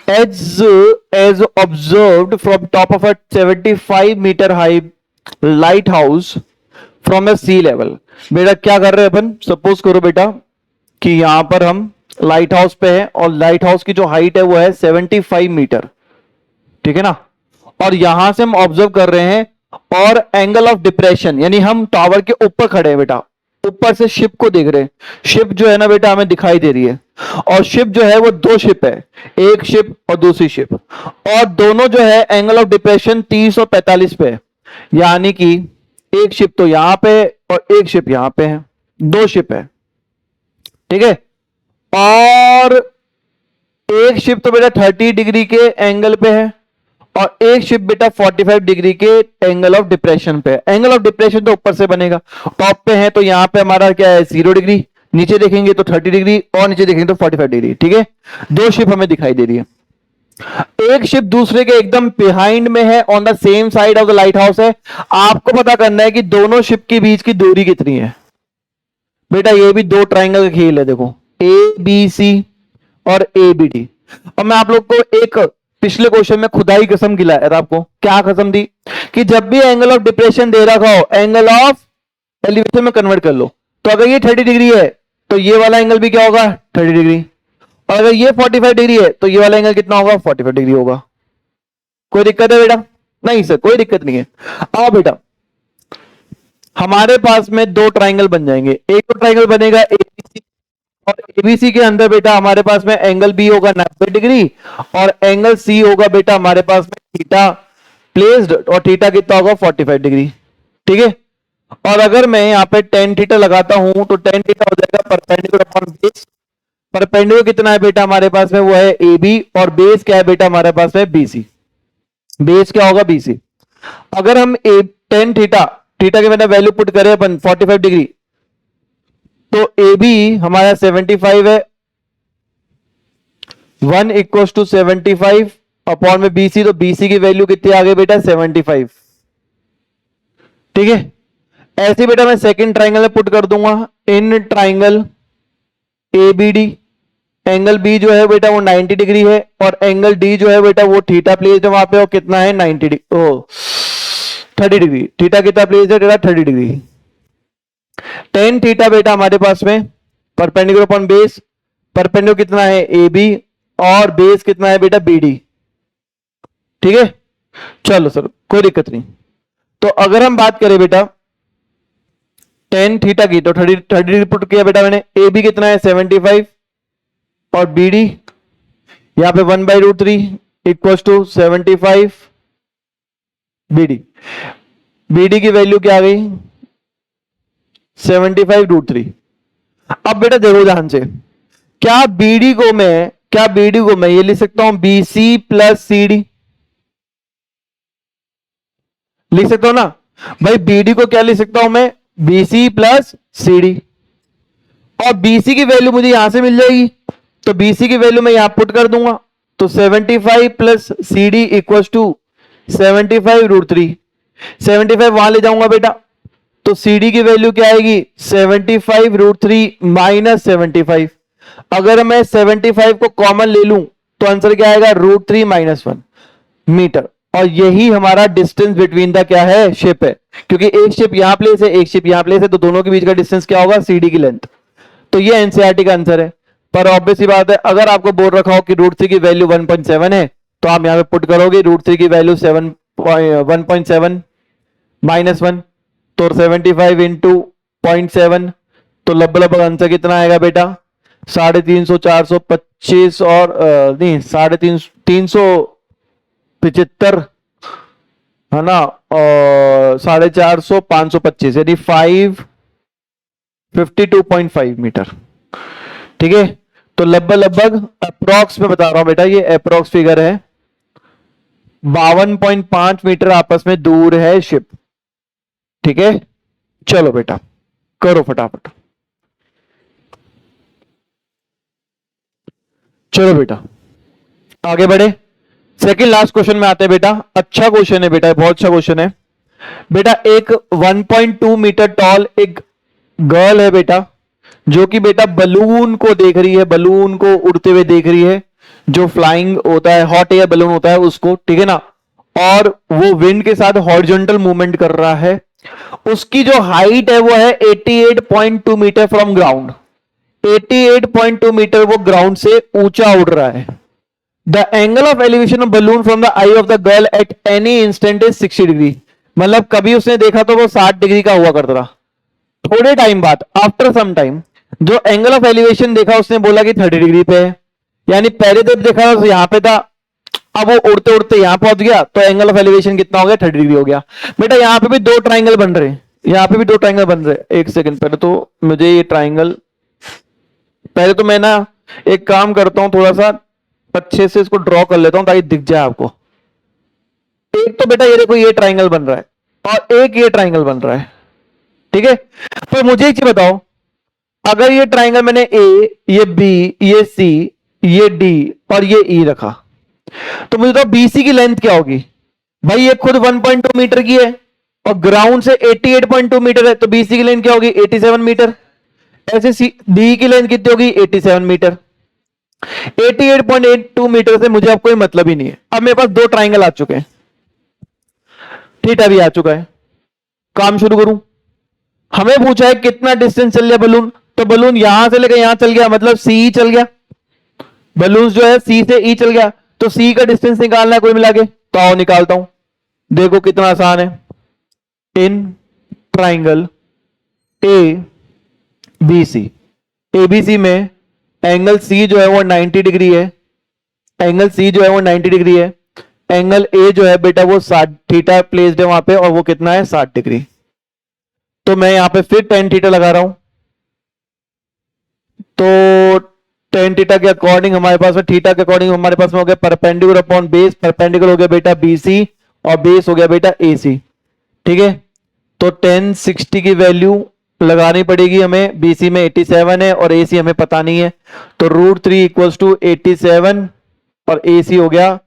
As observed from top of a 75 metre high lighthouse from a sea level. बेटा क्या कर रहे हैं अपन? सपोज करो बेटा कि यहां पर हम लाइट हाउस पे है और लाइट हाउस की जो हाइट है वो है 75 मीटर, ठीक है ना। और यहां से हम ऑब्जर्व कर रहे हैं और एंगल ऑफ डिप्रेशन, यानी हम टावर के ऊपर खड़े हैं बेटा, ऊपर से शिप को देख रहे हैं। शिप जो है ना बेटा हमें दिखाई दे रही है, और शिप जो है वो दो शिप है, एक शिप और दूसरी शिप, और दोनों जो है एंगल ऑफ डिप्रेशन 30 और 45 पे है। यानी कि एक शिप तो यहां पे और एक शिप यहां पे है, दो शिप है, ठीक है। और एक शिप तो बेटा 30 डिग्री के एंगल पे है और एक शिप बेटा 45 डिग्री के एंगल ऑफ डिप्रेशन पे है। एंगल ऑफ डिप्रेशन तो ऊपर से बनेगा, टॉप पे है तो यहां पे हमारा क्या है 0 डिग्री, नीचे देखेंगे तो 30 डिग्री और नीचे देखेंगे तो 45 डिग्री, ठीक है। दो शिप हमें दिखाई दे रही है, एक शिप दूसरे के एकदम बिहाइंड में है, on the same side of the light house है। आपको पता करना है कि दोनों शिप के बीच की दूरी कितनी है। बेटा ये भी दो ट्राइंगल का खेल है, देखो ABC और ABD। और मैं आप लोग को एक पिछले क्वेश्चन में खुदाई कसम खिलाया था आपको, क्या कसम दी कि जब भी एंगल ऑफ डिप्रेशन दे रखा हो एंगल ऑफ एलिवेशन में कन्वर्ट कर लो। तो अगर ये 30 डिग्री है तो ये वाला एंगल भी क्या होगा 30 डिग्री, और अगर ये 45 डिग्री है तो ये वाला एंगल कितना होगा 45 डिग्री होगा। कोई दिक्कत है बेटा? नहीं सर कोई दिक्कत नहीं है। आओ बेटा हमारे पास में दो ट्राइंगल बन जाएंगे, एक तो ट्राइंगल बनेगा ABC और ABC के अंदर बेटा हमारे पास में एंगल B होगा 90 डिग्री और एंगल C होगा बेटा हमारे पास में थीटा प्लेस्ड, और थीटा कितना होगा 45 डिग्री, ठीक है। और अगर मैं यहाँ पे tan थीटा लगाता हूं तो tan थीटा हो जाएगा परपेंडिकुलर अपॉन बेस। परपेंडिकुलर कितना है बेटा हमारे पास में वो है AB, और बेस क्या है बेटा हमारे पास में BC। बेस क्या होगा BC। अगर हम tan थीटा, थीटा के मैंने वैल्यू पुट करें अपन 45 डिग्री, तो AB हमारा 75 है, 1 इक्वल टू 75 अपॉन में BC, तो BC की वैल्यू कितनी आ गई बेटा 75, ठीक है। ऐसे बेटा मैं सेकंड ट्राइंगल में पुट कर दूंगा, in triangle ABD angle B जो है बेटा वो 90 डिग्री है और एंगल D जो है बेटा वो थीटा प्लेस्ड है वहां पे, और कितना है 90 डिग्री, 30 डिग्री। थीटा कितना प्लेस्ड है बेटा 30 डिग्री। tan थीटा बेटा हमारे पास में परपेंडिकुलर अपॉन बेस, परपेंडिकुलर कितना है AB और बेस कितना है बेटा BD, ठीक है। चलो सर कोई दिक्कत नहीं। तो अगर हम बात करें बेटा tan थीटा की, तो 30 डिग्री पुट किया बेटा मैंने, AB कितना है 75 और BD यहां पे 1/√3 इक्वल टू 75 BD। BD की वैल्यू क्या आ गई 75√3। अब बेटा देखो ध्यान से, क्या BD को मैं ये लिख सकता हूं BC प्लस CD, लिख सकता हूं ना भाई। BD को क्या लिख सकता हूं मैं BC प्लस CD, और BC की वैल्यू मुझे यहां से मिल जाएगी, तो BC की वैल्यू मैं यहां पुट कर दूंगा, तो 75 प्लस CD इक्वल टू 75√3। 75 वहां ले जाऊंगा बेटा, तो CD की वैल्यू क्या आएगी 75 रूट 3 माइनस 75। अगर मैं 75 को कॉमन ले लूं तो आंसर क्या आएगा रूट 3 माइनस 1 मीटर। और यही हमारा डिस्टेंस बिटवीन द क्या है शिप है, क्योंकि एक शिप यहां प्लेस है एक शिप यहां प्लेस है, तो दोनों के बीच का डिस्टेंस क्या होगा CD की लेंथ। तो ये एनसीईआरटी का आंसर है। पर ऑब्वियस सी बात है, अगर आपको बोल रखा हो कि रूट 3 की वैल्यू 1.7 है तो आप यहां पे पुट करोगे रूट 3 की वैल्यू 1.7 माइनस 1, तो 75 इंटू 0.7, तो लगभग आंसर कितना आएगा बेटा 350, 425 और नहीं 375 है ना, और 450, 525 यानी 552.5 मीटर। ठीक है, तो लगभग अप्रोक्स में बता रहा हूं बेटा, ये अप्रोक्स फिगर है, 52.5 मीटर आपस में दूर है शिप। ठीक है, चलो बेटा करो फटाफट। चलो बेटा आगे बढ़े, सेकंड लास्ट क्वेश्चन में आते हैं बेटा। अच्छा क्वेश्चन है बेटा, बहुत अच्छा क्वेश्चन है बेटा। एक 1.2 मीटर टॉल एक गर्ल है बेटा, जो कि बेटा बलून को देख रही है, बलून को उड़ते हुए देख रही है, जो फ्लाइंग होता है, हॉट एयर बलून होता है उसको, ठीक है ना। और वो विंड के साथ हॉरिजॉन्टल मूवमेंट कर रहा है। उसकी जो हाइट है वो है 88.2 मीटर फ्रॉम ग्राउंड। 88.2 मीटर वो ग्राउंड से ऊंचा उड़ रहा है। The angle of elevation of balloon from the I of the girl at any instant is 60 degree. मतलब कभी उसने देखा तो वो 60 डिग्री का हुआ करता था, थोड़े टाइम बाद आफ्टर सम टाइम जो एंगल ऑफ एलिवेशन देखा उसने बोला कि 30 डिग्री पे है। यानी पहले जब देखा तो यहां पे था, अब वो उड़ते उड़ते यहां पहुंच गया तो एंगल ऑफ एलिवेशन कितना हो गया 30 डिग्री हो गया। बेटा यहां पे भी दो ट्राइंगल बन रहे हैं, यहां पे भी दो ट्राइंगल बन रहे हैं। एक सेकंड, पहले तो मुझे ये ट्राइंगल, पहले तो मैं ना एक काम करता हूं, थोड़ा सा अच्छे से इसको ड्रॉ कर लेता हूं ताकि दिख जाए आपको। एक तो बेटा ये देखो ये ट्राइंगल बन रहा है और एक ये ट्राइंगल बन रहा है, ठीक है। तो मुझे एक चीज बताओ, अगर ये ट्राइंगल मैंने ए, ये बी, ये सी, ये डी और ये ई रखा, तो मुझे तो बीसी की लेंथ क्या होगी भाई। ये खुद 1.2 मीटर की है और ग्राउंड से 88.2 मीटर है, तो बीसी की लेंथ क्या होगी 87 मीटर। ऐसे सी डी की लेंथ कितनी होगी 87 मीटर। 88.82 मीटर से मुझे अब कोई मतलब ही नहीं है। अब मेरे पास दो ट्राइंगल आ चुके हैं, थीटा भी आ चुका है। काम शुरू करूं, हमें पूछा है कितना डिस्टेंस चल गया बलून, तो बलून यहां से लेकर यहां चल गया, मतलब सी चल गया। बलून जो है सी से ई चल गया, तो सी का डिस्टेंस निकालना है कोई मिला के, तो आओ निकालता हूं। देखो कितना आसान है। In triangle A B C, A B C में एंगल सी जो है वो 90 डिग्री है, एंगल सी जो है वो 90 डिग्री है। एंगल ए जो है बेटा वो 60 थीटा प्लेस्ड है वहां पे, और वो कितना है 60 डिग्री। तो मैं यहां पे फिर टेन थीटा लगा रहा हूं, तो टेन थीटा के अकॉर्डिंग हमारे पास में, थीटा के अकॉर्डिंग हमारे पास में हो गया परपेंडिकुलर अपॉन बेस, परपेंडिकुलर हो गया बेटा बीसी और बेस हो गया बेटा एसी। ठीक है, तो 1060 की वैल्यू लगानी पड़ेगी हमें। बीसी में 87 है और एसी हमें पता नहीं है, तो √3 इक्वल्स टू 87 और एसी हो गया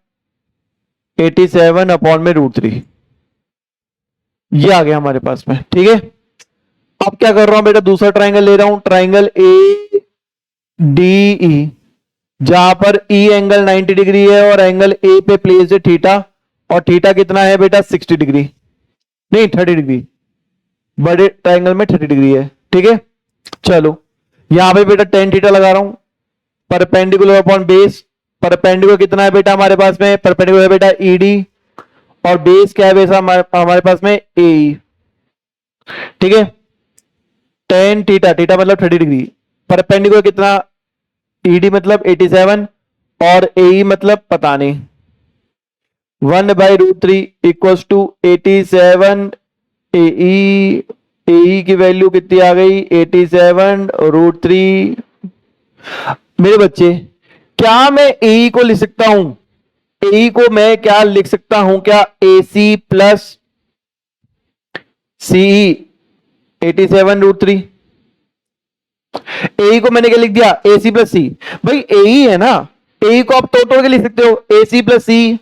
87 अपॉन में √3। ये आ गया हमारे पास में। ठीक है, अब क्या कर रहा हूं बेटा, दूसरा ट्राइंगल ले रहा हूं, ट्राइंगल ए डी ई, जहां पर ई एंगल 90 डिग्री है और एंगल ए पे प्लेस है थीटा, और थीटा कितना है बेटा 60 डिग्री, नहीं 30 डिग्री, बड़े ट्राइंगल में 30 डिग्री है। ठीक है, चलो यहां पे बेटा टेन थीटा लगा रहा हूं, परपेंडिकुलर अपॉन बेस। परपेंडिकुलर कितना है बेटा हमारे पास में, परपेंडिकुलर है बेटा ईडी, और बेस क्या है बेटा हमारे पास में ए। ठीक है, टेन थीटा, थीटा मतलब 30 डिग्री, परपेंडिकुलर कितना ईडी मतलब 87 और ए मतलब पता नहीं, 1/√3 इक्वल्स टू 87 ए की वैल्यू कितनी आ गई 87 √3। मेरे बच्चे क्या मैं ए को लिख सकता हूं, ए को मैं क्या लिख सकता हूं, क्या AC प्लस सीई 87 √3। ए को मैंने क्या लिख दिया AC प्लस सी, भाई ए है ना, ए को आप तोड़ तोड़ के लिख सकते हो AC प्लस सी।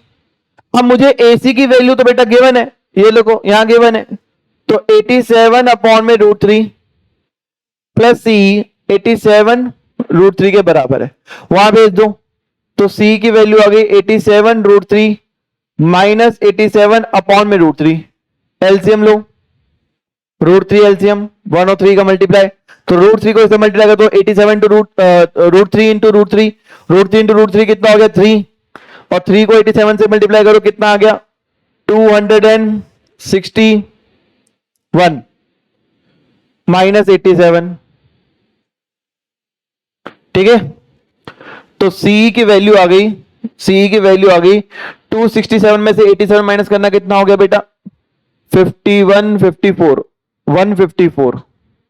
अब मुझे AC की वैल्यू तो बेटा गिवन है, ये देखो यहां गिवन है, तो 87 अपॉन में √3 प्लस सी 87 √3 के बराबर है, वहां भेज दो। तो सी की वैल्यू आ गई 87 √3 माइनस 87 अपॉन में √3। एलसीएम लो, √3 एलसीएम 103 का मल्टीप्लाई, तो √3 को इससे मल्टीप्लाई कर दो, 87 टू √3 इंटू √3, √3 इंटू √3 कितना हो गया 3, और 3 को 87 से मल्टीप्लाई करो कितना आ गया 261 माइनस 87। ठीक है, तो सी की वैल्यू आ गई, सी की वैल्यू आ गई 267 में से 87 माइनस करना कितना हो गया बेटा 51 54 154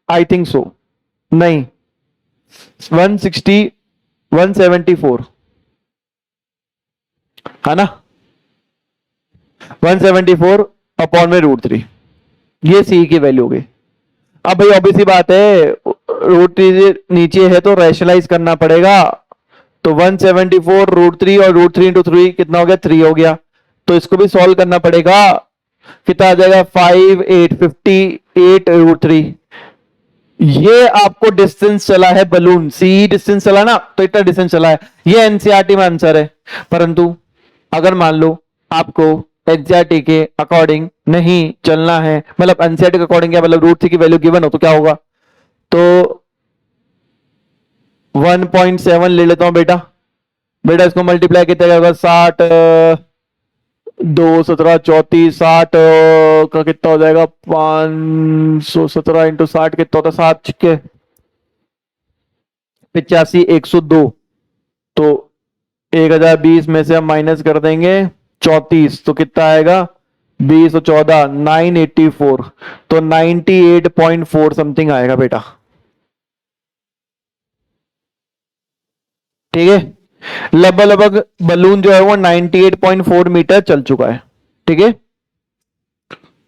आई थिंक सो, नहीं 160 174 है ना, 174 अपॉन में √3, ये सी की वैल्यू हो गई। अब भाई ऑब्वियसली बात है √3 नीचे है तो रैशनलाइज करना पड़ेगा, तो 174 √3 और √3 इंटू 3 कितना हो गया 3 हो गया, तो इसको भी सॉल्व करना पड़ेगा, कितना आ जाएगा 58 √3। ये आपको डिस्टेंस चला है बलून, सी डिस्टेंस चला ना, तो इतना डिस्टेंस चला है, ये एनसीईआरटी में आंसर है। परंतु अगर मान लो आपको एनसीईआरटी के अकॉर्डिंग नहीं चलना है, मतलब एनसीईआरटी के अकॉर्डिंग क्या मतलब √3 की वैल्यू गिवन हो तो क्या होगा, तो 1.7 ले लेता हूं बेटा, बेटा इसको मल्टीप्लाई कितना होगा 60 2 17 34 60 का कितना हो जाएगा 517 इंटू 60 कितना होता है 7 छिक्के 85 102, तो 1020 में से हम माइनस कर देंगे 34, तो कितना आएगा 20 और 14 984, तो 98.4 समथिंग आएगा बेटा। ठीक है, लगभग बलून जो है वो 98.4 मीटर चल चुका है। ठीक है,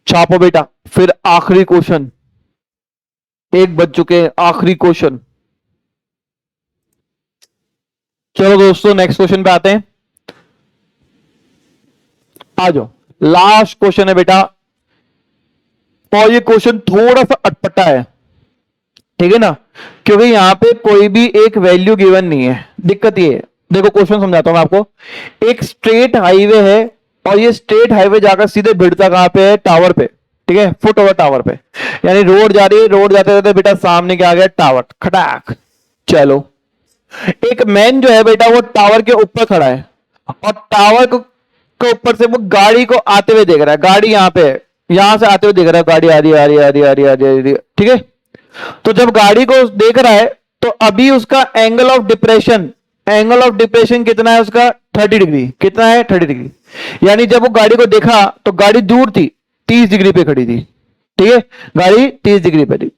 छापो बेटा, फिर आखिरी क्वेश्चन, एक बज चुके हैं, आखिरी क्वेश्चन। चलो दोस्तों नेक्स्ट क्वेश्चन पे आते हैं, आ जाओ, लास्ट क्वेश्चन है बेटा, और ये क्वेश्चन थोड़ा सा अटपटा है, ठीक है ना, क्योंकि यहां पे कोई भी एक वैल्यू गिवन नहीं है। दिक्कत ये है, देखो क्वेश्चन समझाता हूं मैं आपको, एक स्ट्रेट हाईवे है और ये स्ट्रेट हाईवे जाकर सीधे भिड़ता कहां पे है टावर पे, ठीक है, फुट ओवर टावर पे, यानी रोड जा रही है, रोड जाते जाते बेटा सामने क्या आ गया टावर, खटाक। चलो एक मैन जो है बेटा वो टावर के ऊपर खड़ा है और टावर के ऊपर से वो गाड़ी को आते हुए देख रहा है, गाड़ी यहां पे है, यहां से आते हुए देख रहा है, गाड़ी आ रही है आ रही है आ रही है आ रही है आ रही है, ठीक है। तो जब गाड़ी को देख रहा है तो अभी उसका angle of depression, angle of depression कितना है उसका 30 डिग्री, कितना है 30 डिग्री, यानी जब वो गाड़ी को देखा तो गाड़ी दूर थी, 30 डिग्री पे खड़ी थी, ठीक है, गाड़ी 30 डिग्री पे थी,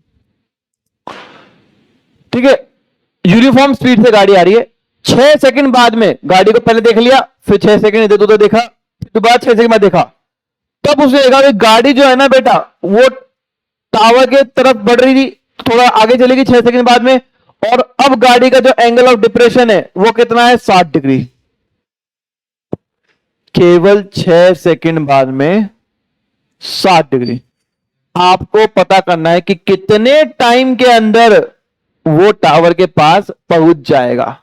ठीक है, यूनिफॉर्म स्पीड से गाड़ी आ रही है। 6 सेकंड बाद में गाड़ी को पहले देख लिया, फिर 6 सेकंड इधर उधर देखा, फिर दोबारा 6 सेकंड बाद देखा, तब उसने देखा कि गाड़ी जो है ना बेटा वो टावर के तरफ बढ़ रही थी, थोड़ा आगे चलेगी 6 सेकंड बाद में, और अब गाड़ी का जो एंगल ऑफ डिप्रेशन है वो कितना है 60 डिग्री, केवल 6 सेकंड बाद में 60 डिग्री। आपको पता करना है कि कितने टाइम के अंदर वो टावर के पास पहुंच जाएगा।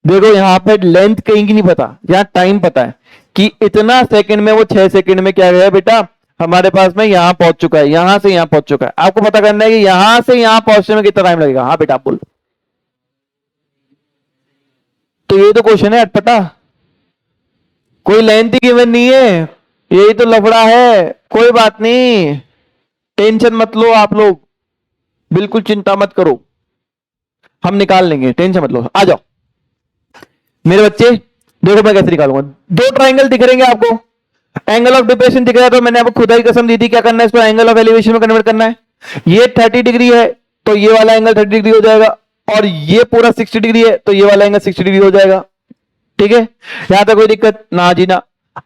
देखो यहां पे लेंथ कहीं की नहीं पता, यहां टाइम पता है कि इतना सेकंड में वो 6 सेकंड में क्या गया बेटा हमारे पास में यहां पहुंच चुका है, यहां से यहां पहुंच चुका है। आपको पता करना है कि यहां से यहां पहुंचने में कितना टाइम लगेगा। हाँ बेटा आप बोल, तो ये तो क्वेश्चन है अटपटा, कोई लेंथ ही गिवन नहीं है, यही तो लफड़ा है। कोई बात नहीं, टेंशन मत लो आप लोग, बिल्कुल चिंता मत करो, हम निकाल लेंगे, टेंशन मत लो। आ जाओ मेरे बच्चे, देखो मैं कैसे निकालूंगा। दो ट्राइंगल दिख रहेंगे आपको, एंगल ऑफ डिप्रेशन दिख रहा है, तो मैंने आपको खुदा ही कसम दी थी क्या करना है, इसको एंगल ऑफ एलिवेशन में कन्वर्ट करना है। ये 30 डिग्री है तो ये वाला एंगल 30 डिग्री हो जाएगा, और ये पूरा 60 डिग्री है तो ये वाला एंगल 60 डिग्री हो जाएगा। ठीक है, यहां तक कोई दिक्कत ना जी ना।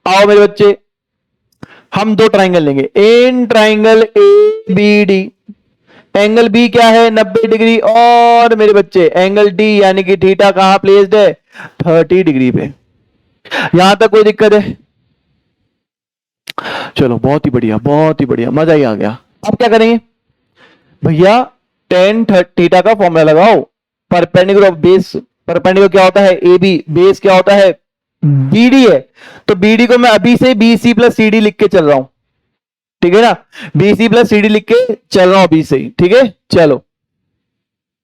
आओ मेरे बच्चे, हम दो ट्राइंगल लेंगे, in triangle A B D, angle B क्या है 90 डिग्री, और मेरे बच्चे एंगल डी यानी कि थीटा कहां प्लेस्ड है 30 डिग्री पे। यहां तक कोई दिक्कत है? चलो बहुत ही बढ़िया, बहुत ही बढ़िया, मजा ही आ गया। अब क्या करेंगे भैया, टेन थीटा का फॉर्मूला लगाओ। परपेंडिकुलर ऑफ बेस, परपेंडिकुलर क्या होता है ए बी, बेस क्या होता है बीडी है, तो बीडी को मैं अभी से बी सी प्लस सी डी लिख के चल रहा हूं, ठीक है ना, बी सी प्लस सी डी लिख के चल रहा हूं अभी से ही, ठीक है। चलो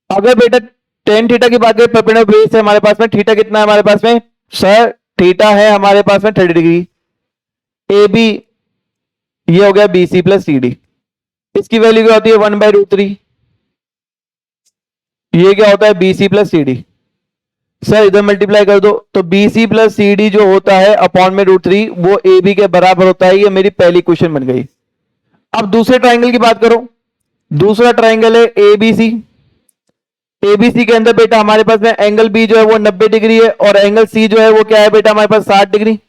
अगर बेटा टेन थीटा की बात करें, परपेंडिकुलर बेस है हमारे पास में, थीटा कितना है हमारे पास में सर, थीटा है हमारे पास में 30 डिग्री, ए बी ये हो गया बी सी प्लस सी डी, इसकी वैल्यू क्या होती है 1/√3, ये क्या होता है बी सी प्लस सी डी, सर इधर मल्टीप्लाई कर दो, तो B C plus C D जो होता है अपॉन में √3 वो ए बी के बराबर होता है, ये मेरी पहली क्वेश्चन बन गई। अब दूसरे ट्राइंगल की बात करो, दूसरा ट्राइंगल है एबीसी, एबीसी के अंदर बेटा हमारे पास में एंगल बी जो है वो 90 डिग्री है, और एंगल सी जो है वो क्या है बेटा हमारे पास 60 डिग्री,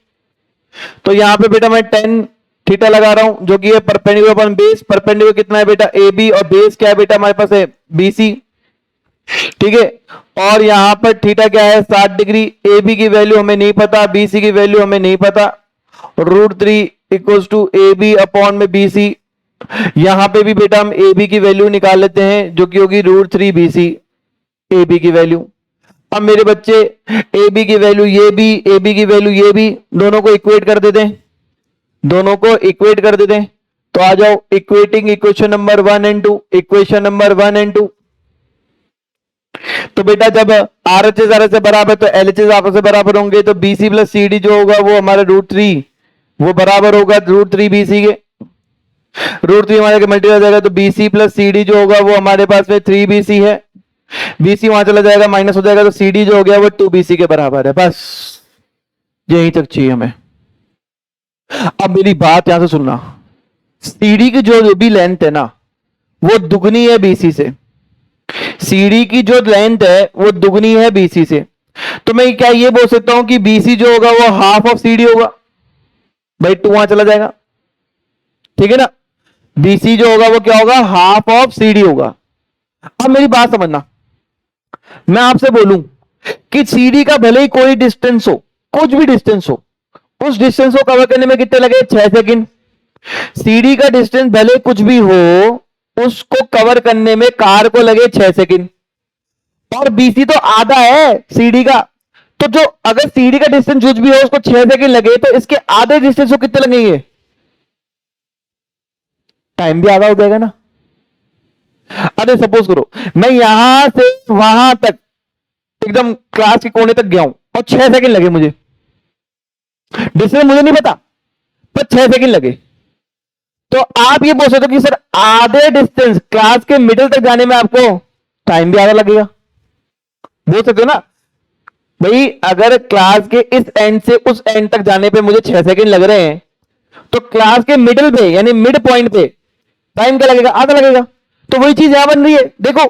तो यहां पे बेटा मैं टेन थीटा लगा रहा हूं जो कि है परपेंडिकुलर अपॉन बेस, परपेंडिकुलर कितना है बेटा ए बी, और बेस क्या है बेटा हमारे पास है बीसी, ठीक है। और यहां पर थीटा क्या है 60 डिग्री, ए बी की वैल्यू हमें नहीं पता, बीसी की वैल्यू हमें नहीं पता, √3 equals to A B upon में बीसी, यहां पे भी बेटा हम ए बी की वैल्यू निकाल लेते हैं जो कि होगी √3 बीसी, ए बी की वैल्यू। अब मेरे बच्चे ए बी की वैल्यू ये भी, ए बी की वैल्यू ये भी, दोनों को इक्वेट कर देते हैं, दोनों को इक्वेट कर देते हैं, तो आ जाओ equating equation number 1 and 2, equation number 1 and 2। तो बेटा जब R H S R S से बराबर तो एल एच एस आपस में बराबर होंगे, तो B C plus C D जो होगा वो हमारा √3 वो बराबर होगा √3 बीसी के, √3 हमारे मल्टीप्लाई हो जाएगा, तो बीसी प्लस सी डी जो होगा वो हमारे पास में 3BC है, बीसी वहां चला जाएगा माइनस हो जाएगा, तो सी डी जो हो गया वो 2BC के बराबर है, बस यहीं तक चाहिए हमें। अब मेरी बात यहां से सुनना, सीडी की जो भी लेंथ है ना वो दुगनी है बीसी से, सीडी की जो लेंथ है वो दुगनी है बीसी से, तो मैं क्या ये बोल सकता हूं कि बीसी जो होगा वो हाफ ऑफ सीडी होगा, भाई 2 वहां चला जाएगा, ठीक है ना, बीसी जो होगा वो क्या होगा हाफ ऑफ सीडी होगा। अब मेरी बात समझना, मैं आपसे बोलूं कि सीडी का भले ही कोई डिस्टेंस हो, कुछ भी डिस्टेंस हो, उस डिस्टेंस को कवर करने में कितने लगे 6 सेकंड, सीडी का डिस्टेंस भले कुछ भी हो उसको कवर करने में कार को लगे 6 सेकंड, और बीसी तो आधा है सीडी का, तो जो अगर सीडी का डिस्टेंस कुछ भी हो उसको 6 सेकंड लगे, तो इसके आधे डिस्टेंस को कितने लगेंगे, टाइम भी आधा हो जाएगा ना। अरे सपोज करो मैं यहां से वहां तक एकदम क्लास के कोने तक गया हूं और 6 सेकंड लगे मुझे, डिस्टेंस मुझे नहीं पता पर 6 सेकंड लगे, तो आप ये बोल सकते हो कि सर आधे डिस्टेंस क्लास के मिडिल तक जाने में आपको टाइम भी आधा लगेगा, बोल सकते हो ना भाई, अगर क्लास के इस एंड से उस एंड तक जाने पे मुझे 6 सेकंड लग रहे हैं, तो क्लास के मिडिल पे यानी मिड पॉइंट पे टाइम क्या लगेगा आधा लगेगा, तो वही चीज यहां बन रही है, देखो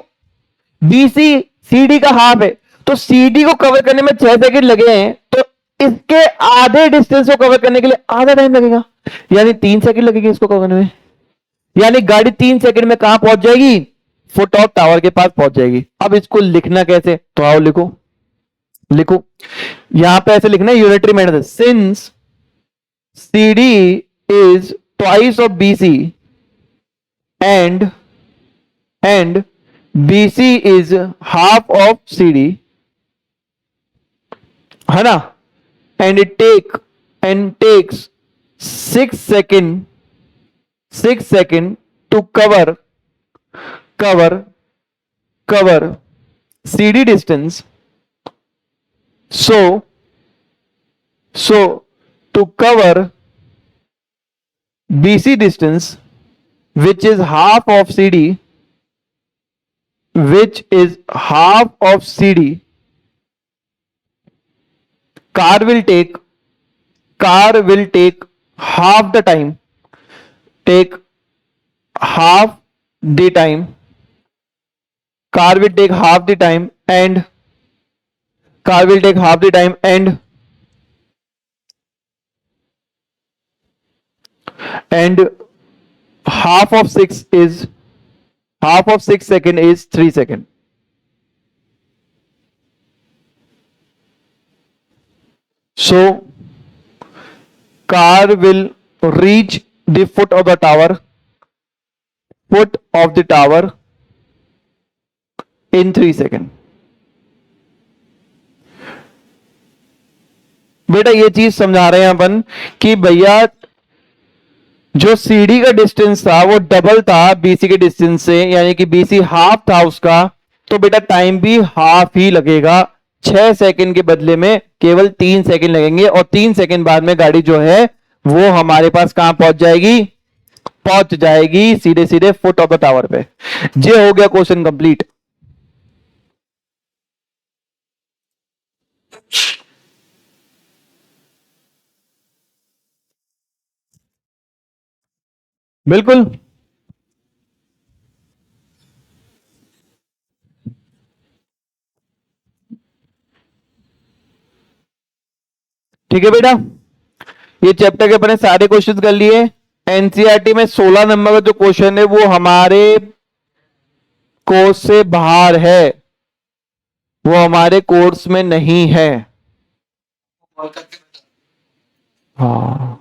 बीसी सीडी का हाफ है, तो सीडी को कवर करने में 6 सेकंड लगे हैं, तो इसके आधे डिस्टेंस को कवर करने के लिए आधा टाइम लगेगा, यानी 3 सेकंड लगेगी इसको कवर करने में, यानी गाड़ी 3 सेकंड में कहां पहुंच जाएगी फुट ऑफ टावर के पास पहुंच जाएगी। अब इसको लिखना कैसे, तो आओ लिखो, लिखो यहां पे ऐसे लिखना है unitary method, since CD is twice of BC and BC is half of CD, है ना, and it takes 6 second to cover CD distance, so to cover BC distance which is half of CD, car will take half the time, car will take half the time and half of 6 second is 3 second. So car will reach the foot of the tower in 3 second. बेटा ये चीज समझा रहे हैं अपन कि भैया जो CD का डिस्टेंस था वो डबल था बीसी के डिस्टेंस से, यानी कि बीसी हाफ था उसका, तो बेटा टाइम भी हाफ ही लगेगा। 6 सेकंड के बदले में केवल 3 सेकंड लगेंगे, और 3 सेकंड बाद में गाड़ी जो है वो हमारे पास कहां पहुंच जाएगी सीधे सीधे फुट ऑफ द टावर पे। ये हो गया क्वेश्चन कंप्लीट। बिल्कुल ठीक है बेटा, ये चैप्टर के अपने सारे क्वेश्चन कर लिए। एनसीईआरटी में 16 नंबर का जो क्वेश्चन है वो हमारे कोर्स से बाहर है, वो हमारे कोर्स में नहीं है। हाँ